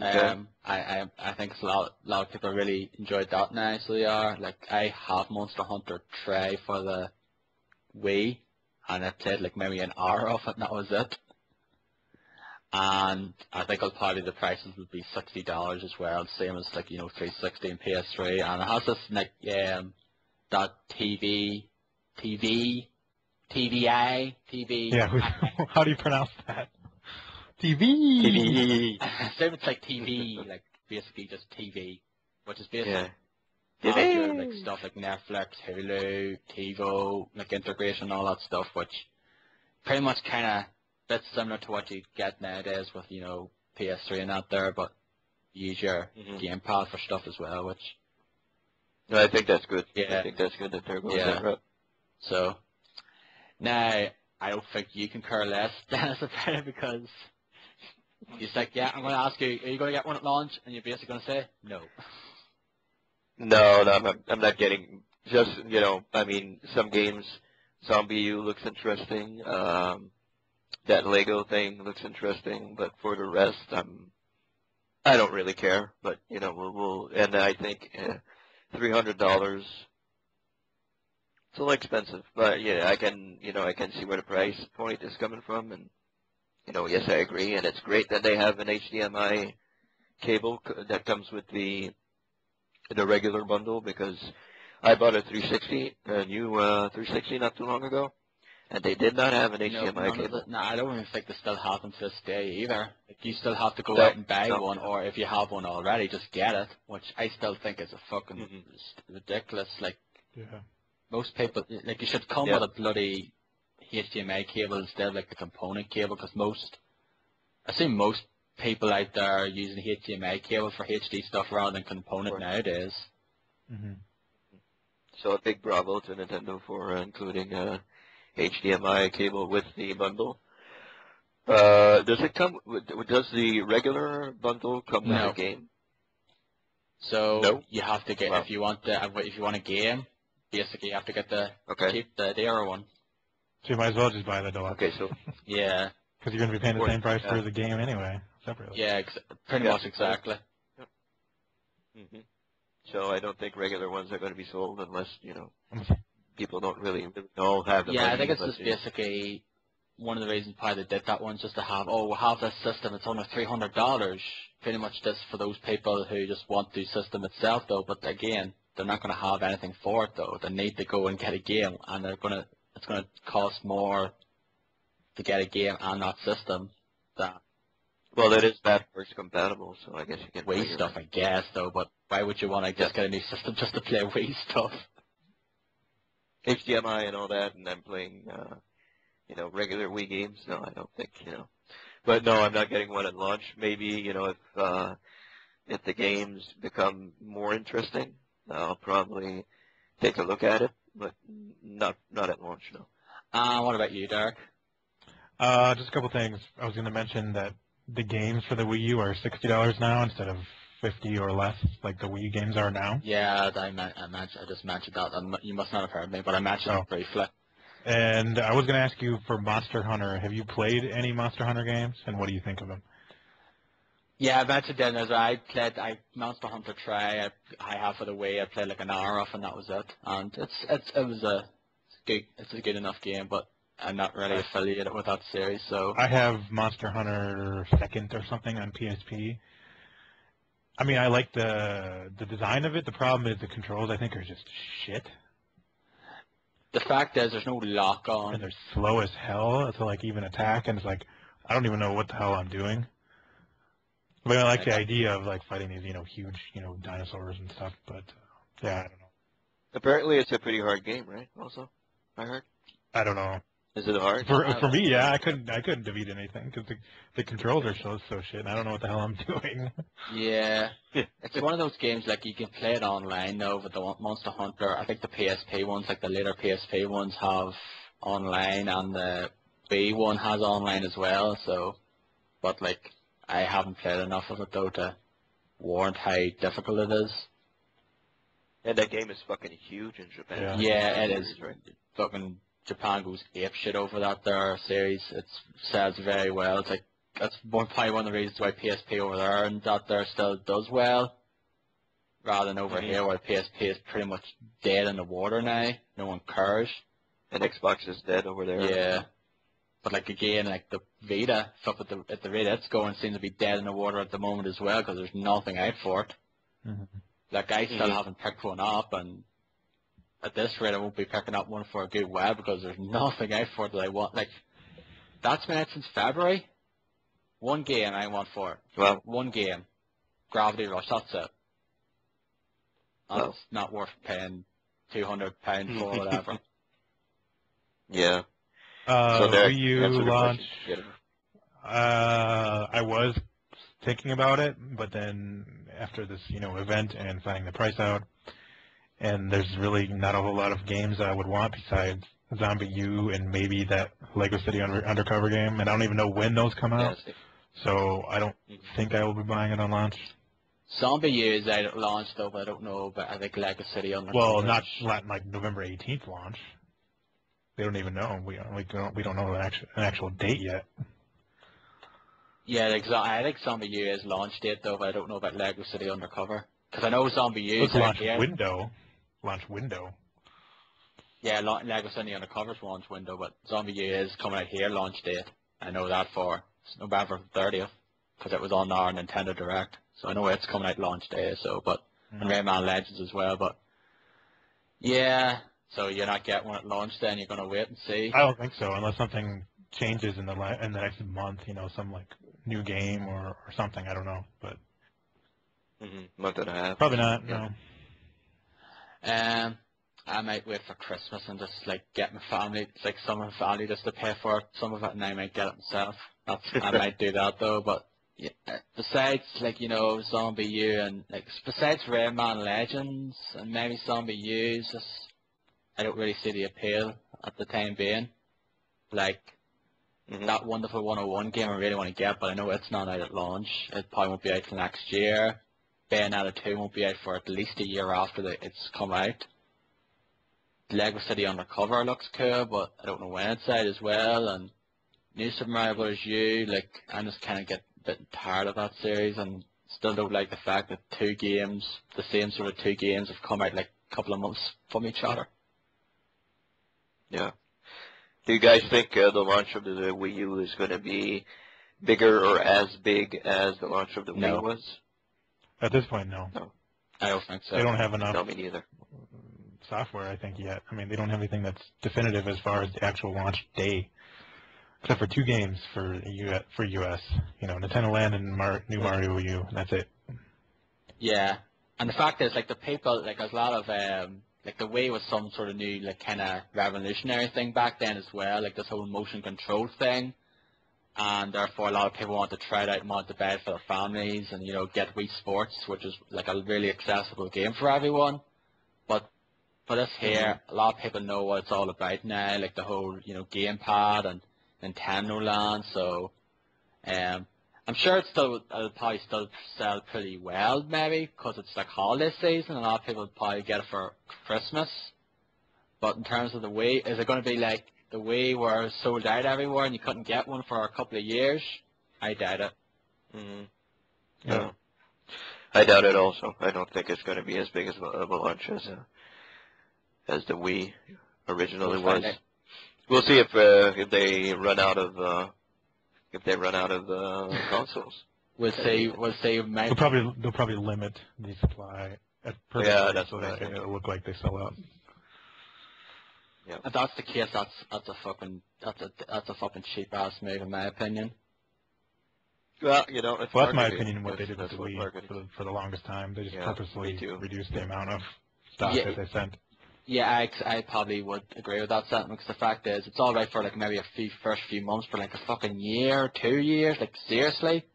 Okay. I think it's a lot of people really enjoyed that now. So they are like I have Monster Hunter 3 for the Wii, and I played like maybe an hour of it, and that was it. And I think the prices would be $60 as well, same as like 360 and PS3, and it has this like that TVI. Yeah, how do you pronounce that? TV. Same, it's like TV, like basically just TV, which is basically TV. like stuff like Netflix, Hulu, TiVo, like integration, all that stuff, which pretty much kind of bit similar to what you get nowadays with PS3 and that there, but you use your gamepad for stuff as well, which. No, I think that's good. Yeah. I think that's good that they're going Yeah. that route. So now I don't think you can care less, Dennis, about it because he's like, yeah, I'm going to ask you, are you going to get one at launch? And you're basically going to say no. No, I'm not getting. Just I mean, some games, ZombiU looks interesting. That Lego thing looks interesting, but for the rest, I don't really care. But we'll and I think $300. It's a little expensive, but yeah, I can see where the price point is coming from, and yes, I agree, and it's great that they have an HDMI cable that comes with the regular bundle because I bought a 360, a new 360 not too long ago, and they did not have an HDMI cable. No, I don't even think they still have them to this day either. Like, you still have to go No, out and buy no. one, or if you have one already, just get it, which I still think is a fucking ridiculous. Like, most people, like, you should come with a bloody HDMI cable instead of like the component cable, because I see most people out there are using HDMI cable for HD stuff rather than component nowadays. So a big bravo to Nintendo for including HDMI cable with the bundle. Does the regular bundle come with a game? So you have to get if you want a game, basically you have to get the dearer one. So you might as well just buy the deluxe. Okay, so yeah, because you're going to be paying the same price for the game anyway, separately. Yeah, pretty much exactly. So I don't think regular ones are going to be sold unless people don't really all have the money. Yeah, I think it's just basically one of the reasons why they did that one, just to have, we'll have this system, it's only $300. Pretty much just for those people who just want the system itself, though. But again, they're not going to have anything for it, though. They need to go and get a game, and it's going to cost more to get a game and that system. Well, it is backwards compatible, so I guess you can Wii stuff, I guess, though. But why would you want to just get a new system just to play Wii stuff? HDMI and all that, and I'm playing, regular Wii games. No, I don't think, But no, I'm not getting one at launch. Maybe, if the games become more interesting, I'll probably take a look at it, but not at launch, no. What about you, Derek? Just a couple things. I was going to mention that the games for the Wii U are $60 now instead of $50 or less, like the Wii games are now. Yeah, I just mentioned that. You must not have heard me, but I mentioned it briefly. And I was going to ask you for Monster Hunter. Have you played any Monster Hunter games, and what do you think of them? Yeah, I mentioned then as I Monster Hunter Try. I have for the Wii. I played like an hour off, and that was it. And it's a good enough game, but I'm not really affiliated with that series. So I have Monster Hunter Second or something on PSP. I mean, I like the design of it. The problem is the controls, I think, are just shit. the fact is, there's no lock on. And they're slow as hell to like even attack, and it's like I don't even know what the hell I'm doing. But I like the idea of like fighting these, huge, dinosaurs and stuff. But yeah, I don't know. Apparently, it's a pretty hard game, right? Also, I heard. I don't know. Is it hard? For me, yeah, I couldn't defeat anything because the controls are so shit. And I don't know what the hell I'm doing. Yeah, it's one of those games like you can play it online though. But the Monster Hunter, I think the PSP ones, like the later PSP ones, have online, and the Wii one has online as well. So, but like I haven't played enough of it though to warrant how difficult it is. And that game is fucking huge in Japan. Yeah, it is. Right? Fucking Japan goes ape shit over that there series. It sells very well. It's like that's probably one of the reasons why PSP over there and that there still does well, rather than over here where PSP is pretty much dead in the water now. No one cares. And Xbox is dead over there. Yeah, but like again, like the Vita stuff at the rate it's going seems to be dead in the water at the moment as well because there's nothing out for it. Mm-hmm. Like I still haven't picked one up, and at this rate I won't be picking up one for a good while because there's nothing out for it that I want. Like that's been out since February. One game I want for it. Well, one game. Gravity Rush, that's it. And Well. it's not worth paying £200 for or whatever. Yeah. So there, Wii U answer the launch. question. I was thinking about it, but then after this, event and finding the price out, and there's really not a whole lot of games that I would want besides ZombiU and maybe that Lego City Undercover game, and I don't even know when those come out, so I don't think I will be buying it on launch. ZombiU is out at launch though, but I don't know about I think Lego City Undercover. Well, not like November 18th launch. They don't even know. We don't know an actual date yet. Yeah, I think ZombiU is launch date though, but I don't know about Lego City Undercover. Because I know ZombiU is launch here. window. Launch window. Yeah, Lego City Undercover's launch window, but ZombiU is coming out here launch date. I know that for November 30th, because it was on our Nintendo Direct. So I know it's coming out launch day. So, but and Rayman Legends as well. But yeah, so you're not getting one at launch. Then you're gonna wait and see. I don't think so, unless something changes in the next month. Some like new game or something. I don't know, but Month and a half. probably not. No. I might wait for Christmas and just like get my family, like some of my family, just to pay for some of it, and I might get it myself. I might do that though. But yeah, besides like ZombiU and like besides Rayman Legends and maybe ZombiU, just I don't really see the appeal at the time being. Like that wonderful 101 game I really want to get, but I know it's not out at launch. It probably won't be out till next year. Bayonetta 2 won't be out for at least a year after it's come out. Lego City Undercover looks cool, but I don't know when it's out as well. And New Super Mario Bros. U, like I'm just kind of get a bit tired of that series, and still don't like the fact that the same sort of two games, have come out like a couple of months from each other. Yeah. Do you guys think the launch of the Wii U is going to be bigger or as big as the launch of the Wii was? At this point, no. I don't think so. They don't have enough No, me neither. software, I think, yet. I mean, they don't have anything that's definitive as far as the actual launch day, except for two games for US. Nintendo Land and New Mario U. That's it. Yeah, and the fact is, like the people, like there's a lot of like the Wii was some sort of new, like kind of revolutionary thing back then as well, like this whole motion control thing. And therefore, a lot of people want to try it out and want to buy it for their families and, get Wii Sports, which is like a really accessible game for everyone. But for this here, a lot of people know what it's all about now, like the whole, gamepad and Nintendo Land. So, I'm sure it'll probably still sell pretty well, maybe, because it's like holiday season and a lot of people would probably get it for Christmas. But in terms of the Wii, is it going to be like the Wii were sold out everywhere and you couldn't get one for a couple of years? I doubt it. Yeah. I doubt it also. I don't think it's going to be as big as of a launch as the Wii originally was. We'll see if they run out of consoles. We'll see. They'll probably limit the supply at that's so what I that think. it'll look like they sell out. Yeah. If that's the case, that's a fucking cheap ass move in my opinion. Well, Well, that's my opinion. What they did with the Wii for the longest time, they just purposely reduced the amount of stock that they sent. Yeah, I probably would agree with that sentiment, because the fact is, it's all right for like maybe first few months, for like a fucking year, 2 years, like seriously,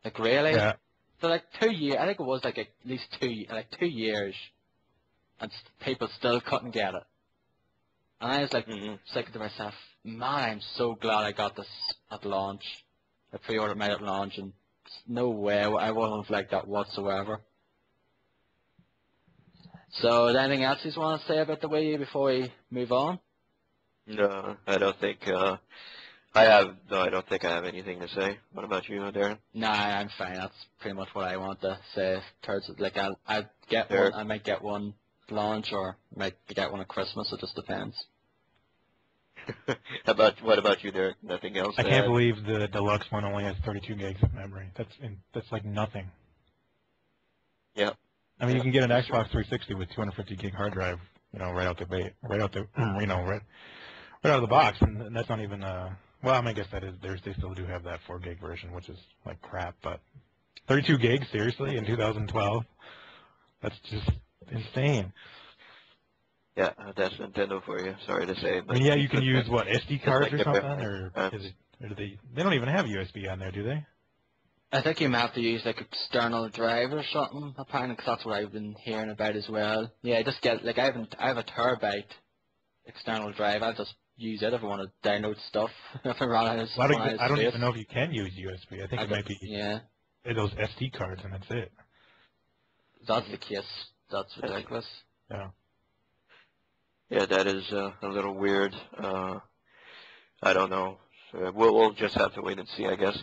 like really. Yeah. So like 2 years, I think it was like at least 2 years, and people still couldn't get it. And I was like thinking to myself, man, I'm so glad I got this at launch. I pre-ordered mine at launch, and no way I wouldn't have liked that whatsoever. So, is there anything else you want to say about the Wii U before we move on? No, I don't think I don't think I have anything to say. What about you, Darren? Nah, I'm fine. That's pretty much what I want to say. Like I'll get Derek? one. I might get one launch, or might get one at Christmas. It just depends. What about you, Derek? Nothing else? I can't believe the deluxe one only has 32 gigs of memory. That's like nothing. Yeah. I mean, you can get an Xbox 360 with 250 gig hard drive, right out the right out of the box, and that's not even well, I mean, I guess that is they still do have that 4 gig version, which is like crap, but 32 gigs, seriously, in 2012, that's just insane. Yeah, that's Nintendo for you. Sorry to say, but I mean, yeah, you can use what, SD cards like or something, or they don't even have USB on there, do they? I think you might have to use like external drive or something, apparently, because that's what I've been hearing about as well. Yeah, just get like I have a terabyte external drive. I'll just use it if I want to download stuff. If I run out of space. I don't even know if you can use USB. I think it might be those SD cards, and that's it. If that's the case, that's ridiculous. Yeah. Yeah, that is a little weird. I don't know. So we'll just have to wait and see, I guess.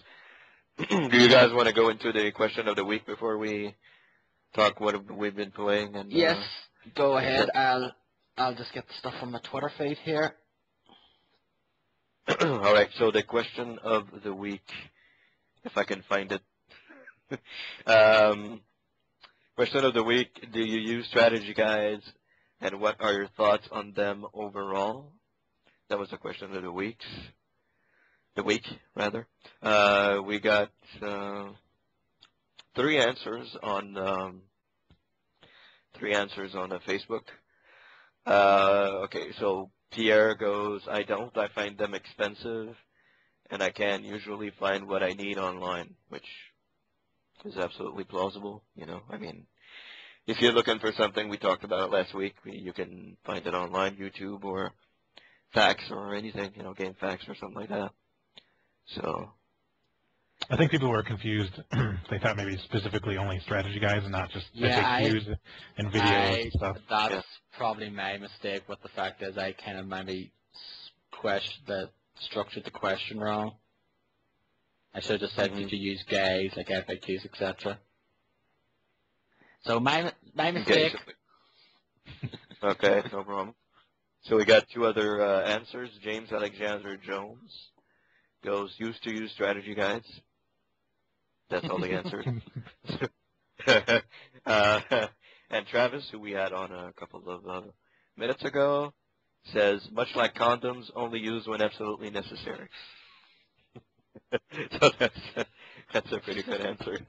Do you guys want to go into the question of the week before we talk what we've been playing? And yes, go ahead. I'll just get the stuff from my Twitter feed here. All right. So the question of the week, if I can find it. Question of the week: do you use strategy guides, and what are your thoughts on them overall? That was the question of the week. We got 3 answers on the Facebook. Okay, so Pierre goes, I don't. I find them expensive, and I can usually find what I need online, which is absolutely plausible. I mean, if you're looking for something, we talked about it last week, you can find it online, YouTube or Fax or anything, Game Fax or something like that. So I think people were confused. They thought maybe specifically only strategy guides and not just FAQs and videos and stuff. That's probably my mistake. What the fact is, I kind of maybe structured the question wrong. I should have just said, did you use guides like FAQs, etc. So my mistake. Okay, no problem. So we got 2 other answers. James Alexander Jones goes, used to use strategy guides. That's all the answers. And Travis, who we had on a couple of minutes ago, says, much like condoms, only used when absolutely necessary. So that's a pretty good answer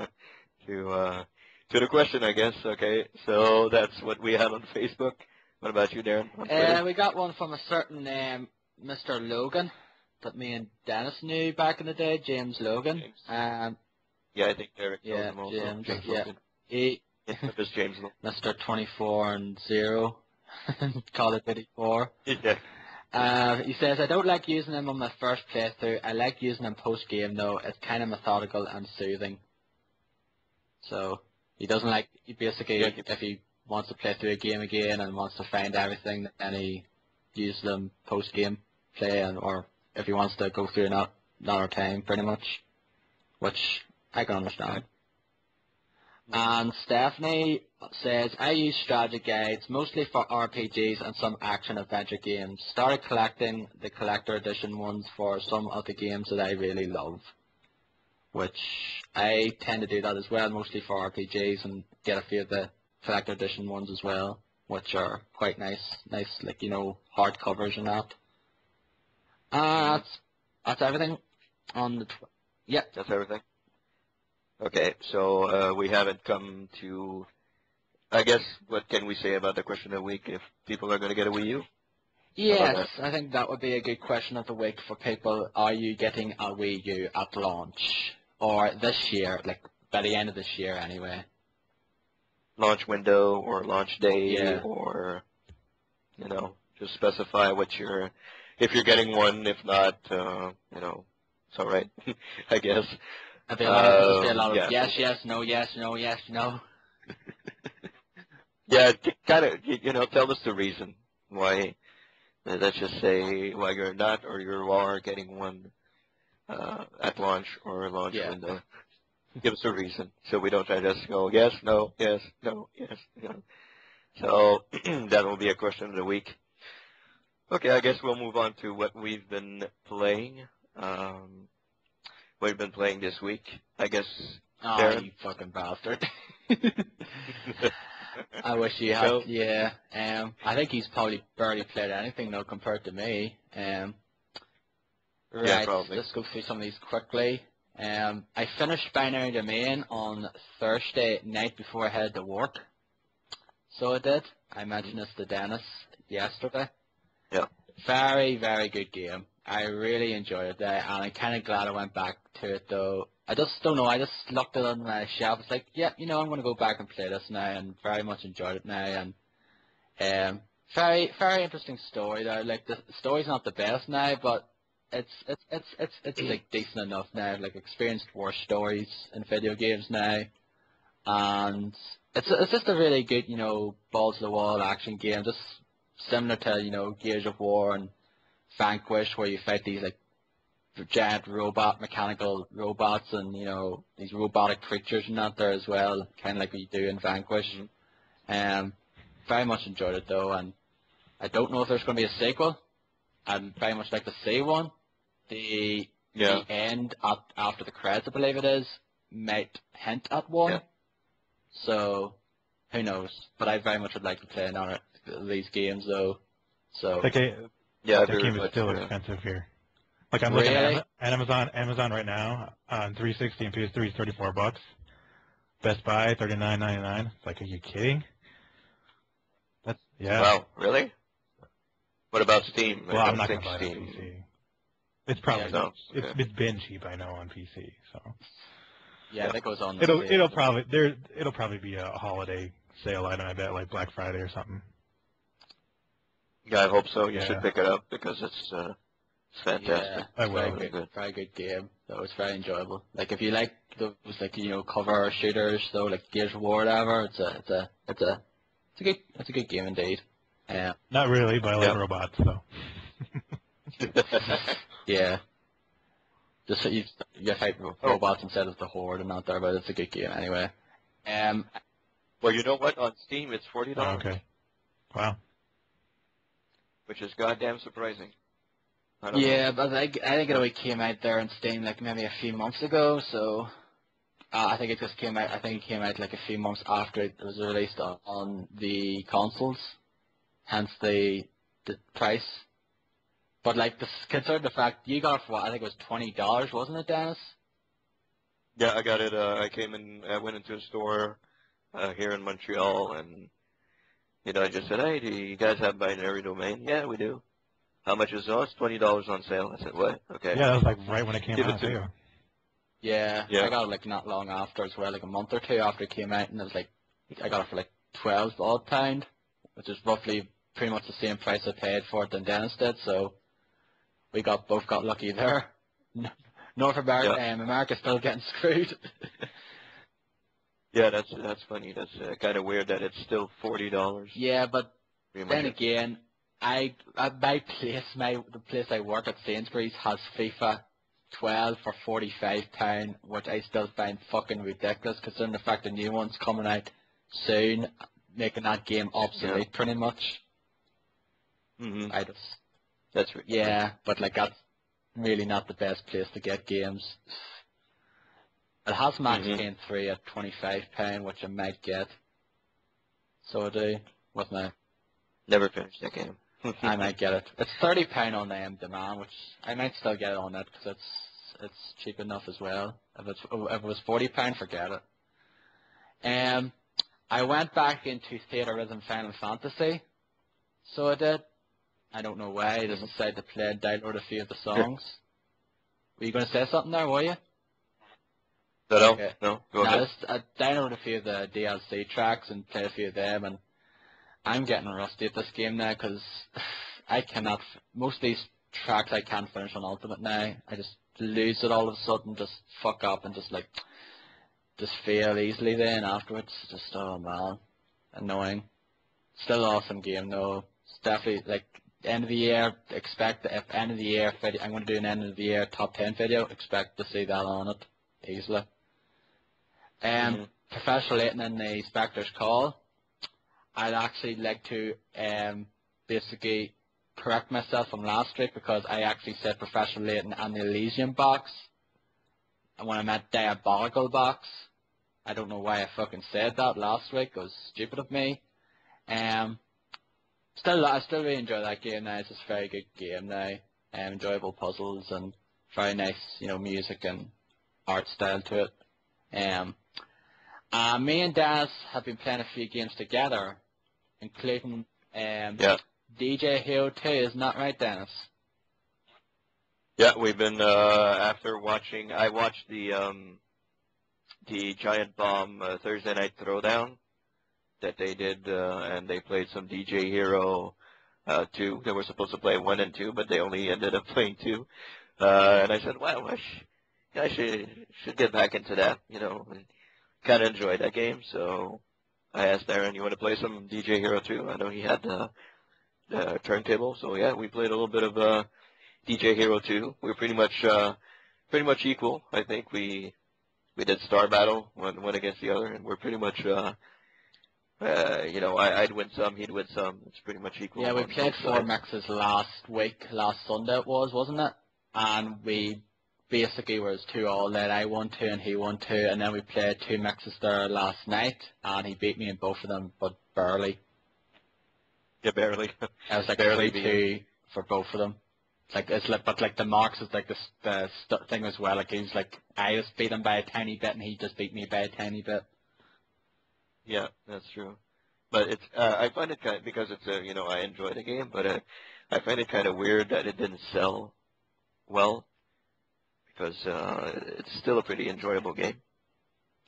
to the question, I guess. Okay, so that's what we had on Facebook. What about you, Darren? We got one from a certain Mr. Logan that me and Dennis knew back in the day, James Logan. Yeah, I think Derek knows him also. James Logan. It's James Logan. Mr. 24 and 0, Call of Duty 4. Yeah. He says, I don't like using them on my first playthrough. I like using them post-game, though. It's kind of methodical and soothing. So, he doesn't like, basically, if he wants to play through a game again and wants to find everything, then he uses them post-game play, or if he wants to go through another time, pretty much, which I can understand. And Stephanie says, I use strategy guides mostly for RPGs and some action adventure games. Started collecting the collector edition ones for some of the games that I really love. Which I tend to do that as well, mostly for RPGs, and get a few of the collector edition ones as well, which are quite nice, like, you know, hard covers and that. That's everything on the, yeah. That's everything? Okay, so we haven't come to, I guess, what can we say about the question of the week if people are going to get a Wii U? Yes, I think that would be a good question of the week for people. Are you getting a Wii U at launch? Or this year, like by the end of this year anyway? Launch window or launch day, Yeah. or, you know, just specify what you're, if you're getting one, if not, you know, it's all right, I guess. There'll be a lot of yeah. yes, no, yes, no, yes, no. Yeah, kind of, you know, tell us the reason why. Let's just say why you're not or you are getting one at launch or launch window. Give us a reason so we don't try to just go yes, no, yes, no, yes. You know. So that will be a question of the week. Okay, I guess we'll move on to what we've been playing. What we've been playing this week, I guess. Oh, Darren? you fucking bastard. I wish he had, So, yeah. I think he's probably barely played anything though compared to me. Right, yeah, probably. let's go through some of these quickly. I finished Binary Domain on Thursday night before I headed to work. So I did. I mentioned this to Dennis yesterday. Yeah. Very, very good game. I really enjoyed it there, and I'm kind of glad I went back to it though. I just don't know, I just looked it on my shelf. It's like, yeah, you know, I'm going to go back and play this now, and very much enjoyed it now. And very, very interesting story though. Like the story's not the best now, but it's like decent enough now. Like experienced worse stories in video games now, and it's just a really good, you know, balls to the wall action game, just similar to, you know, Gears of War and Vanquish, where you fight these like giant mechanical robots, and you know these robotic creatures and that there as well, kind of like what you do in Vanquish. Very much enjoyed it though, and I don't know if there's going to be a sequel. I'd very much like to see one. The end after the credits, I believe it is, might hint at one. Yeah. So who knows? But I very much would like to play another of these games though. So That game is still expensive here. Like I'm looking at Amazon right now on 360 and PS3 is $34. Best Buy $39.99. It's like, are you kidding? That's Wow, really? What about Steam? Well, I'm not gonna buy it on PC. It's probably it's been cheap, I know, on PC. So yeah, that goes on. It'll probably be a holiday sale item, I bet, like Black Friday or something. Yeah, I hope so. You should pick it up because it's fantastic. Yeah, I will. Very good game. That was very enjoyable. Like if you like those, like, you know, cover shooters, though, like Gears of War or whatever, it's a good game indeed. Not really, but I like robots, so. Yeah. Just so you fight robots instead of the Horde and not there, but it's a good game anyway. Well, you know what? On Steam, it's $40. Oh, okay. Wow. Which is goddamn surprising. But I think it only came out there on Steam like maybe a few months ago, so I think it just came out. I think it came out like a few months after it was released on the consoles, hence the price. But like, consider the fact you got it for what, I think it was $20, wasn't it, Dennis? Yeah, I got it. I went into a store here in Montreal, and you know, I just said, "Hey, do you guys have Binary Domain?" "Yeah, we do." "How much is it?" "Oh, it's $20 on sale." I said, "What?" "Okay." Yeah, that was like right when it came out too. Yeah, I got it like not long after as well, like a month or two after it came out, and it was like I got it for like £12 odd, which is roughly pretty much the same price I paid for it than Dennis did. So we both got lucky there. North America, America's still getting screwed. Yeah, that's funny. That's kind of weird that it's still $40. Yeah, but then again, the place I work at Sainsbury's has FIFA 12 for £45, which I still find fucking ridiculous considering the fact the new one's coming out soon, making that game obsolete pretty much. Mm-hmm. That's yeah, but like that's really not the best place to get games. It has Max Payne 3 at £25, which I might get. So I do with my. Never finished that game. I might get it. It's £30 on the demand, which I might still get it on that because it's cheap enough as well. If it was £40, forget it. I went back into Theaterism Final Fantasy, so I did. I don't know why. I just decided to play and download a few of the songs. Were you going to say something there, were you? No, Okay. no, go ahead. I downloaded a few of the DLC tracks and played a few of them, and I'm getting rusty at this game now because I cannot. Most of these tracks I can't finish on Ultimate now. I just lose it all of a sudden, just fuck up and just fail easily then afterwards. Just, oh man, annoying. Still an awesome game though. It's definitely like end of the year. Expect if end of the year video, I'm going to do an end of the year top 10 video. Expect to see that on it easily. Professional Layton in the Spectre's Call. I'd actually like to basically correct myself from last week because I actually said Professional Layton and the Elysium box. And when I meant Diabolical box, I don't know why I fucking said that last week. It was stupid of me. I still really enjoy that game now. It's just a very good game now. Enjoyable puzzles and very nice, music and art style to it. Me and Dennis have been playing a few games together, including DJ Hero 2, isn't that right, Dennis? Yeah, we've been after watching. I watched the Giant Bomb Thursday Night Throwdown that they did, and they played some DJ Hero 2. They were supposed to play 1 and 2, but they only ended up playing 2. And I said, well, I should get back into that. Kind of enjoyed that game, so I asked Darren, you want to play some DJ Hero 2? I know he had the turntable, so yeah, we played a little bit of DJ Hero 2. We were pretty much equal. I think we did Star Battle, one against the other, and we're pretty much, I'd win some, he'd win some. It's pretty much equal. Yeah, we played 4 mixes last Sunday it was, wasn't it? And we basically was 2-all that I won 2 and he won 2, and then we played 2 mixes there last night, and he beat me in both of them, but barely. Yeah, barely. I was like barely 3-2 for both of them. But the marks is like the thing as well. Like he's like I just beat him by a tiny bit, and he just beat me by a tiny bit. Yeah, that's true. But it's I find it kind of, because it's I enjoy the game, but I find it kind of weird that it didn't sell well. Because it's still a pretty enjoyable game.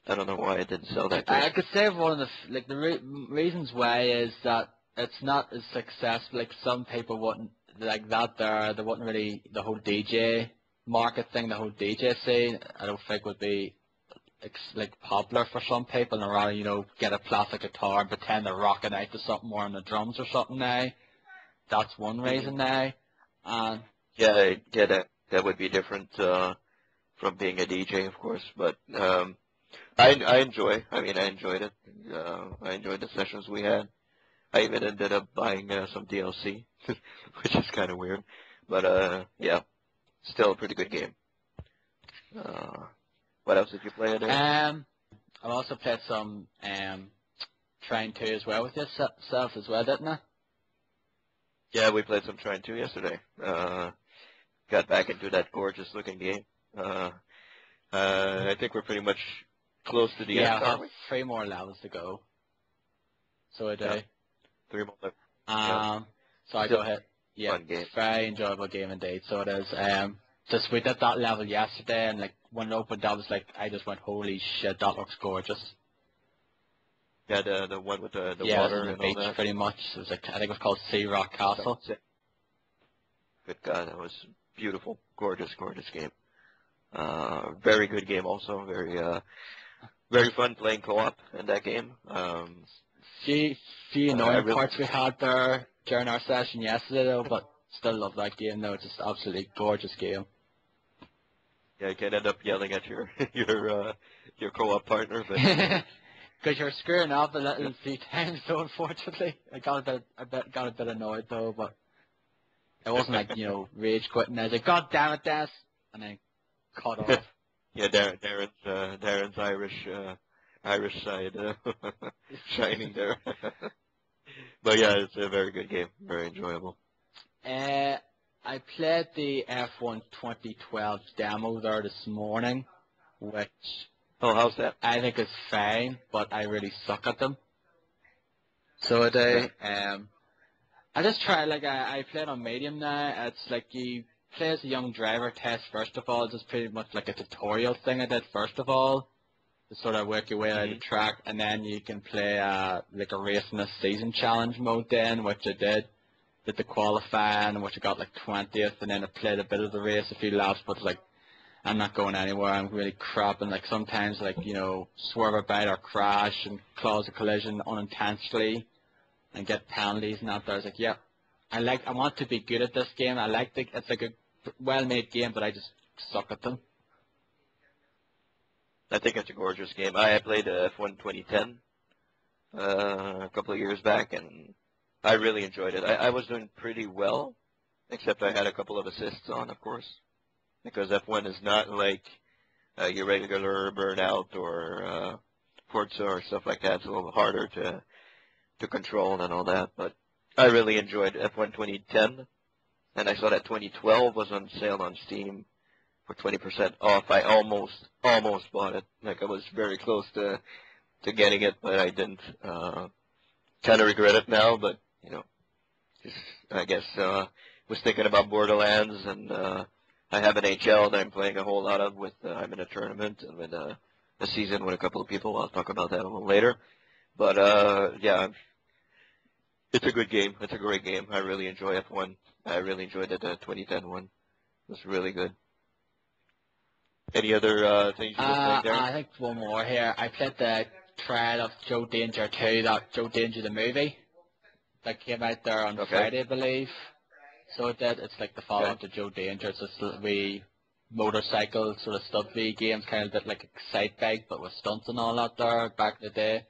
I don't know why it didn't sell that great. I could say one of the reasons why is that it's not as successful. Like some people wouldn't like that. They wouldn't really the whole DJ market thing, the whole DJ scene. I don't think would be like popular for some people, and rather get a plastic guitar and pretend they're rocking out to something more on the drums or something. Now, that's one reason now. And yeah, that would be different from being a DJ, of course. But I enjoyed it. I enjoyed the sessions we had. I even ended up buying some DLC, which is kind of weird. But yeah, still a pretty good game. What else did you play today? I also played some Trine 2 as well with yourself as well, didn't I? Yeah, we played some Trine 2 yesterday. Got back into that gorgeous looking game. I think we're pretty much close to the end. Yeah, I have 3 more levels to go. So I do. Yeah. 3 more levels. So I go ahead. Yeah, fun game. Very enjoyable game indeed. So it is. Just we did that level yesterday, and like when it opened, I was like, I just went, holy shit, that looks gorgeous. Yeah, the one with the yeah, water on the and beach, all that. pretty much. It was like I think it was called Sea Rock Castle. Good God, that was beautiful, gorgeous game. Very good game, also very fun playing co-op in that game. Few annoying parts we had there during our session yesterday, though, but still love that game. Though it's just absolutely gorgeous game. Yeah, you can end up yelling at your your co-op partner, but Because you're screwing up a little few times, though. Unfortunately, I got a bit annoyed though, but it wasn't like rage quitting. I was like, God damn it, Des, and then cut off. yeah, Darren's Irish side shining there. But yeah, it's a very good game, very enjoyable. I played the F1 2012 demo there this morning, which Oh, how's that? I think is fine, but I really suck at them. So I do. I just try, like, I played on medium now. It's like you play as a young driver test first of all. It's just pretty much like a tutorial thing I did first of all, to sort of work your way out of the track, and then you can play like a race in a season challenge mode then, which I did. Did the qualifying, which I got like 20th, and then I played a bit of the race, a few laps, but like I'm not going anywhere. I'm really crap, and like sometimes like swerve about or crash and cause a collision unintentionally and get penalties and that. I was like, yeah, I want to be good at this game. It's like a well-made game, but I just suck at them. I think it's a gorgeous game. I played F1 2010 a couple of years back, and I really enjoyed it. I was doing pretty well, except I had a couple of assists on, of course, because F1 is not like your regular Burnout or Forza or stuff like that. It's a little harder to control and all that. But I really enjoyed F1 2010, and I saw that 2012 was on sale on Steam for 20% off. I almost bought it. Like I was very close to getting it, but I didn't. Kind of regret it now, but I guess was thinking about Borderlands, and I have an HL that I'm playing a whole lot of. I'm in a tournament and in a season with a couple of people. I'll talk about that a little later. But yeah, it's a good game. It's a great game. I really enjoy F1. I really enjoyed the 2010 one. It was really good. Any other things you were playing, Darren? I think one more here. I played the trial of Joe Danger 2, that Joe Danger the movie that came out there on Friday, I believe. So it's like the follow-up to Joe Danger. It's just a wee motorcycle sort of stunt V games, kind of a bit like Excite Bike, but with stunts and all that there back in the day.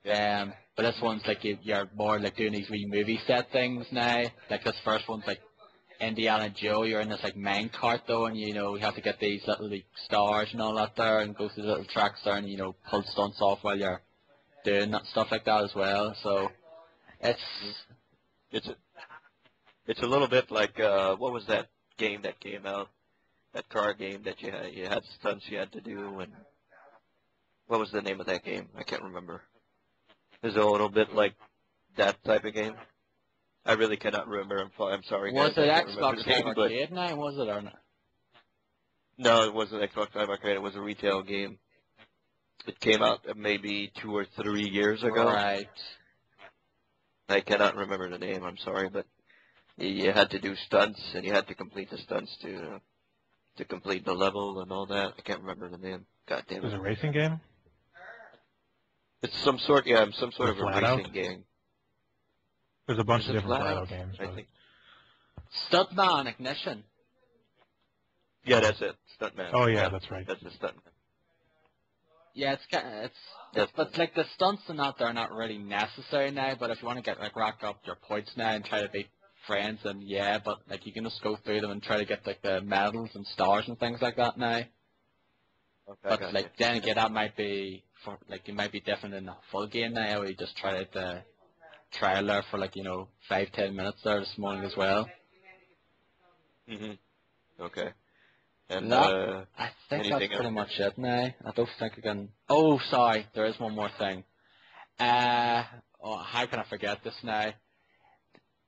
Yeah. But this one's like you're more like doing these wee movie set things now. Like this first one's like Indiana Joe. You're in this like mine cart though, and you have to get these little like, stars and all that there, and go through the little tracks there, and pull stunts off while you're doing that stuff like that as well. So it's a little bit like what was that game that came out? That car game that you had stunts you had to do, and what was the name of that game? I can't remember. Is it a little bit like that type of game? I really cannot remember. I'm sorry, guys. Was it Xbox Live Arcade now? Was it or not? No, it wasn't Xbox Live Arcade. It was a retail game. It came out maybe 2 or 3 years ago. Right. I cannot remember the name. I'm sorry, but you had to do stunts, and you had to complete the stunts to complete the level and all that. I can't remember the name. God damn it. Is it a racing game? It's some sort of a racing game. There's a bunch of different Flat Flatout Out? games. I think. Stuntman Ignition. Yeah, that's it. Stuntman. Oh yeah, that's right. That's the Stuntman. Yeah, but like the stunts and that they're not really necessary now. But if you want to get like rack up your points now and try to beat friends, then yeah. But like you can just go through them and try to get like the medals and stars and things like that now. Okay, But like then again, that might be it might be different in the full game now. Where you just try the trial there for like 5-10 minutes there this morning as well. Okay. And I think that's anything pretty else? much it now. I don't think I can. Oh, sorry, there is one more thing. How can I forget this now?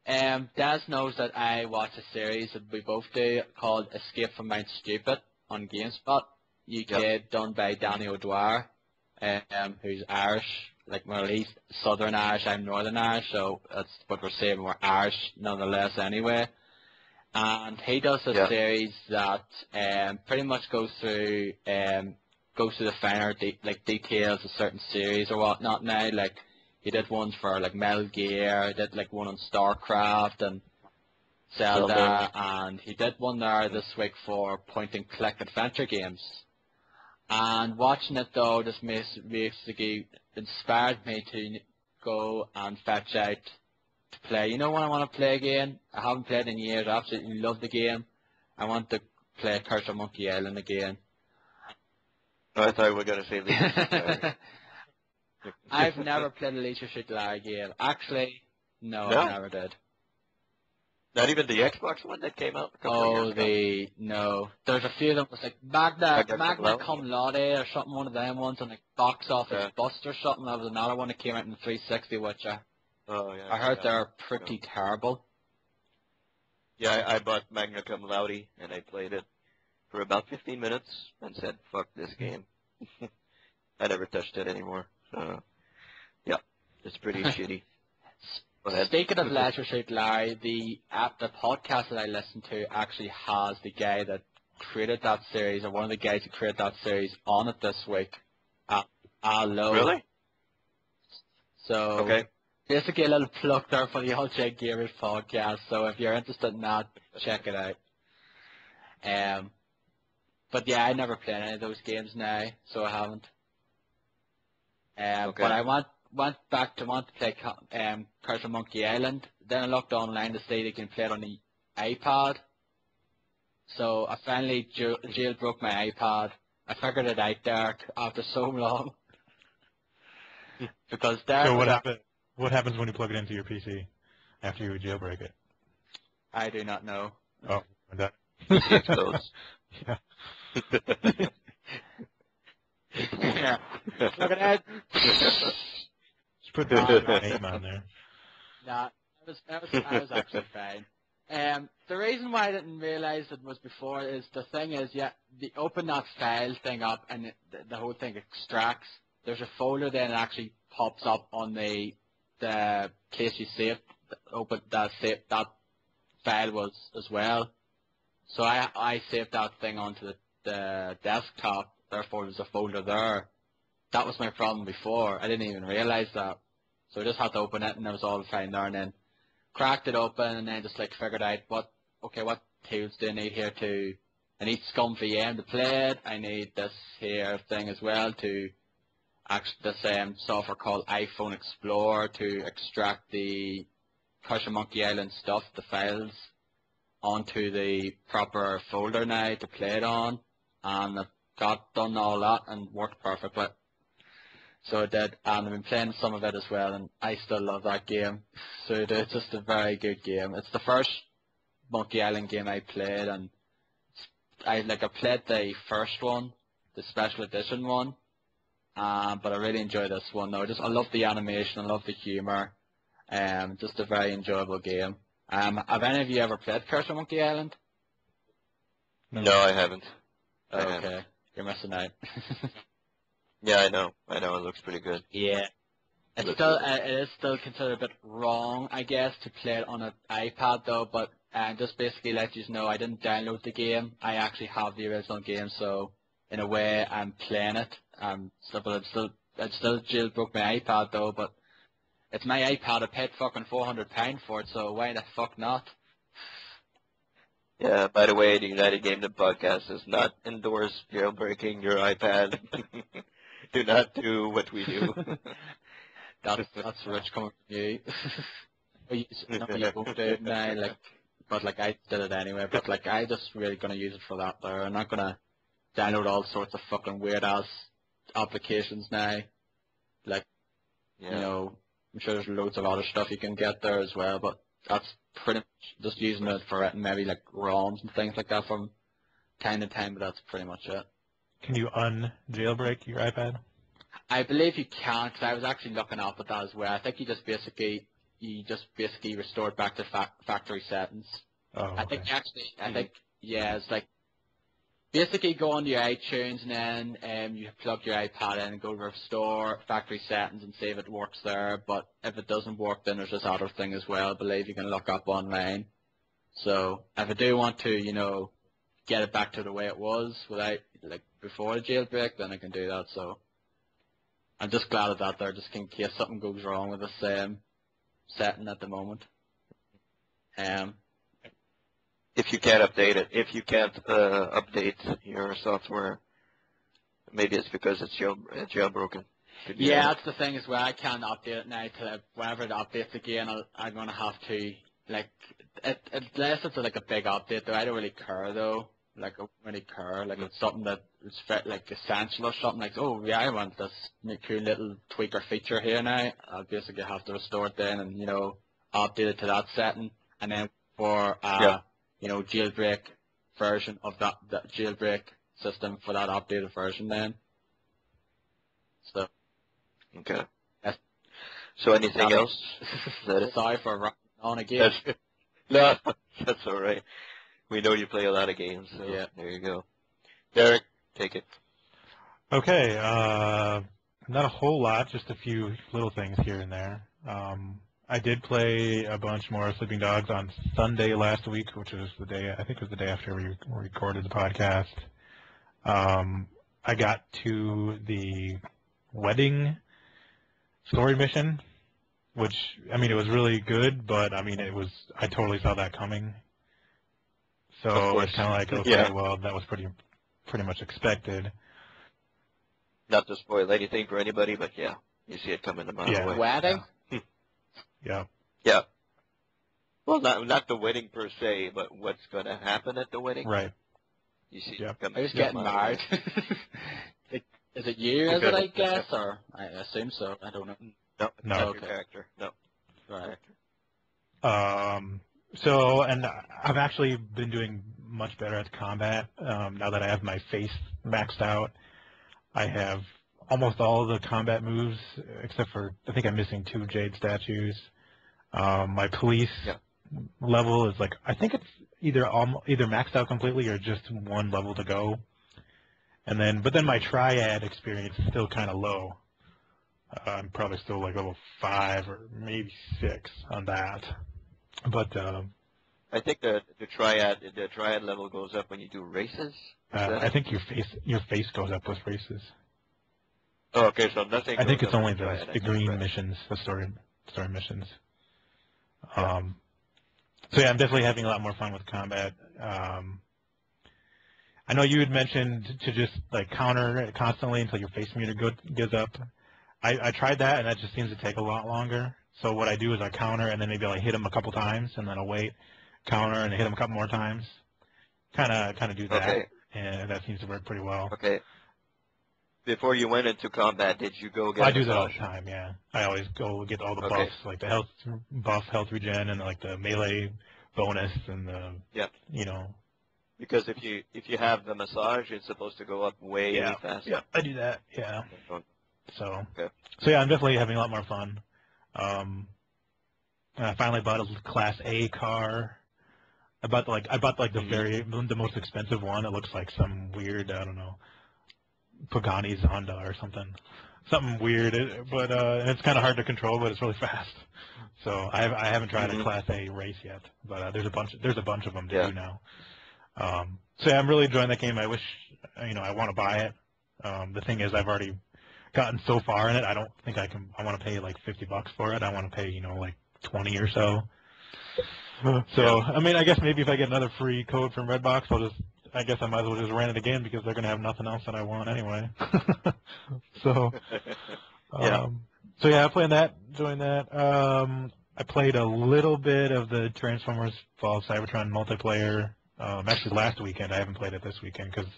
Des knows that I watch a series that we both do called Escape from Mount Stupid on GameSpot UK, done by Danny O'Dwyer, who's Irish. Like, well, he's Southern Irish, I'm Northern Irish, so that's what we're saying, we're Irish nonetheless anyway. And he does a series that pretty much goes through the finer details of certain series or whatnot now. Like, he did ones for like Metal Gear, he did like one on StarCraft and Zelda, and he did one there this week for point-and-click adventure games. And watching it though, just basically inspired me to go and fetch out to play. You know when I want to play again? I haven't played in years. I absolutely love the game. I want to play Curse of Monkey Island again. Oh, I thought we were going to say Leisure. I've never played a Leisure Suit Larry game. Actually, no, I never did. Not even the Xbox one that came out a couple of years ago? No. There's a few of them. It's like Magna Cum Laude or something, one of them ones, and like Box Office Bust or something. That was another one that came out in the 360, which I heard they're pretty terrible. Yeah, I bought Magna Cum Laude, and I played it for about 15 minutes and said, fuck this game. I never touched it anymore. Yeah, it's pretty shitty. Speaking of Leisure Suit Larry, the podcast that I listen to actually has the guy that created that series, or one of the guys who created that series, on it this week. Hello. Really? So, basically a little plug there for the All J Gamers podcast, so if you're interested in that, check it out. But yeah, I never played any of those games now, so I haven't. But I went back to want to play Curse of Monkey Island. Then I looked online to see they can play it on the iPad. So I finally jailbroke my iPad. I figured it out there after so long. Because there. So what happens when you plug it into your PC after you jailbreak it? I do not know. Oh, that. Yeah. Yeah. Look at that. Just put the name on there. Nah, I was actually fine. The reason why I didn't realize it was before is the thing is, they open that file thing up and the whole thing extracts. There's a folder then that actually pops up on the case you saved. That file was as well. So I saved that thing onto the desktop. Therefore, there's a folder there. That was my problem before. I didn't even realize that. So I just had to open it, and it was all fine there. And then cracked it open, and then just like figured out what tools do I need here to. I need Scum VM to play it. I need this here thing as well to this software called iPhone Explorer to extract the Curse of Monkey Island stuff, the files, onto the proper folder now to play it on. And I've done all that and worked perfectly. So I did, and I've been playing some of it as well, and I still love that game. So it's just a very good game. It's the first Monkey Island game I played, and I played the first one, the special edition one, but I really enjoy this one though. I love the animation, I love the humor, just a very enjoyable game. Have any of you ever played Curse of Monkey Island? No, I haven't. Okay, you're missing out. Yeah, I know. It looks pretty good. Yeah. It is still considered a bit wrong, I guess, to play it on an iPad though, but just basically let you know I didn't download the game. I actually have the original game, so in a way I'm playing it. But I'd still jailbroke my iPad though, but it's my iPad. I paid fucking £400 for it, so why the fuck not? Yeah, by the way, the United Gamedom podcast does not endorse jailbreaking your iPad. Do not do what we do. That's rich coming from you. You won't do it now, but I did it anyway. But I just really gonna use it for that there. I'm not gonna download all sorts of fucking weird ass applications now. You know, I'm sure there's loads of other stuff you can get there as well, but that's pretty much just using it for it and maybe ROMs and things like that from time to time, but that's pretty much it. Can you un-jailbreak your iPad? I believe you can, because I was actually looking up at that as well. I think you just basically restore it back to factory settings. Oh, okay. I think it's basically go onto your iTunes and then you plug your iPad in and go to restore factory settings and see if it works there. But if it doesn't work, then there's this other thing as well, I believe you can look up online. So if I do want to, get it back to the way it was without before the jailbreak, then I can do that. So I'm just glad of that there, just in case something goes wrong with this setting at the moment. if you can't update it, if you can't update your software, maybe it's because it's jailbroken. Could be Yeah, that. that's the thing is where I can't update it now. Whenever it updates again, I'm gonna have to like unless it's like a big update though. I don't really care though. Like I don't really care. Like it's something that is like essential or something. Like oh yeah, I want this cool little tweak or feature here now. I'll basically have to restore it then and update it to that setting and then for jailbreak version of that jailbreak system for that updated version then. So. Okay. Yes. So anything else? Is that it? Sorry for running on again. No, that's all right. We know you play a lot of games, so Yeah. there you go. Derek, take it. Okay, not a whole lot, just a few little things here and there. I did play a bunch more Sleeping Dogs on Sunday last week, which was the day, I think it was the day after we recorded the podcast. I got to the wedding story mission, which, I mean, it was really good, but, I mean, I totally saw that coming. So Of course. it's kind of like, okay, Yeah. well, that was pretty much expected. Not to spoil anything for anybody, but yeah, you see it coming a mile Yeah. away. Wedding? Yeah. Yeah. Well, not the wedding per se, but what's going to happen at the wedding. Right. You see Yeah. it coming. Who's a getting mile married? away. Is it you, is it, I guess? Or I assume so. I don't know. No, No. not Okay. your character. No. Right. So, and I've actually been doing much better at combat now that I have my face maxed out. I have almost all of the combat moves, except for, I think I'm missing 2 Jade statues. My police level is like, I think it's either maxed out completely or just 1 level to go. But then my triad experience is still kind of low. I'm probably still like level 5 or maybe 6 on that. But I think the triad level goes up when you do races. I think your face goes up with races. Oh, okay, so nothing. I think goes it's up only with triad, I the think, green right. missions, the story missions. Yeah. So yeah, I'm definitely having a lot more fun with combat. I know you had mentioned to just like counter it constantly until your face meter goes up. I tried that, and that just seems to take a lot longer. So what I do is I counter, and then maybe I'll hit him a couple times, and then I'll wait, counter, and hit him a couple more times. Kind of do that, Okay. and that seems to work pretty well. Okay. Before you went into combat, did you go get I a do that all massage? the time, yeah. I always go get all the Okay. buffs, like the health buff, health regen, and like the melee bonus, and the Because if you have the massage, it's supposed to go up way faster. Yeah, I do that, yeah. So yeah, I'm definitely having a lot more fun. I finally bought a Class A car. I bought the most expensive one. It looks like some weird, I don't know, Pagani's Honda or something weird. But it's kind of hard to control, but it's really fast. So I haven't tried a Class A race yet, but there's a bunch of them to do now. So yeah, I'm really enjoying that game. I wish I want to buy it. The thing is, I've already gotten so far in it. I don't think I can. I want to pay like $50 for it. I want to pay like 20 or so. So I mean, I guess maybe if I get another free code from Redbox, I guess I might as well just rent it again because they're gonna have nothing else that I want anyway. So so yeah, I'm playing that, enjoying that. I played a little bit of the Transformers Fall of Cybertron multiplayer. Actually, last weekend. I haven't played it this weekend because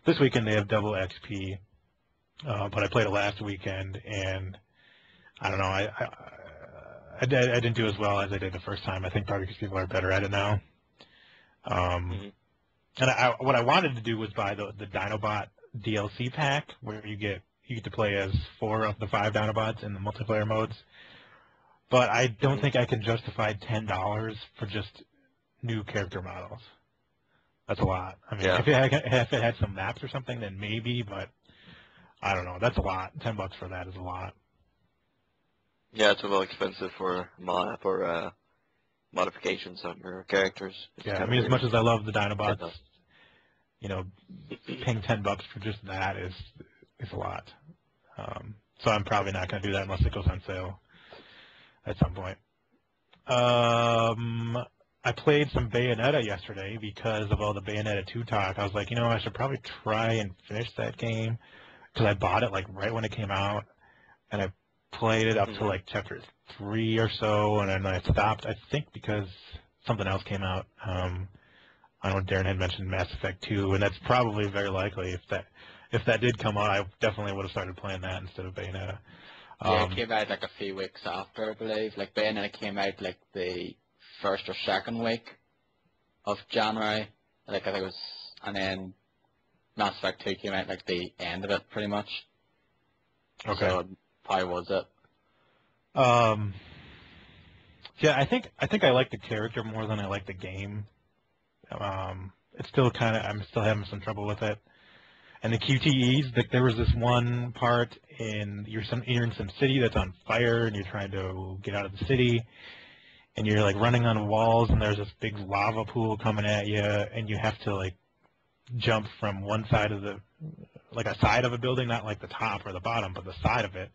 this weekend they have double XP. But I played it last weekend, and I don't know. I didn't do as well as I did the first time. I think probably because people are better at it now. And what I wanted to do was buy the Dinobot DLC pack, where you get to play as 4 of the 5 Dinobots in the multiplayer modes. But I don't think I can justify $10 for just new character models. That's a lot. I mean, if it had some maps or something, then maybe. But I don't know. That's a lot. $10 for that is a lot. Yeah, it's a little expensive for modifications on your characters. It's I mean, as much as I love the Dinobots, paying $10 for just that is a lot. So I'm probably not going to do that unless it goes on sale at some point. I I played some Bayonetta yesterday because of all the Bayonetta 2 talk. I was like, I should probably try and finish that game because I bought it like right when it came out, and I played it up to like chapter 3 or so, and then I stopped. I think because something else came out. I know Darren had mentioned Mass Effect 2, and that's probably very likely if that did come out, I definitely would have started playing that instead of Bayonetta. Yeah, it came out like a few weeks after, I believe. Like Bayonetta came out like the first or second week of January. Like I think it was, and then Mass Effect 2 came out like the end of it, pretty much. Okay. So it probably was it. Yeah, I think I like the character more than I like the game. It's still I'm still having some trouble with it. And the QTEs, like there was this one part you're in some city that's on fire, and you're trying to get out of the city, and you're like running on walls, and there's this big lava pool coming at you, and you have to like jump from one side of a side of a building, not like the top or the bottom, but the side of it,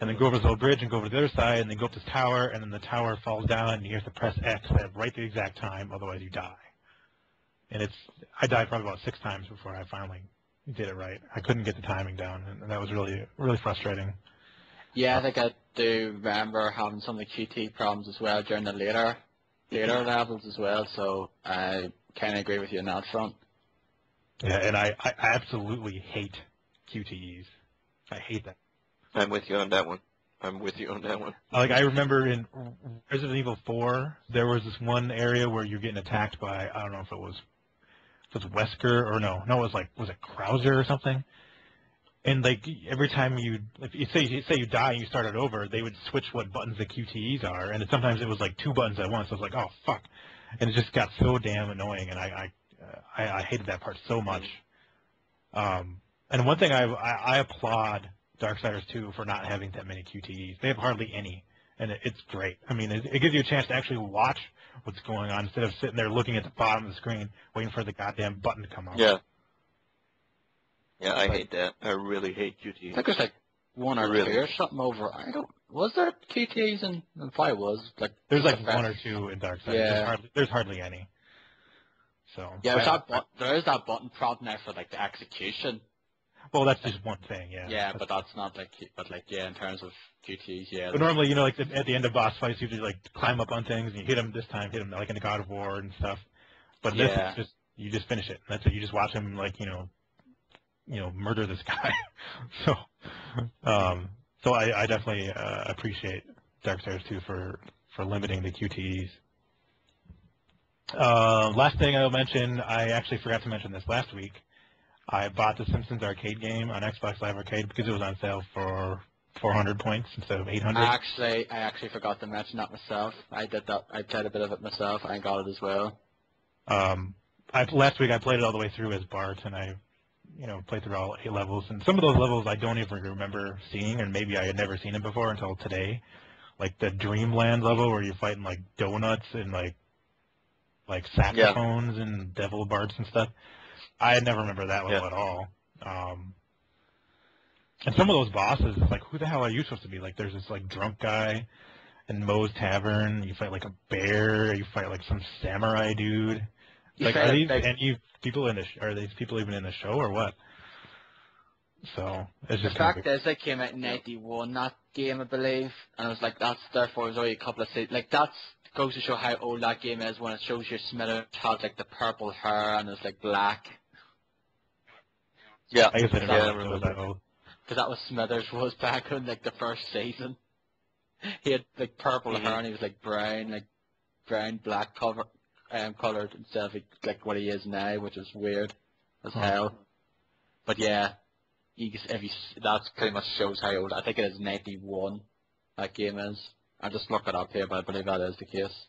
and then go over this little bridge and go over to the other side, and then go up this tower, and then the tower falls down, and you have to press X at right the exact time, otherwise you die. And I died probably about 6 times before I finally did it right. I couldn't get the timing down, and that was really, really frustrating. Yeah, I think I do remember having some of the QT problems as well during the later levels as well, so I kind of agree with you on that front. Yeah, and I absolutely hate QTEs. I hate that. I'm with you on that one. Like, I remember in Resident Evil 4, there was this one area where you're getting attacked by, I don't know if it was Wesker or no, it was it Krauser or something? And like every time if you say you die and you start it over, they would switch what buttons the QTEs are, and sometimes it was like 2 buttons at once. I was like, oh fuck, and it just got so damn annoying, and I hated that part so much. And one thing I applaud Darksiders 2 for not having that many QTEs. They have hardly any, and it's great. I mean, it gives you a chance to actually watch what's going on instead of sitting there looking at the bottom of the screen waiting for the goddamn button to come up. Yeah. Yeah, I hate that. I really hate QTEs. I think there's like 1 or 2 or something over. Was there QTEs in probably was like there's like 1 or 2 in Darksiders. Yeah. There's hardly any. So yeah, there is that button prompt now for like the execution. Well, that's just one thing, yeah. Yeah, but that's not like, in terms of QTEs, yeah. But normally, like at the end of boss fights, you just like climb up on things and you hit them like in the God of War and stuff. But this is you just finish it. That's it. You just watch him like murder this guy. So I definitely appreciate Darksiders 2 for limiting the QTEs. Last thing I'll mention, I actually forgot to mention this last week. I bought the Simpsons arcade game on Xbox Live Arcade because it was on sale for 400 points instead of 800. I actually forgot to mention that myself. I did that. I played a bit of it myself. I got it as well. Last week I played it all the way through as Bart, and I played through all 8 levels. And some of those levels I don't even remember seeing, and maybe I had never seen it before until today. Like the Dreamland level where you're fighting like donuts and like saxophones and devil bards and stuff. I never remember that level at all. And some of those bosses, it's like, who the hell are you supposed to be? Like, there's this like drunk guy in Moe's Tavern. You fight like a bear. You fight like some samurai dude. Like, are these people are these people even in the show or what? So it's just the fact is, they came out in '91, that game, I believe, and I was like, therefore it was only a couple of seasons. Like goes to show how old that game is when it shows you Smithers has like the purple hair and it's like black. Yeah, I guess I didn't remember that old. Because that was Smithers was back in like the first season. He had like purple hair and he was like brown black colored instead of like what he is now, which is weird as hell. But yeah, that pretty much shows how old. I think it is 91. That game is. I just looked it up here, but I believe that is the case.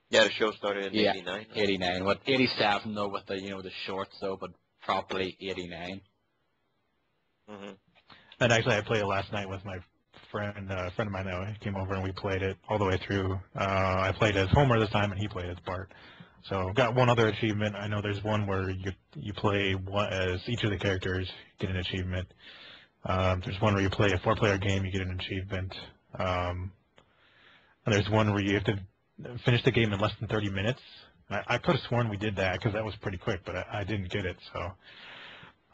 Yeah, the show started in 89. 89. What 87 though with the the shorts though, but properly 89. Mm-hmm. And actually, I played it last night with my friend. A friend of mine came over and we played it all the way through. I played as Homer this time, and he played as Bart. So got one other achievement. I know there's one where you play as each of the characters get an achievement. There's one where you play a 4-player game, you get an achievement. And And there's one where you have to finish the game in less than 30 minutes. I could have sworn we did that because that was pretty quick, but I didn't get it. So,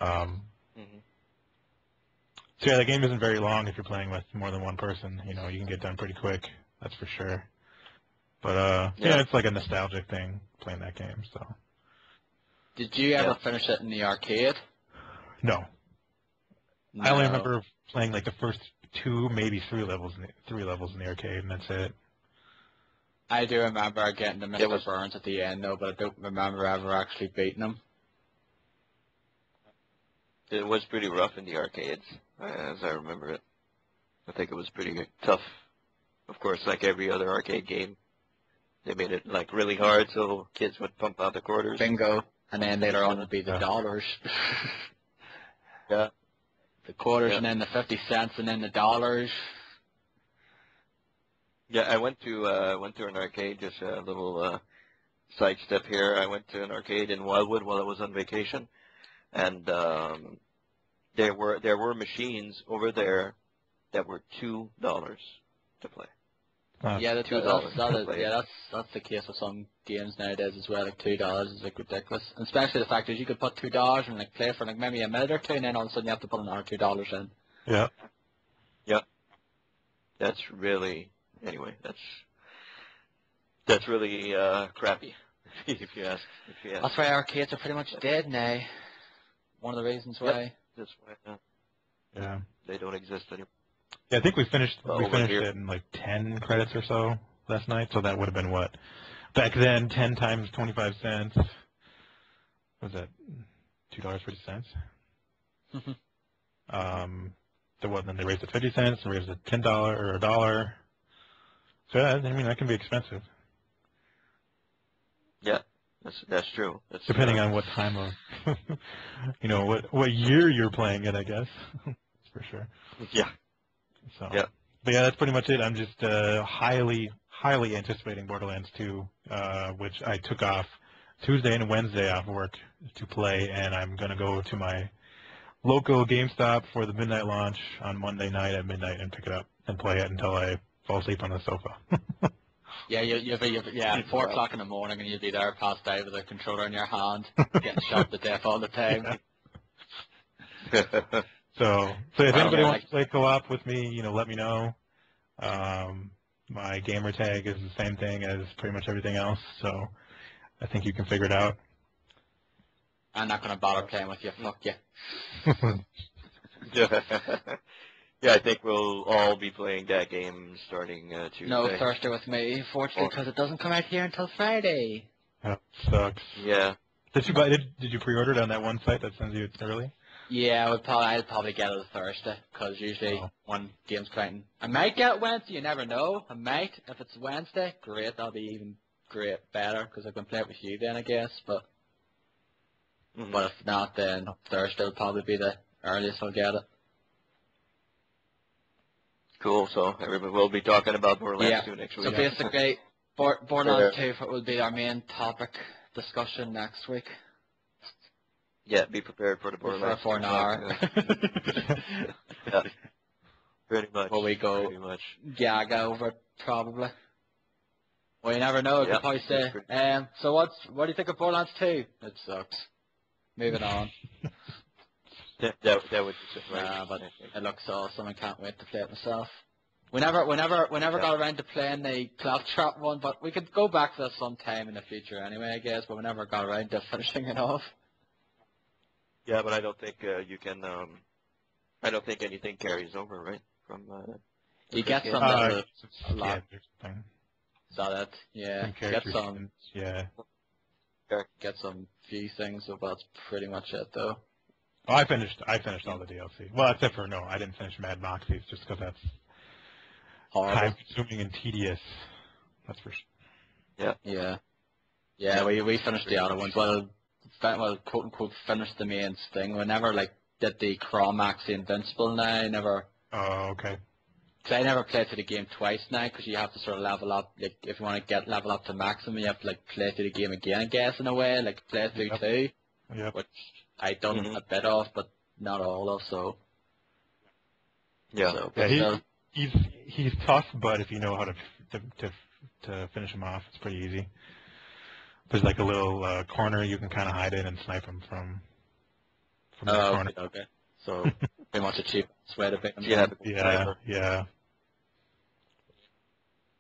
Mm-hmm. so yeah, the game isn't very long if you're playing with more than one person. You know, you can get done pretty quick. That's for sure. But yeah, it's like a nostalgic thing playing that game. So. Did you ever finish it in the arcade? No. No. I only remember playing like the first 2, maybe 3 levels in the arcade, and that's it. I do remember getting to Mr. Burns at the end, though, but I don't remember ever actually beating him. It was pretty rough in the arcades, as I remember it. I think it was pretty tough. Of course, like every other arcade game, they made it like really hard so kids would pump out the quarters. Bingo. And then later on would be the dollars. Yeah. The quarters and then the 50 cents and then the dollars. Yeah, I went to an arcade, just a little side step here. I went to an arcade in Wildwood while I was on vacation, and there were machines over there that were $2 to play. Yeah, that's the case with some games nowadays as well. Like $2 is like ridiculous, and especially the fact is you could put $2 and like play for like maybe a minute or two, and then all of a sudden you have to put another $2 in. Yeah. Yeah. That's really that's really crappy, if you ask. That's why arcades are pretty much dead now. One of the reasons why. That's why. Yeah. They don't exist anymore. Yeah, I think we finished here. it in like 10 credits or so last night, so that would have been what? Back then, 10 times 25 cents. What was that? $2.50? Then they raised it 50 cents, and raised it $10 or $1. So yeah, I mean, that can be expensive. Yeah, that's true. That's depending on what time of, what year you're playing it, I guess. For sure. Yeah. So, yeah. But yeah, that's pretty much it. I'm just highly anticipating Borderlands 2, which I took off Tuesday and Wednesday off work to play, and I'm going to go to my local GameStop for the midnight launch on Monday night at midnight and pick it up and play it until I fall asleep on the sofa. Yeah, you'll be 4 o'clock in the morning and you'll be there passed out with a controller in your hand, getting shot to death all the time. Yeah. So if anybody wants to play co-op with me, let me know. My gamer tag is the same thing as pretty much everything else, so I think you can figure it out. I'm not going to bother playing with you. Fuck you. Yeah, I think we'll all be playing that game starting Tuesday. No Thursday with me, fortunately, because it doesn't come out here until Friday. That sucks. Yeah. Did you pre-order it on that one site that sends you it early? Yeah, I'll probably get it Thursday, because usually one game's playing. I might get it Wednesday, you never know. I might. If it's Wednesday, great, that'll be even better, because I can play it with you then, I guess. But if not, then Thursday will probably be the earliest I'll get it. Cool, so everybody will be talking about Borderlands 2 next week. So basically, Borderlands 2 will be our main topic discussion next week. Yeah, be prepared for the Borderlands. For an hour. Yeah. Pretty much. Will we go pretty much. gag over it, probably? Well, you never know. You could probably say, so what do you think of Borderlands 2? It sucks. Moving on. That would be surprising. But it looks awesome. I can't wait to play it myself. We never got around to playing the Claptrap one, but we could go back to that sometime in the future anyway, I guess, but we never got around to finishing it off. Yeah, but I don't think you can. I don't think anything carries over, right? From you get some a lot. Saw that, yeah. Get some. Yeah. Get some few things, but that's pretty much it, though. Oh, I finished all the DLC. Well, except for I didn't finish Mad Moxie's just because that's time-consuming and tedious. That's for sure. Yeah. Yeah. We finished the other ones. Well, quote unquote, finished the main thing. We never did the Chromax Invincible now. I never. Oh, okay. Cause I never played through the game twice now, because you have to sort of level up. Like, if you want to level up to maximum, you have to play through the game again, I guess, in a way. Like play through 2. Yep. Which I done a bit of, but not all of. So. Yeah. So, yeah. He's tough, but if you know how to to finish them off. It's pretty easy. There's like a little corner you can kind of hide in and snipe them from that corner. Okay. So pretty much a cheap way to pick them. Yeah.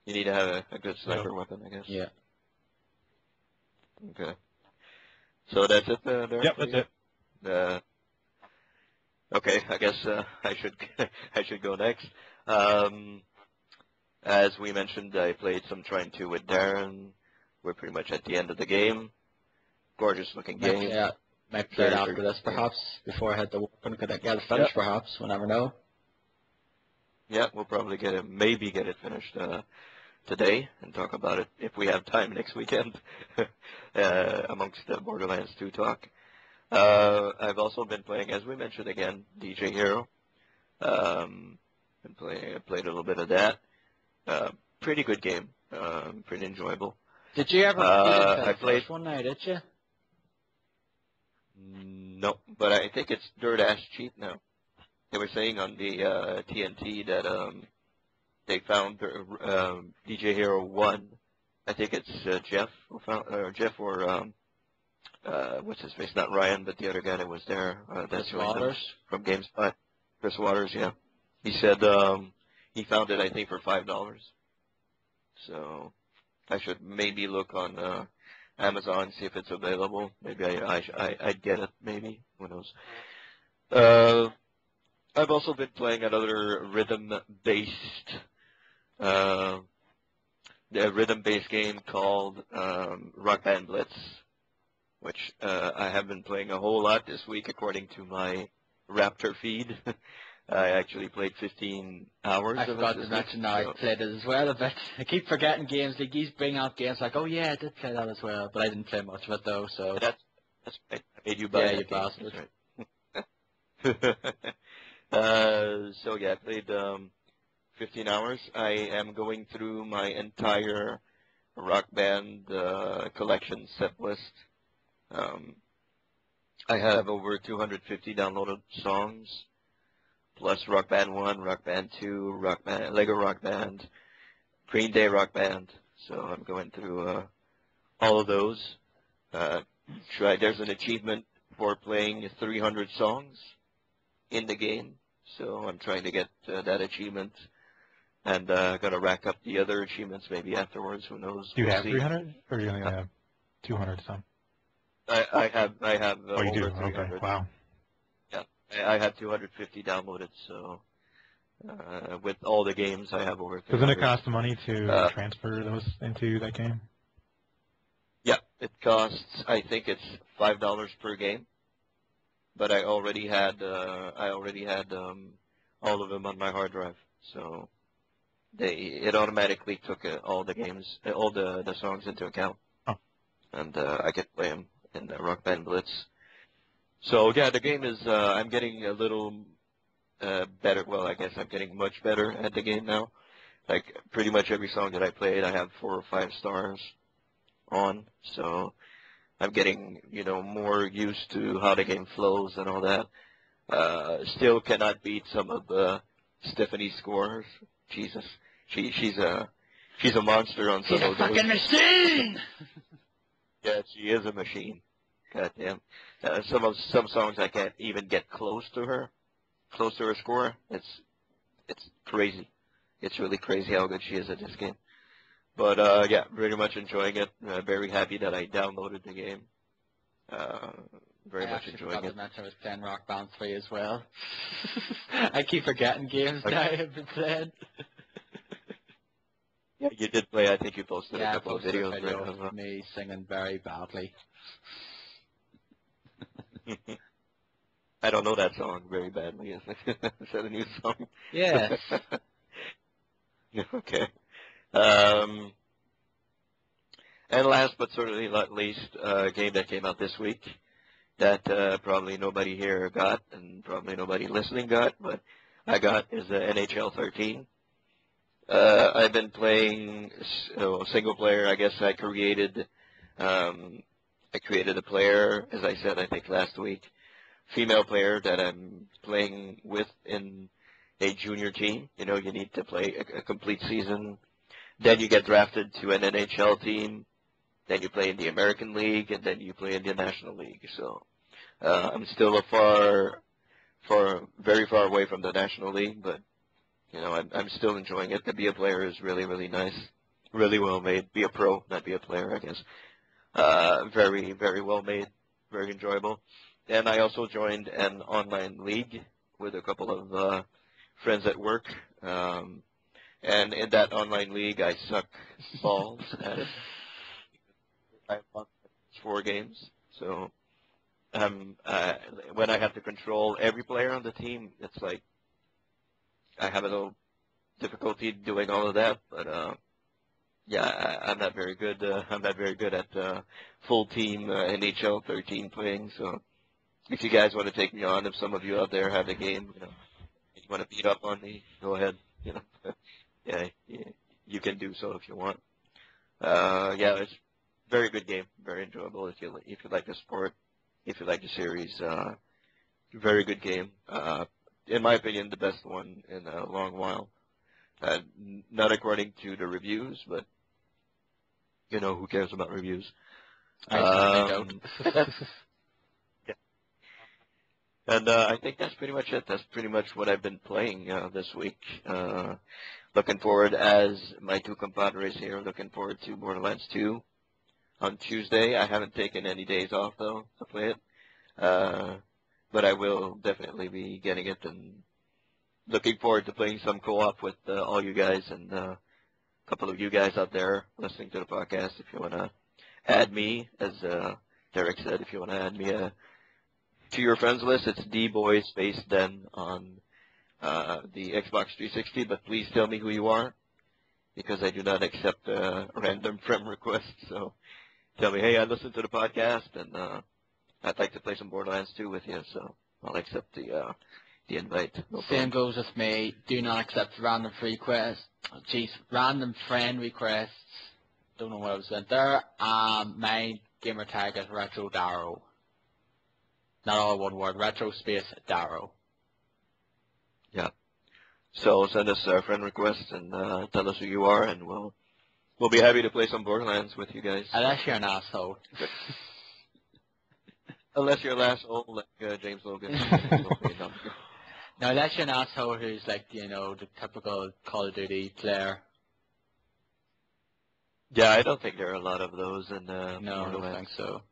You need to have a good sniper weapon, I guess. Yeah. Okay. So that's it, Darren? Yep, that's it. Okay, I guess I should go next. As we mentioned, I played some Trine 2 with Darren. We're pretty much at the end of the game. Gorgeous looking game. Yeah. Might play it after this, perhaps, before I head to work and get it finished, perhaps. We'll never know. Yeah, we'll probably maybe get it finished today and talk about it if we have time next weekend amongst the Borderlands 2 talk. I've also been playing, as we mentioned again, DJ Hero. I played a little bit of that. Pretty good game. Pretty enjoyable. Did you ever I played first one now, did you? No, but I think it's dirt ass cheap now. They were saying on the TNT that they found DJ Hero 1. I think it's Jeff or what's his face? Not Ryan, but the other guy that was there. That's Waters from GameSpot. Chris Waters, yeah. He said he found it, I think, for $5. So I should maybe look on Amazon, see if it's available. Maybe I'd get it. Maybe, who knows? I've also been playing another rhythm-based game called Rock Band Blitz, which I have been playing a whole lot this week, according to my Raptor feed. I actually played 15 hours. I forgot to mention now I played it as well a bit. I keep forgetting games. They keep bringing out games like, oh yeah, I did play that as well, but I didn't play much of it though. So that's right. I made you buy you bastard. Right. So yeah, I played 15 hours. I am going through my entire Rock Band collection set list. I have over 250 downloaded songs, plus Rock Band 1, Rock Band 2, Lego Rock Band, Green Day Rock Band. So I'm going through all of those. There's an achievement for playing 300 songs in the game, so I'm trying to get that achievement, and going to rack up the other achievements maybe afterwards. Who knows? Do you have 300, or do you only have 200 some? I have. Oh, you do? Over 300. Okay. Wow. Yeah, I have 250 downloaded. So with all the games, I have over 300. Doesn't it cost money to transfer those into that game? Yeah, it costs. I think it's $5 per game. But I already had all of them on my hard drive. So it automatically took all the games, all the songs into account, and I could play them in the Rock Band Blitz. So yeah, the game is. I'm getting a little better. Well, I guess I'm getting much better at the game now. Like pretty much every song that I played, I have 4 or 5 stars on. So I'm getting more used to how the game flows and all that. Still cannot beat some of Stephanie's scores. Jesus, she's a monster on some of those. She's a fucking machine. Yeah, she is a machine. Goddamn. Some songs I can't even get close to her score. It's crazy. It's really crazy how good she is at this game. But yeah, very much enjoying it. Very happy that I downloaded the game. Very much enjoying it. I was playing Rock Band 3 as well. I keep forgetting games now I've been playing. Yeah, you did play. I think you posted a couple of videos. A video of me singing very badly. I don't know that song very badly. Is that a new song? Yeah. Okay. And last but certainly not least, a game that came out this week that probably nobody here got and probably nobody listening got, but I got is NHL 13. I've been playing single player. I guess I created a player, as I said, I think last week, female player that I'm playing with in a junior team. You need to play a complete season then you get drafted to an NHL team, then you play in the American League, and then you play in the National League. So I'm still very far away from the National League, but I'm still enjoying it. To be a player is really, really nice, really well made. Be a pro, not be a player, I guess. Very, very well made, very enjoyable. And I also joined an online league with a couple of friends at work. And in that online league, I suck balls at it. I won 4 games. So when I have to control every player on the team, it's like I have a little difficulty doing all of that. But yeah, I'm not very good. I'm not very good at full team NHL 13 playing. So if you guys want to take me on, if some of you out there have a game, you want to beat up on me, go ahead. Yeah, you can do so if you want. Yeah, it's a very good game, very enjoyable if you like the sport, if you like the series. Very good game. In my opinion, the best one in a long while. Not according to the reviews, but who cares about reviews? I don't. Yeah. And I think that's pretty much it. That's pretty much what I've been playing this week. Looking forward, as my 2 compadres here, looking forward to Borderlands 2 on Tuesday. I haven't taken any days off, though, to play it. But I will definitely be getting it and looking forward to playing some co-op with all you guys and a couple of you guys out there listening to the podcast. If you want to add me, as Derek said, if you want to add me to your friends list, it's dboy_den on the Xbox 360, but please tell me who you are, because I do not accept random friend requests. So tell me, hey, I listened to the podcast, and I'd like to play some Borderlands 2 with you, so I'll accept the invite. No Same problem. goes with me. Do not accept random random friend requests. Don't know what I was saying there. My gamer tag is Retro Darrow. Not all one word. Retro space Darrow. Yeah. So send us a friend request and tell us who you are, and we'll be happy to play some Borderlands with you guys. Unless you're an asshole. Unless you're an asshole like James Logan. No, unless you're an asshole who's like, the typical Call of Duty player. Yeah, I don't think there are a lot of those in No, I don't Borderlands. think so.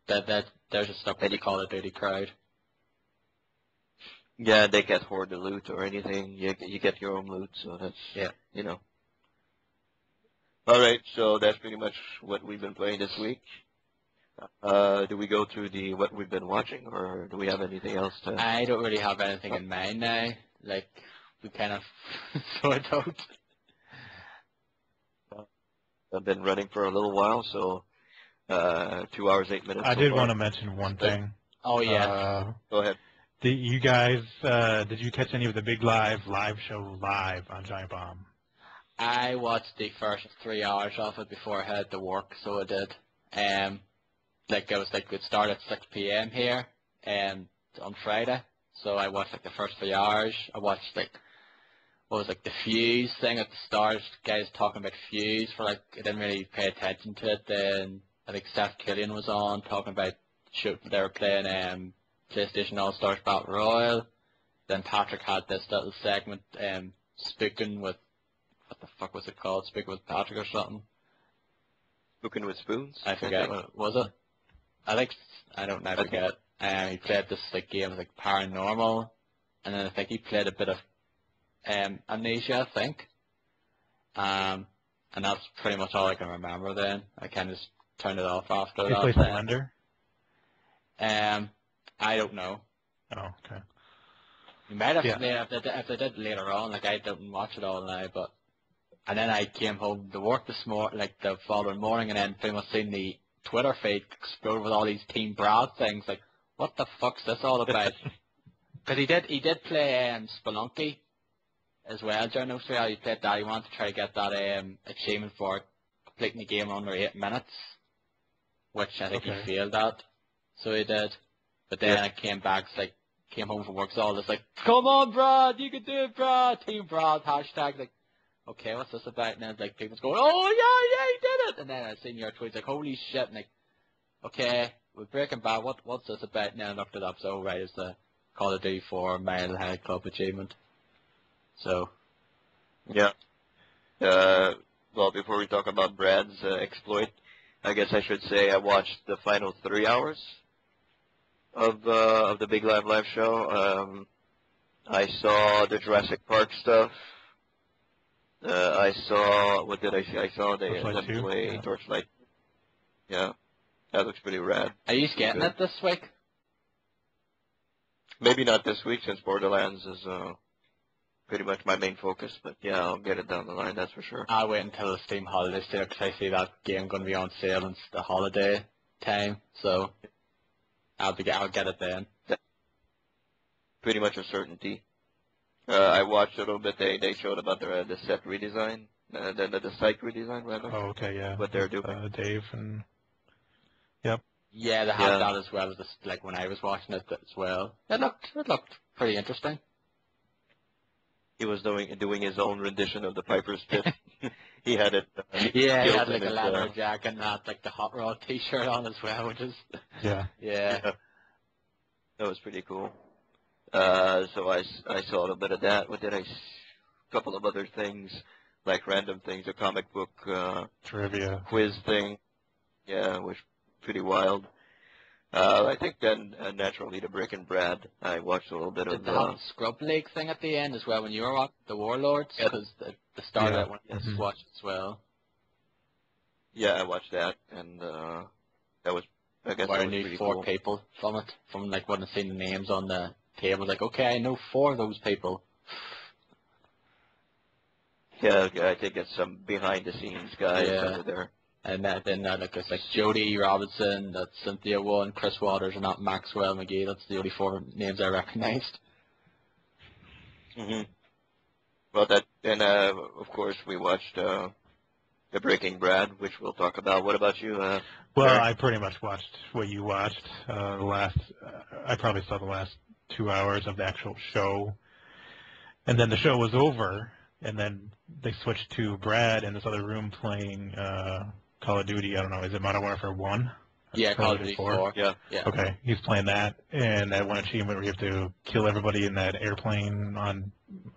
They're just stuck with the Call of Duty crowd. Yeah, they can't hoard the loot or anything. You get your own loot, so that's, Yeah. All right, so that's pretty much what we've been playing this week. Do we go through what we've been watching, or do we have anything else to... I don't really have anything in mind now. Like, we kind of sort out. I've been running for a little while, so 2 hours, 8 minutes. I so did far. want to mention one thing. Oh, yeah. Go ahead. Did you guys, did you catch any of the big live show live on Giant Bomb? I watched the first 3 hours of it before I had to work, so I did. It started at 6 p.m. here on Friday, so I watched the first 3 hours. I watched the Fuse thing at the start, guys talking about Fuse for I didn't really pay attention to it. Then I think Seth Killian was on talking about they were playing PlayStation All-Stars Battle Royale. Then Patrick had this little segment speaking with, what the fuck was it called? Speaking with Patrick or something. Cooking with Spoons? I forget what was it. I forget. He played this game of paranormal, and then I think he played a bit of Amnesia, I think. And that's pretty much all I can remember then. I kind of just turned it off after Did that. you play Slender? I don't know. Oh, okay. You might have Yeah. if they did later on. I didn't watch it all now, but and then I came home to work the following morning, and then pretty much seen the Twitter feed explode with all these Team Brad things. What the fuck's this all about? Because he did play Spelunky as well during those 3 hours. He played that. He wanted to try to get that achievement for completing the game under 8 minutes, which I think he failed at. So he did. But then I came back, came home from work, so all this come on, Brad, you can do it, Brad, Team Brad, hashtag, okay, what's this about? And then like people's going, oh yeah, he did it. And then I seen your tweets like, holy shit, and like, okay, with Breaking Bad, what's this about? And then I looked it up. So right, it's the Call of Duty 4 Mile High Club achievement. So. Yeah. Well, before we talk about Brad's exploit, I guess I should say I watched the final 3 hours of the Big Live show. I saw the Jurassic Park stuff. I saw, what did I see? I saw them play Torchlight. Yeah, that looks pretty rad. Are you getting it this week? Maybe not this week since Borderlands is pretty much my main focus, but yeah, I'll get it down the line, that's for sure. I'll wait until the Steam holiday sale because I see that game going to be on sale in the holiday time, so I'll get it then. Pretty much a certainty. I watched a little bit. They showed about the set redesign, the site redesign rather. Oh, okay, yeah. What they're doing. Dave and yep. Yeah, they had that as well as like when I was watching it as well. It looked pretty interesting. He was doing his own rendition of the Piper's Pit. He had it. He had like a leather jacket and had like the Hot Rod T-shirt on as well, which is yeah. That was pretty cool. So I saw a little bit of that. What did I? A couple of other things, like random things, a comic book trivia quiz thing. Yeah, was pretty wild. I think then naturally to Breaking Brad, I watched a little bit of the Scrub League thing at the end as well when you were watching the Warlords, because the start of it when you watched as well. Yeah, I watched that, and that was, I guess, where that I was knew pretty 4 cool. people from it, from like when I seen the names on the table, like, okay, I know 4 of those people. Yeah, I think it's some behind the scenes guys over there. And then like it's like Jody Robinson, that's Cynthia One, Chris Waters, and not Maxwell McGee. That's the only 4 names I recognized. Well, and of course we watched the Breaking Brad, which we'll talk about. What about you? Well, I pretty much watched what you watched. I probably saw the last 2 hours of the actual show, and then the show was over, and then they switched to Brad in this other room playing Call of Duty. I don't know, is it Modern Warfare 1? Yeah, Call of Duty 4. Yeah. Okay, he's playing that, and that one achievement where you have to kill everybody in that airplane on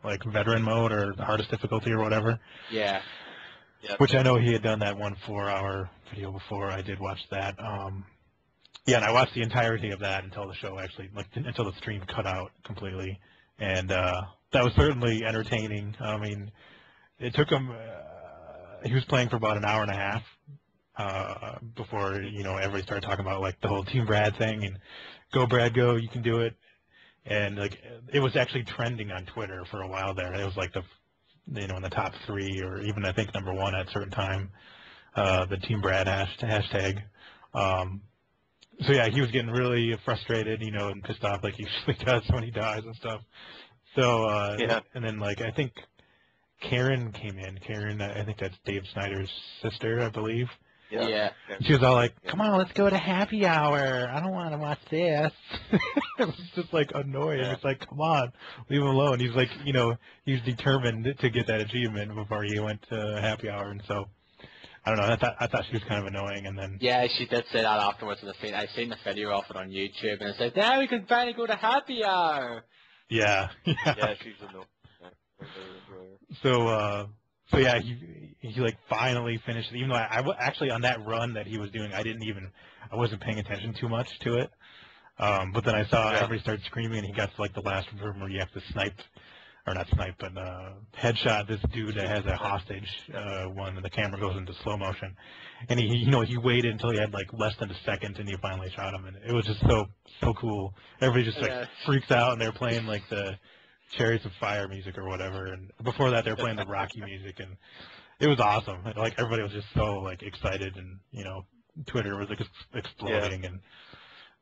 like veteran mode or the hardest difficulty or whatever. Yeah. Which I know he had done that 1 4-hour video before. I did watch that. Yeah, and I watched the entirety of that until the show actually, until the stream cut out completely, and that was certainly entertaining. I mean, it took him. He was playing for about an hour and a half before everybody started talking about like the whole Team Brad thing and go Brad go, you can do it, and like it was actually trending on Twitter for a while there. It was like in the top 3 or even I think number 1 at a certain time, the Team Brad hashtag. So yeah, he was getting really frustrated, and pissed off like he usually does when he dies and stuff. So and then like I think Karen came in. Karen, I think that's Dave Snyder's sister, I believe. Yeah. She was all like, "Come on, let's go to happy hour. I don't want to watch this." It was just like annoying. It's like, come on, leave him alone. He's like, he's determined to get that achievement before he went to happy hour, and so I don't know. I thought she was kind of annoying, and then she did say that afterwards. I seen the video of it on YouTube, and it said, "Now we can finally go to happy hour." Yeah, she's annoying. So yeah, he like finally finished it. Even though I actually on that run that he was doing, I wasn't paying attention too much to it. But then I saw everybody start screaming, and he got to like the last room where you have to headshot this dude that has a hostage one, and the camera goes into slow motion. And he waited until he had like less than a second, and he finally shot him, and it was just so cool. Everybody just like freaks out, and they're playing like the Chariots of Fire music or whatever, and before that they're playing the Rocky music, and it was awesome. Like everybody was just so like excited, and Twitter was like exploding, and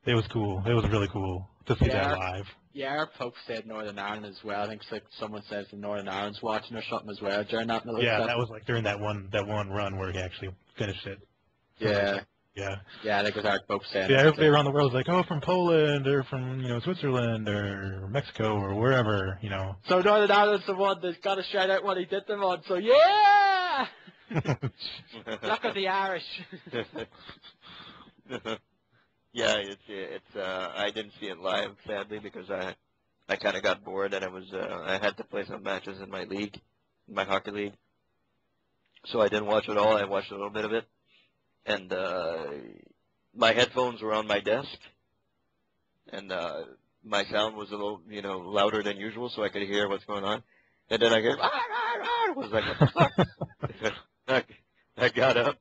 it was cool. It was really cool to see that live. Yeah, our Pope said Northern Ireland as well. I think it's like someone says the Northern Ireland's watching or something as well during that. Yeah, that was like during that one run where he actually finished it. Yeah. Yeah. Yeah, like without both saying. Yeah, everybody around the world is like, oh, from Poland or from Switzerland or Mexico or wherever, So Northern Ireland's the one that's got to shout out what he did them on. So yeah, look at the Irish. Yeah, it's I didn't see it live sadly because I kind of got bored and I had to play some matches in my league, my hockey league. So I didn't watch it all. I watched a little bit of it, and my headphones were on my desk, and my sound was a little louder than usual, so I could hear what's going on. And then I hear I was like, what the fuck? I got up.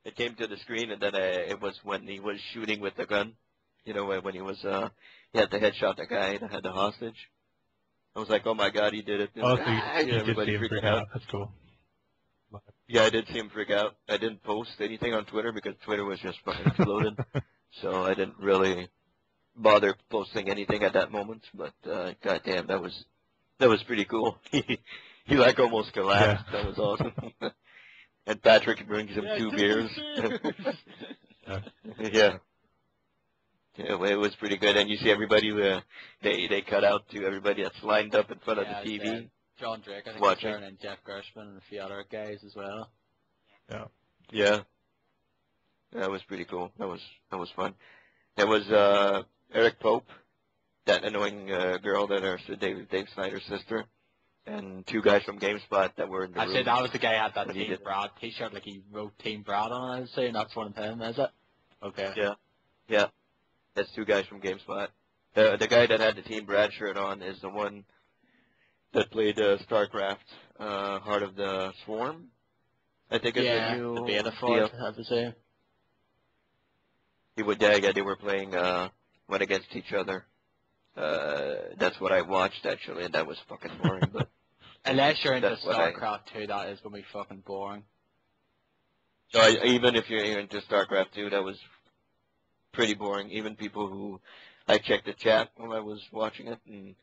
It came to the screen, and then it was when he was shooting with the gun. When he had to headshot the guy that had the hostage. I was like, oh my god, he did it. Oh, so you did everybody see him freak out. That's cool. Yeah, I did see him freak out. I didn't post anything on Twitter because Twitter was just fucking exploded. So I didn't really bother posting anything at that moment. But goddamn, that was pretty cool. He like almost collapsed. Yeah. That was awesome. And Patrick brings him 2 beers. Yeah. Yeah, well, it was pretty good, and you see everybody. They cut out to everybody that's lined up in front of the TV. John Drake, I think, watching. Darren and Jeff Gershman and a few other guys as well. Yeah. Yeah. That was pretty cool. That was fun. There was Eric Pope, that annoying girl that are Dave Snyder's sister, and 2 guys from GameSpot that were in the room. I said that was the guy who had that Team Brad T-shirt, like he wrote Team Brad on it. I was saying that's one of them, is it? Okay. Yeah. Yeah. That's 2 guys from GameSpot. The guy that had the Team Brad shirt on is the one that played StarCraft, Heart of the Swarm. I think it's a new the beta for it, I have to say. They were playing one against each other. That's what I watched actually, and that was fucking boring. But unless you're into StarCraft 2, that is gonna be fucking boring. So even if you're into StarCraft 2, that was pretty boring. Even people who I checked the chat while I was watching it, and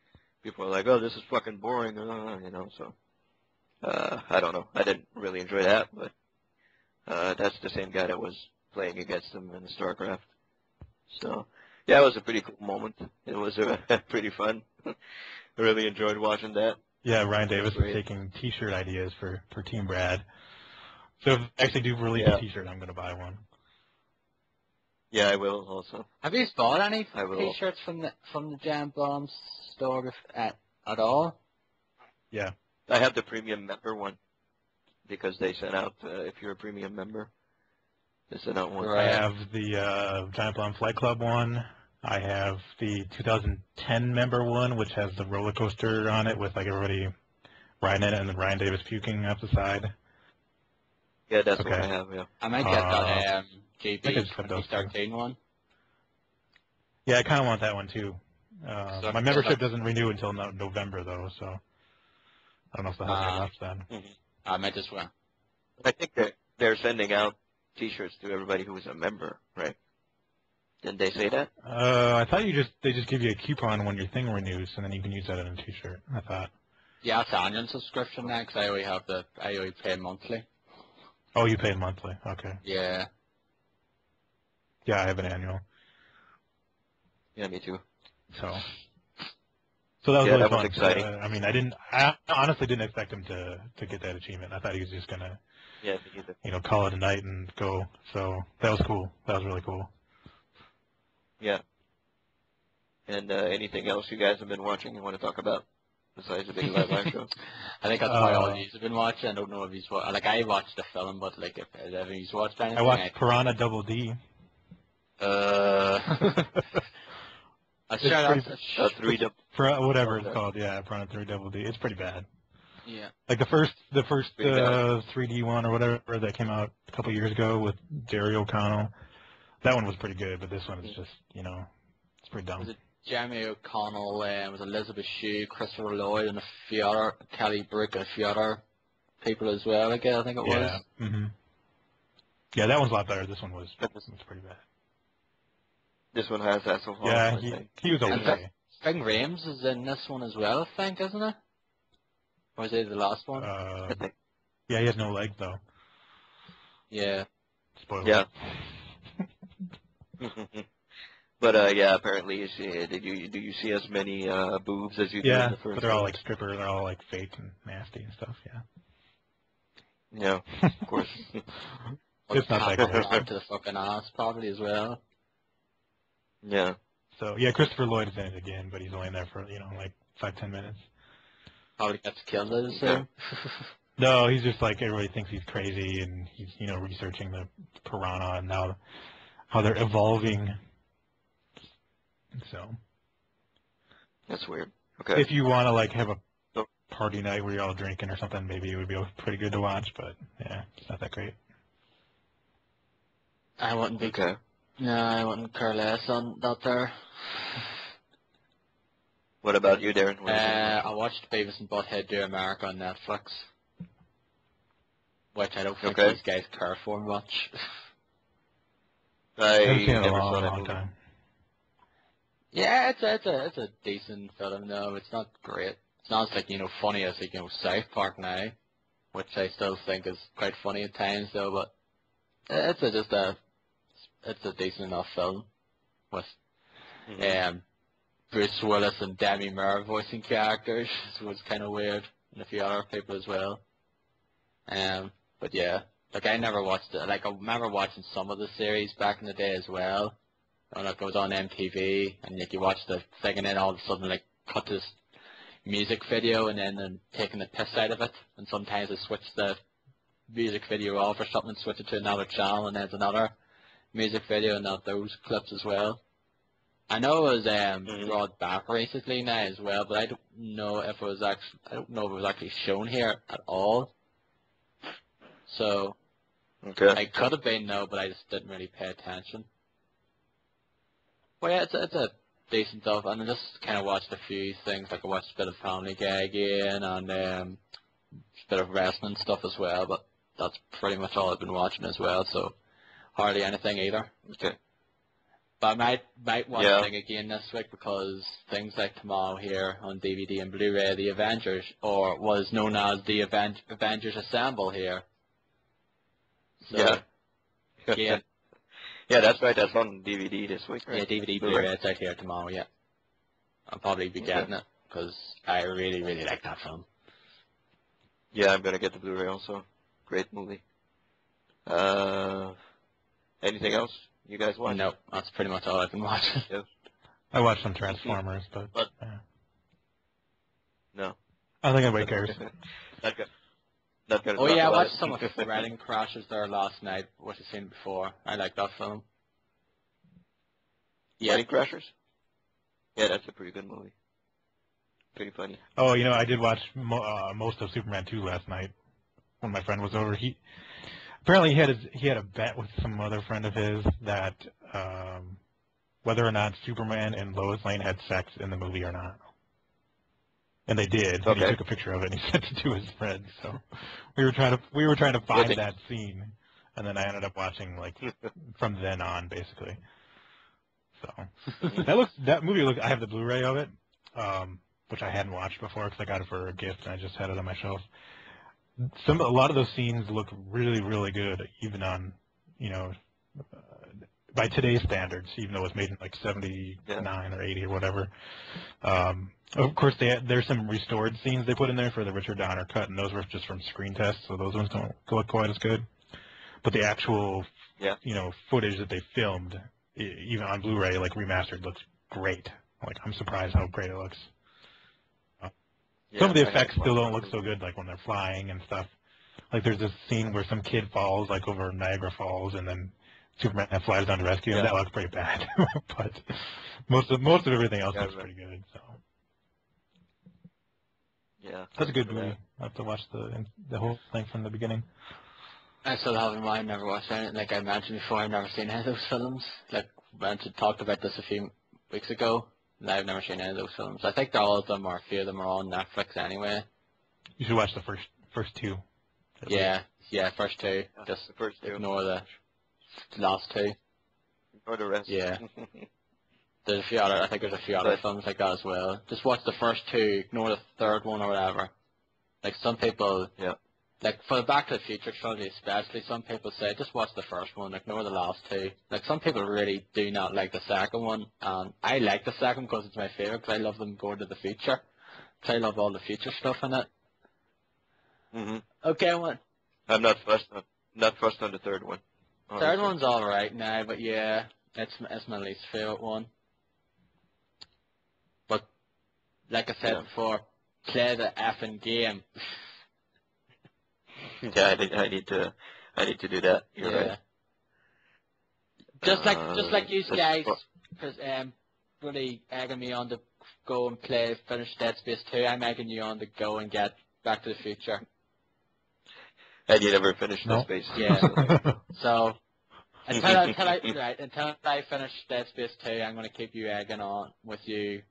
people were like, "Oh, this is fucking boring," So I don't know. I didn't really enjoy that, but that's the same guy that was playing against him in StarCraft. So yeah, it was a pretty cool moment. It was pretty fun. I really enjoyed watching that. Yeah, Ryan Davis is taking T-shirt ideas for Team Brad. So if they actually do release a T-shirt, I'm going to buy one. Yeah, I will also. Have you bought any T-shirts from the Jam Bomb store at all? Yeah. I have the premium member one because they sent out if you're a premium member, they sent out one. I have the Giant Bomb Flight Club one. I have the 2010 member one, which has the roller coaster on it with like everybody riding it and then Ryan Davis puking up the side. Yeah, that's what I have. Yeah. I might get that JB 2013 one. Yeah, I kind of want that one too. My membership doesn't renew until November though, so I don't know if they'll have any left then. I might as well. I think they're sending out T-shirts to everybody who is a member, right? Didn't they say that? I thought they just give you a coupon when your thing renews, and then you can use that in a T-shirt. I thought. Yeah, it's an annual subscription now because I only pay monthly. Oh, you pay monthly? Okay. Yeah. Yeah, I have an annual. Yeah, me too. So that was really that fun. Was exciting. I honestly didn't expect him to get that achievement. I thought he was just gonna, call it a night and go. So that was cool. That was really cool. Yeah. And anything else you guys have been watching you want to talk about besides the big live show? I think that's why all of you have been watching. I don't know if he's watched. Like I watched the film, but like if he's watched anything. I watched Piranha Double D. Whatever it's called, Piranha 3 Double D. It's pretty bad. Yeah. Like the first 3D one or whatever that came out a couple years ago with Jerry O'Connell. That one was pretty good, but this one is just, it's pretty dumb. Was it Jeremy O'Connell, was Elizabeth Shue, Christopher Lloyd, and a few other, Kelly Brick, and a few other people as well, again, I think it was. Yeah. Mm-hmm. Yeah, that one's a lot better. This one was pretty bad. This one has Hasselhoff. Yeah, he was okay. Ving Rhames is in this one as well, I think, isn't it? Or is it the last one? Yeah, he has no legs, though. Yeah. Spoiler. Yeah. But yeah, apparently you see. Do you see as many boobs as you do in Yeah, the first? but they're all one? like strippers. They're all like fake and nasty and stuff. Yeah, of course. It's not that great. Top to the fucking ass probably as well. Yeah. So yeah, Christopher Lloyd is in it again, but he's only in there for like 5-10 minutes. Probably gets killed as Okay. soon. No, he's just like everybody thinks he's crazy, and he's researching the piranha and now how they're evolving. So That's weird. Okay. if you want to like have a So- party night where you're all drinking or something, maybe it would be pretty good to watch. But yeah, it's not that great. I wouldn't be. Okay. No, I wouldn't care less on that there. What about you, Darren? What do you think? I watched Beavis and Butthead Do America on Netflix, which I don't think Okay. these guys care for much. I I haven't seen it in a never saw that long movie. time. Yeah, it's a decent film though. It's not great. It's not as like funny as like South Park now, which I still think is quite funny at times though. But it's a decent enough film with Mhm. Bruce Willis and Demi Moore voicing characters. So it's kind of weird, and a few other people as well. But yeah, like I never watched it. Like I remember watching some of the series back in the day as well. And it goes on MTV, and like you watch the thing, and then all of a sudden like cut this music video, and then taking the piss out of it. And sometimes they switch the music video off or something, and switch it to another channel, and there's another music video, and not those clips as well. I know it was brought back recently now as well, but I don't know if it was actually shown here at all. So Okay. it could have been no, but I just didn't really pay attention. Well, yeah, it's a decent stuff, and I just kind of watched a few things. Like I watched a bit of Family Guy again, and a bit of wrestling stuff as well. But that's pretty much all I've been watching as well. So hardly anything either. Okay. But I might watch Yeah. thing again this week because things like tomorrow here on DVD and Blu-ray, The Avengers, or was known as The Avengers Assemble here. So, Yeah. yeah. Yeah, that's right. That's on DVD this week, right? Yeah, DVD, Blu-ray. Blu-ray, it's out here tomorrow, yeah. I'll probably be getting it because I really, really like that film. Yeah, I'm gonna get the Blu-ray also. Great movie. Anything else you guys watch? No, that's pretty much all I've been watching. I watched some Transformers, but yeah. No. I don't think anybody cares. Not good. Not good. Oh yeah, I watched some of Wedding Crashers there last night, which I've seen before. I like that film. Yeah. Wedding Crashers? Yeah, that's a pretty good movie. Pretty funny. Oh, I did watch most of Superman 2 last night when my friend was over. Apparently he had a bet with some other friend of his that whether or not Superman and Lois Lane had sex in the movie or not. And they did. And he Okay. took a picture of it and he sent it to his friend. So we were trying to find that scene, and then I ended up watching like from then on basically. So that movie looks. I have the Blu-ray of it, which I hadn't watched before because I got it for a gift and I just had it on my shelf. A lot of those scenes look really, really good, even on by today's standards, even though it was made in like 79 or 80 or whatever. Of course, there's some restored scenes they put in there for the Richard Donner cut, and those were just from screen tests, so those ones don't look quite as good. But the actual, footage that they filmed, even on Blu-ray, like remastered, looks great. Like I'm surprised how great it looks. Some of the effects still don't look so good, like when they're flying and stuff. Like there's this scene where some kid falls like over Niagara Falls, and then Superman flies down to rescue him. That looks pretty bad, but most of everything else looks pretty good. So yeah, that's a good movie. I have to watch the whole thing from the beginning. I still have in mind, never watched anything. Like I mentioned before, I've never seen any of those films. Like I talked about this a few weeks ago, and I've never seen any of those films. I think all of them or a few of them are on Netflix anyway. You should watch the first two. Yeah, first two. Just the first two. Ignore the last two. Or the rest. Yeah. There's a few other. I think there's a few other films like that as well. Just watch the first two. Ignore the third one or whatever. Like some people. Yeah. like for the Back to the Future trilogy especially, some people say just watch the first one, ignore the last two. Like some people really do not like the second one, and I like the second because it's my favorite. Because I love them going to the future. 'Cause I love all the future stuff in it. Okay, one. I'm not fussed on the third one. Honestly. Third one's all right now, but yeah, it's my least favorite one. But like I said before, play the effing game. Yeah, I need to do that. You're right. Just like you guys, because really egging me on to go and finish Dead Space 2. I'm egging you on to go and get Back to the Future. And you never finished Dead Space 2. Yeah. So until I finish Dead Space 2, I'm going to keep you egging on with you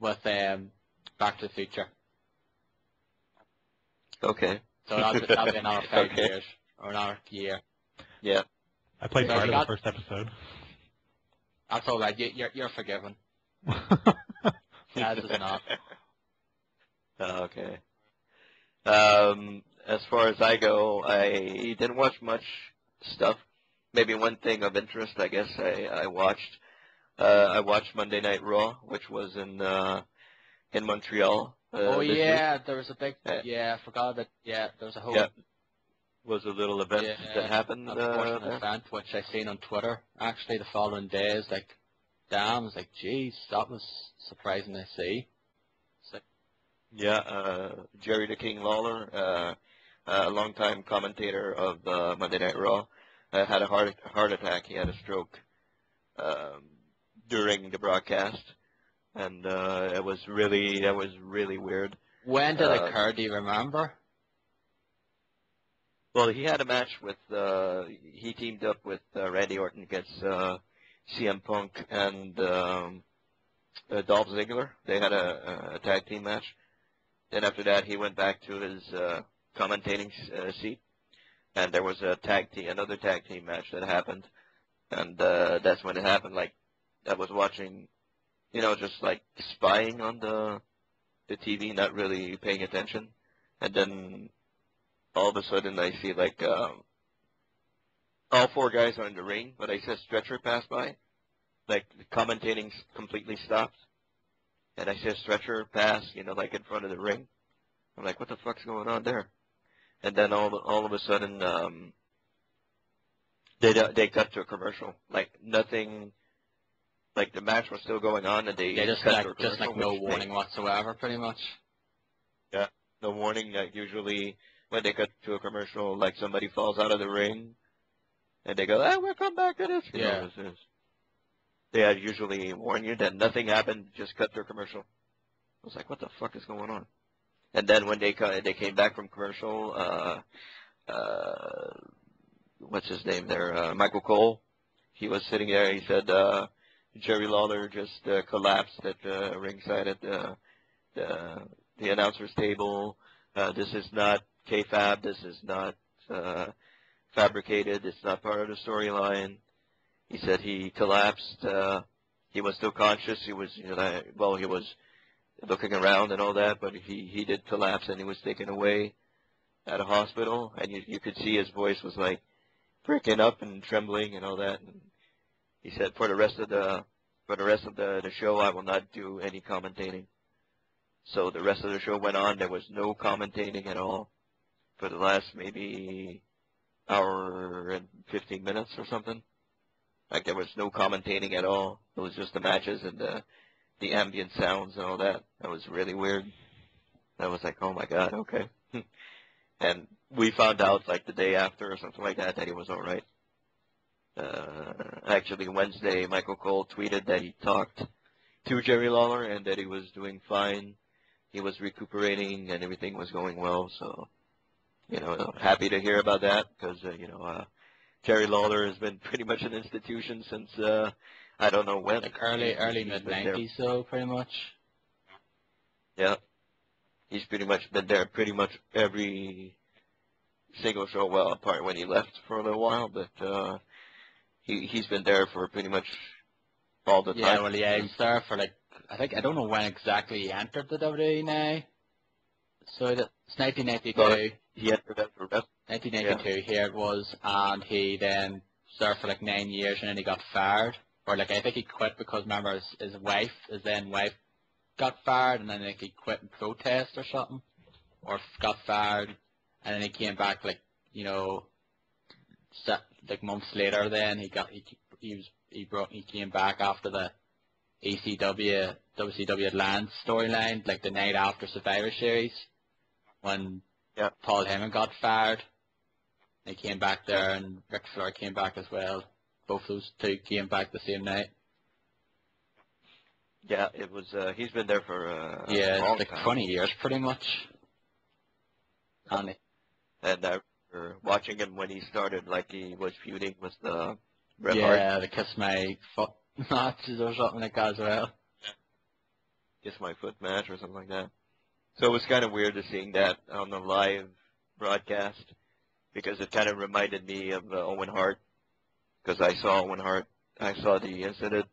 with Back to the Future. Okay. So that'll be another 5 years or another year. Yeah. I played part of the first episode. That's all right. You're forgiven. That is not. Okay. As far as I go, I didn't watch much stuff. Maybe one thing of interest, I guess, I watched. I watched Monday Night Raw, which was in Montreal. Oh yeah, week. there was a big. I forgot that. Yeah, there was a whole. Yeah. Was a little event that happened. Unfortunate event which I seen on Twitter. Actually, the following days, like, damn, I was like, geez, that was surprising to see. Yeah, Jerry the King Lawler, a longtime commentator of Monday Night Raw, had a heart attack. He had a stroke during the broadcast, and that was really weird. When did it occur? Do you remember? Well, he had a match with he teamed up with Randy Orton against CM Punk and Dolph Ziggler. They had a tag team match. Then after that, he went back to his commentating seat, and there was another tag team match that happened, and that's when it happened. Like, I was watching, just like spying on the TV, not really paying attention, and then all of a sudden I see like all four guys are in the ring, but I see a stretcher pass by, like the commentating completely stopped. And I see a stretcher pass, like in front of the ring. I'm like, what the fuck's going on there? And then all of a sudden, they cut to a commercial. Like nothing, like the match was still going on, and they just cut like to a commercial. just like no warning whatsoever, pretty much. Yeah, no warning. Like usually when they cut to a commercial, like somebody falls out of the ring, and they go, we'll come back to this. They usually warn you that nothing happened, just cut their commercial. I was like, what the fuck is going on? And then when they came back from commercial, what's his name there? Michael Cole. He was sitting there. He said Jerry Lawler just collapsed at ringside at the announcer's table. This is not kayfabe. This is not fabricated. It's not part of the storyline. He said he collapsed. He was still conscious. He was, he was looking around and all that, but he did collapse, and he was taken away at a hospital. And you could see his voice was like breaking up and trembling and all that. And he said, for the rest of the show, I will not do any commentating. So the rest of the show went on. There was no commentating at all for the last maybe hour and 15 minutes or something. Like, there was no commentating at all. It was just the matches and the ambient sounds and all that. That was really weird. I was like, oh my god, okay. And we found out like the day after or something like that he was all right. Actually, Wednesday, Michael Cole tweeted that he talked to Jerry Lawler and that he was doing fine. He was recuperating and everything was going well. So, happy to hear about that because, Jerry Lawler has been pretty much an institution since I don't know when. Like early mid-90s, so pretty much. Yeah, he's pretty much been there pretty much every single show. Well, apart when he left for a little while, but he's been there for pretty much all the time. Yeah, well, yeah, he was there for I don't know when exactly he entered the WWE now. So it's 1992. he entered as a wrestler. 1992 here it was, and he then was there for like 9 years, and then he got fired. Or like I think he quit because remember his then wife got fired, and then like he quit in protest or something, or got fired, and then he came back like like months later. Then he came back after the WCW Atlantis storyline, like the night after Survivor Series, when Paul Heyman got fired. He came back there, and Ric Flair came back as well. Both those two came back the same night. Yeah, it was. He's been there for a long it's like time. 20 years, pretty much. And I remember watching him when he started, like he was feuding with the Bret Hart. Yeah, the Kiss My Foot matches or something like that as well. Kiss My Foot match or something like that. So it was kind of weird to seeing that on the live broadcast, because it kind of reminded me of Owen Hart, because I saw Owen Hart. I saw the incident.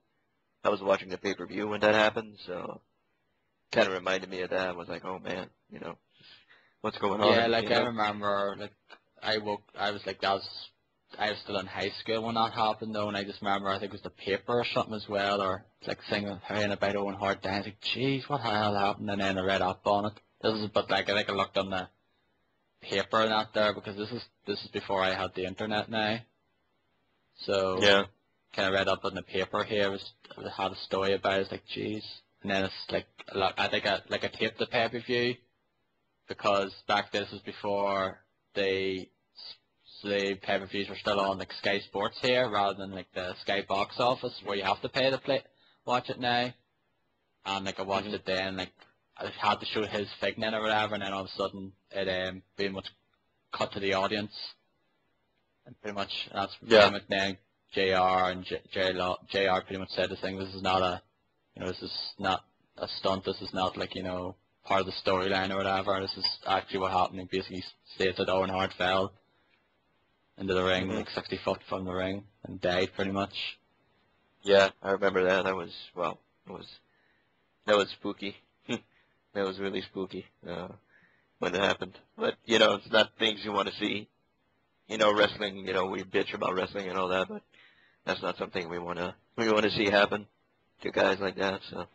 I was watching the pay-per-view when that happened, so it kind of reminded me of that. I was like, oh man, what's going on? Yeah, like I remember, like I was still in high school when that happened though, and I just remember, I think it was the paper or something as well, or like hearing about Owen Hart dying. I was like, jeez, what the hell happened? And then I read up on it. But like I think I looked on the paper and that there, because this is before I had the internet now. So yeah, kind of read up on the paper here. It had a story about it. It's like, jeez. And then it's like I think I taped the pay-per-view, because back this was before the pay-per-views were still on like Sky Sports here, rather than like the Sky Box Office where you have to pay to watch it now. And like I watched it then, like I had to show his figment or whatever, and then all of a sudden it pretty much cut to the audience, and pretty much that's pretty much then JR and JR pretty much said the thing. This is not this is not a stunt. This is not like part of the storyline or whatever. This is actually what happened. He basically stated that Owen Hart fell into the ring, like 60 foot from the ring, and died pretty much. Yeah, I remember that. That was spooky. That was really spooky when it happened. But it's not things you want to see. Wrestling. We bitch about wrestling and all that, but that's not something we want to see happen to guys like that. So,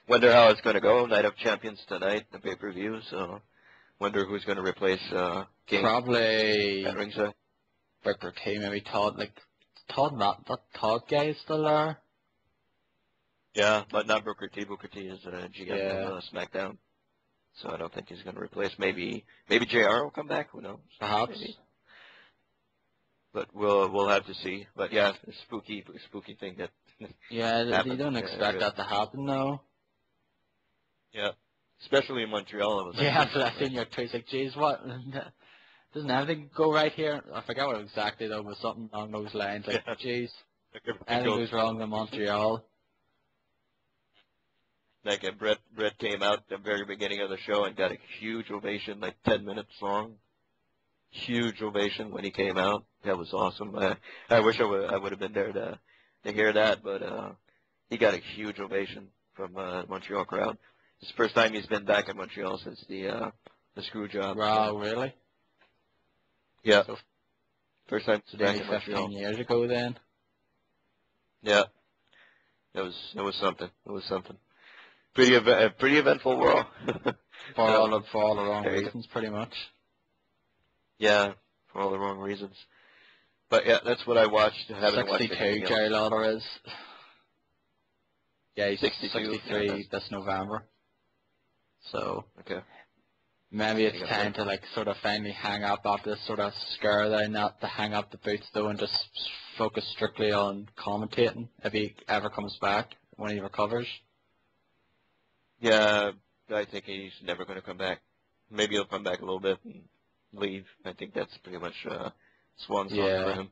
wonder how it's going to go. Night of Champions tonight, the pay-per-view. So, wonder who's going to replace King. Probably at ringside. Booker T, maybe Todd. Like that Todd guy is still there. Yeah, but not Booker T. Booker T is GM of SmackDown, so I don't think he's going to replace. Maybe JR will come back. Who knows? Perhaps. Maybe. But we'll have to see. But yeah, it's a spooky thing that. Yeah, you don't expect that to happen though. Yeah, especially in Montreal. Yeah, so I seen your tweets like, geez, what? Doesn't everything go right here? I forgot what exactly though, but something along those lines. Like, geez, everything goes wrong in Montreal. Like Brett came out at the very beginning of the show and got a huge ovation, like 10 minutes long. Huge ovation when he came out. That was awesome. I wish I would have been there to hear that, but he got a huge ovation from the Montreal crowd. It's the first time he's been back in Montreal since the screw job. Wow, really? Yeah. So, first time back in 15 Montreal. years ago then. Yeah. It was something. It was something. Pretty eventful world. For all the wrong reasons, pretty much. Yeah, for all the wrong reasons. But yeah, that's what I watched. 62, Jerry Lawler is. Yeah, he's 62, 63 this November. So okay. Maybe it's time to like sort of finally hang up after this sort of scare there, not to hang up the boots though and just focus strictly on commentating if he ever comes back when he recovers. Yeah, I think he's never going to come back. Maybe he'll come back a little bit and leave. I think that's pretty much swan song for him.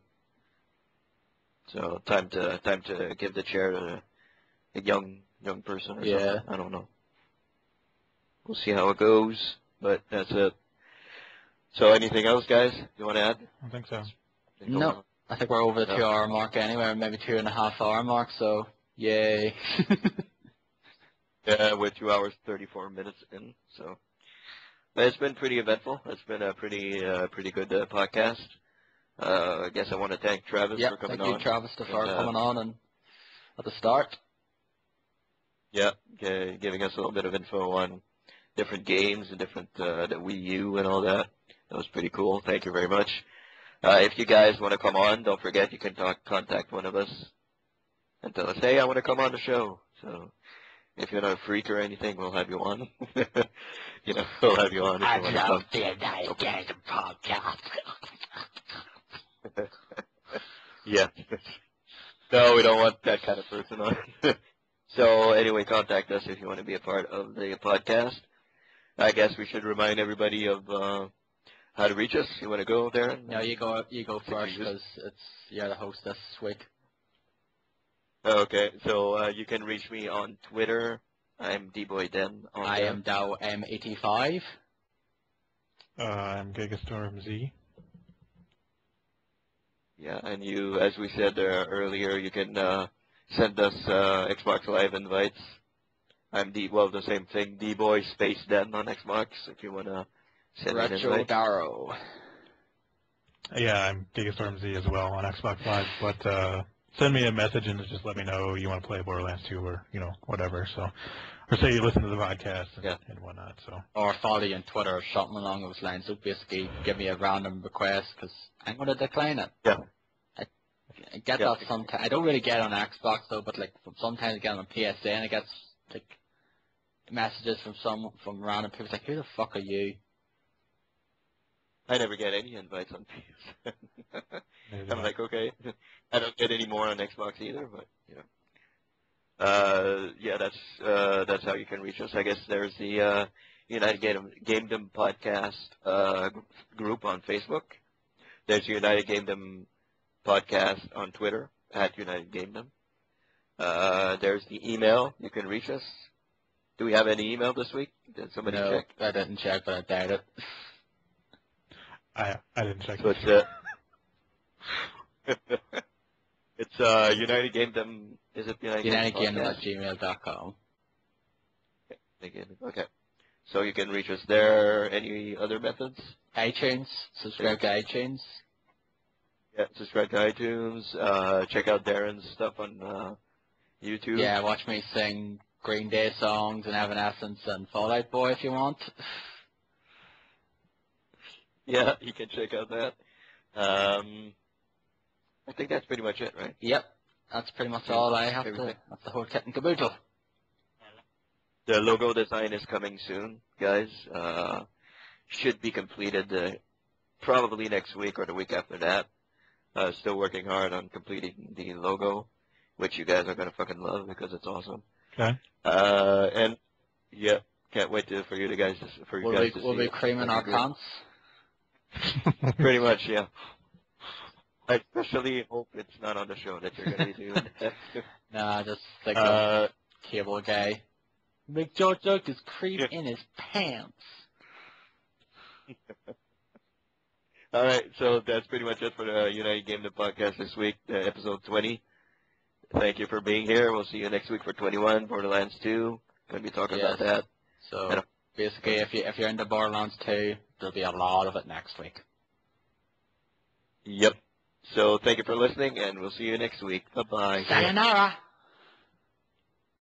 So time to give the chair to a young person or something. I don't know. We'll see how it goes, but that's it. So anything else, guys, you want to add? I don't think so. No, I think we're over the 2 hour mark anyway, maybe 2.5 hour mark, so yay. Yeah, we're 2 hours 34 minutes in, so It's been pretty eventful. It's been a pretty good podcast. I guess I want to thank Travis for coming on. Thank you, Travis, for and, coming on and at the start. Yeah, giving us a little bit of info on different games and different the Wii U and all that. That was pretty cool. Thank you very much. If you guys want to come on, don't forget you can contact one of us and tell us, hey, I want to come on the show. So if you're not a freak or anything, we'll have you on. We'll have you on if you want to come. The United Gamedom podcast. Yeah. No, we don't want that kind of person on. So anyway, contact us if you want to be a part of the podcast. I guess we should remind everybody of how to reach us. You want to go there? No, you go first because you're the host this week. Okay, so you can reach me on Twitter. I'm dboydem. I am Dow M85. I'm GigaStormZ. Yeah, and you, as we said earlier, you can send us Xbox Live invites. I'm the same thing, dboy space den on Xbox if you want to send an Retro invite. Darrow. Yeah, I'm GigaStormZ as well on Xbox Live, but send me a message and just let me know you want to play Borderlands 2 or, whatever. So, or say you listen to the podcast and whatnot. So. Or follow you on Twitter or something along those lines. So basically, give me a random request because I'm going to decline it. Yeah. I get that sometimes. I don't really get it on Xbox though, but like sometimes I get it on PSN and I get like messages from random people like, who the fuck are you? I never get any invites on PS. I'm like, okay. I don't get any more on Xbox either, but yeah, that's how you can reach us. I guess there's the United Gamedom podcast group on Facebook. There's United Gamedom podcast on Twitter at United Gamedom. There's the email. You can reach us. Do we have any email this week? Did somebody check? I didn't check, but I doubt it. I didn't check. So it's United Gamedom. Is it United Gamedom at gmail.com. Okay. So you can reach us there. Any other methods? iTunes. Subscribe to iTunes. Yeah, subscribe to iTunes. Check out Darren's stuff on YouTube. Yeah, watch me sing Green Day songs and Evanescence and Fall Out Boy if you want. Yeah, you can check out that. I think that's pretty much it, right? Yep, that's pretty much all I have to. That's the whole kit and caboodle. The logo design is coming soon, guys. Should be completed probably next week or the week after that. Still working hard on completing the logo, which you guys are gonna fucking love because it's awesome. Okay. And yeah, can't wait for you guys to see. We'll be creaming our pants. Pretty much, yeah. I especially hope it's not on the show that you're gonna be doing that. Nah, just like a cable guy. Big George is cream in his pants. All right, so that's pretty much it for the United Gamedom podcast this week, episode 20. Thank you for being here. We'll see you next week for 21, Borderlands 2. Going to be talking about that. So basically, if you're into Borderlands 2, there'll be a lot of it next week. Yep. So thank you for listening, and we'll see you next week. Bye-bye. Sayonara.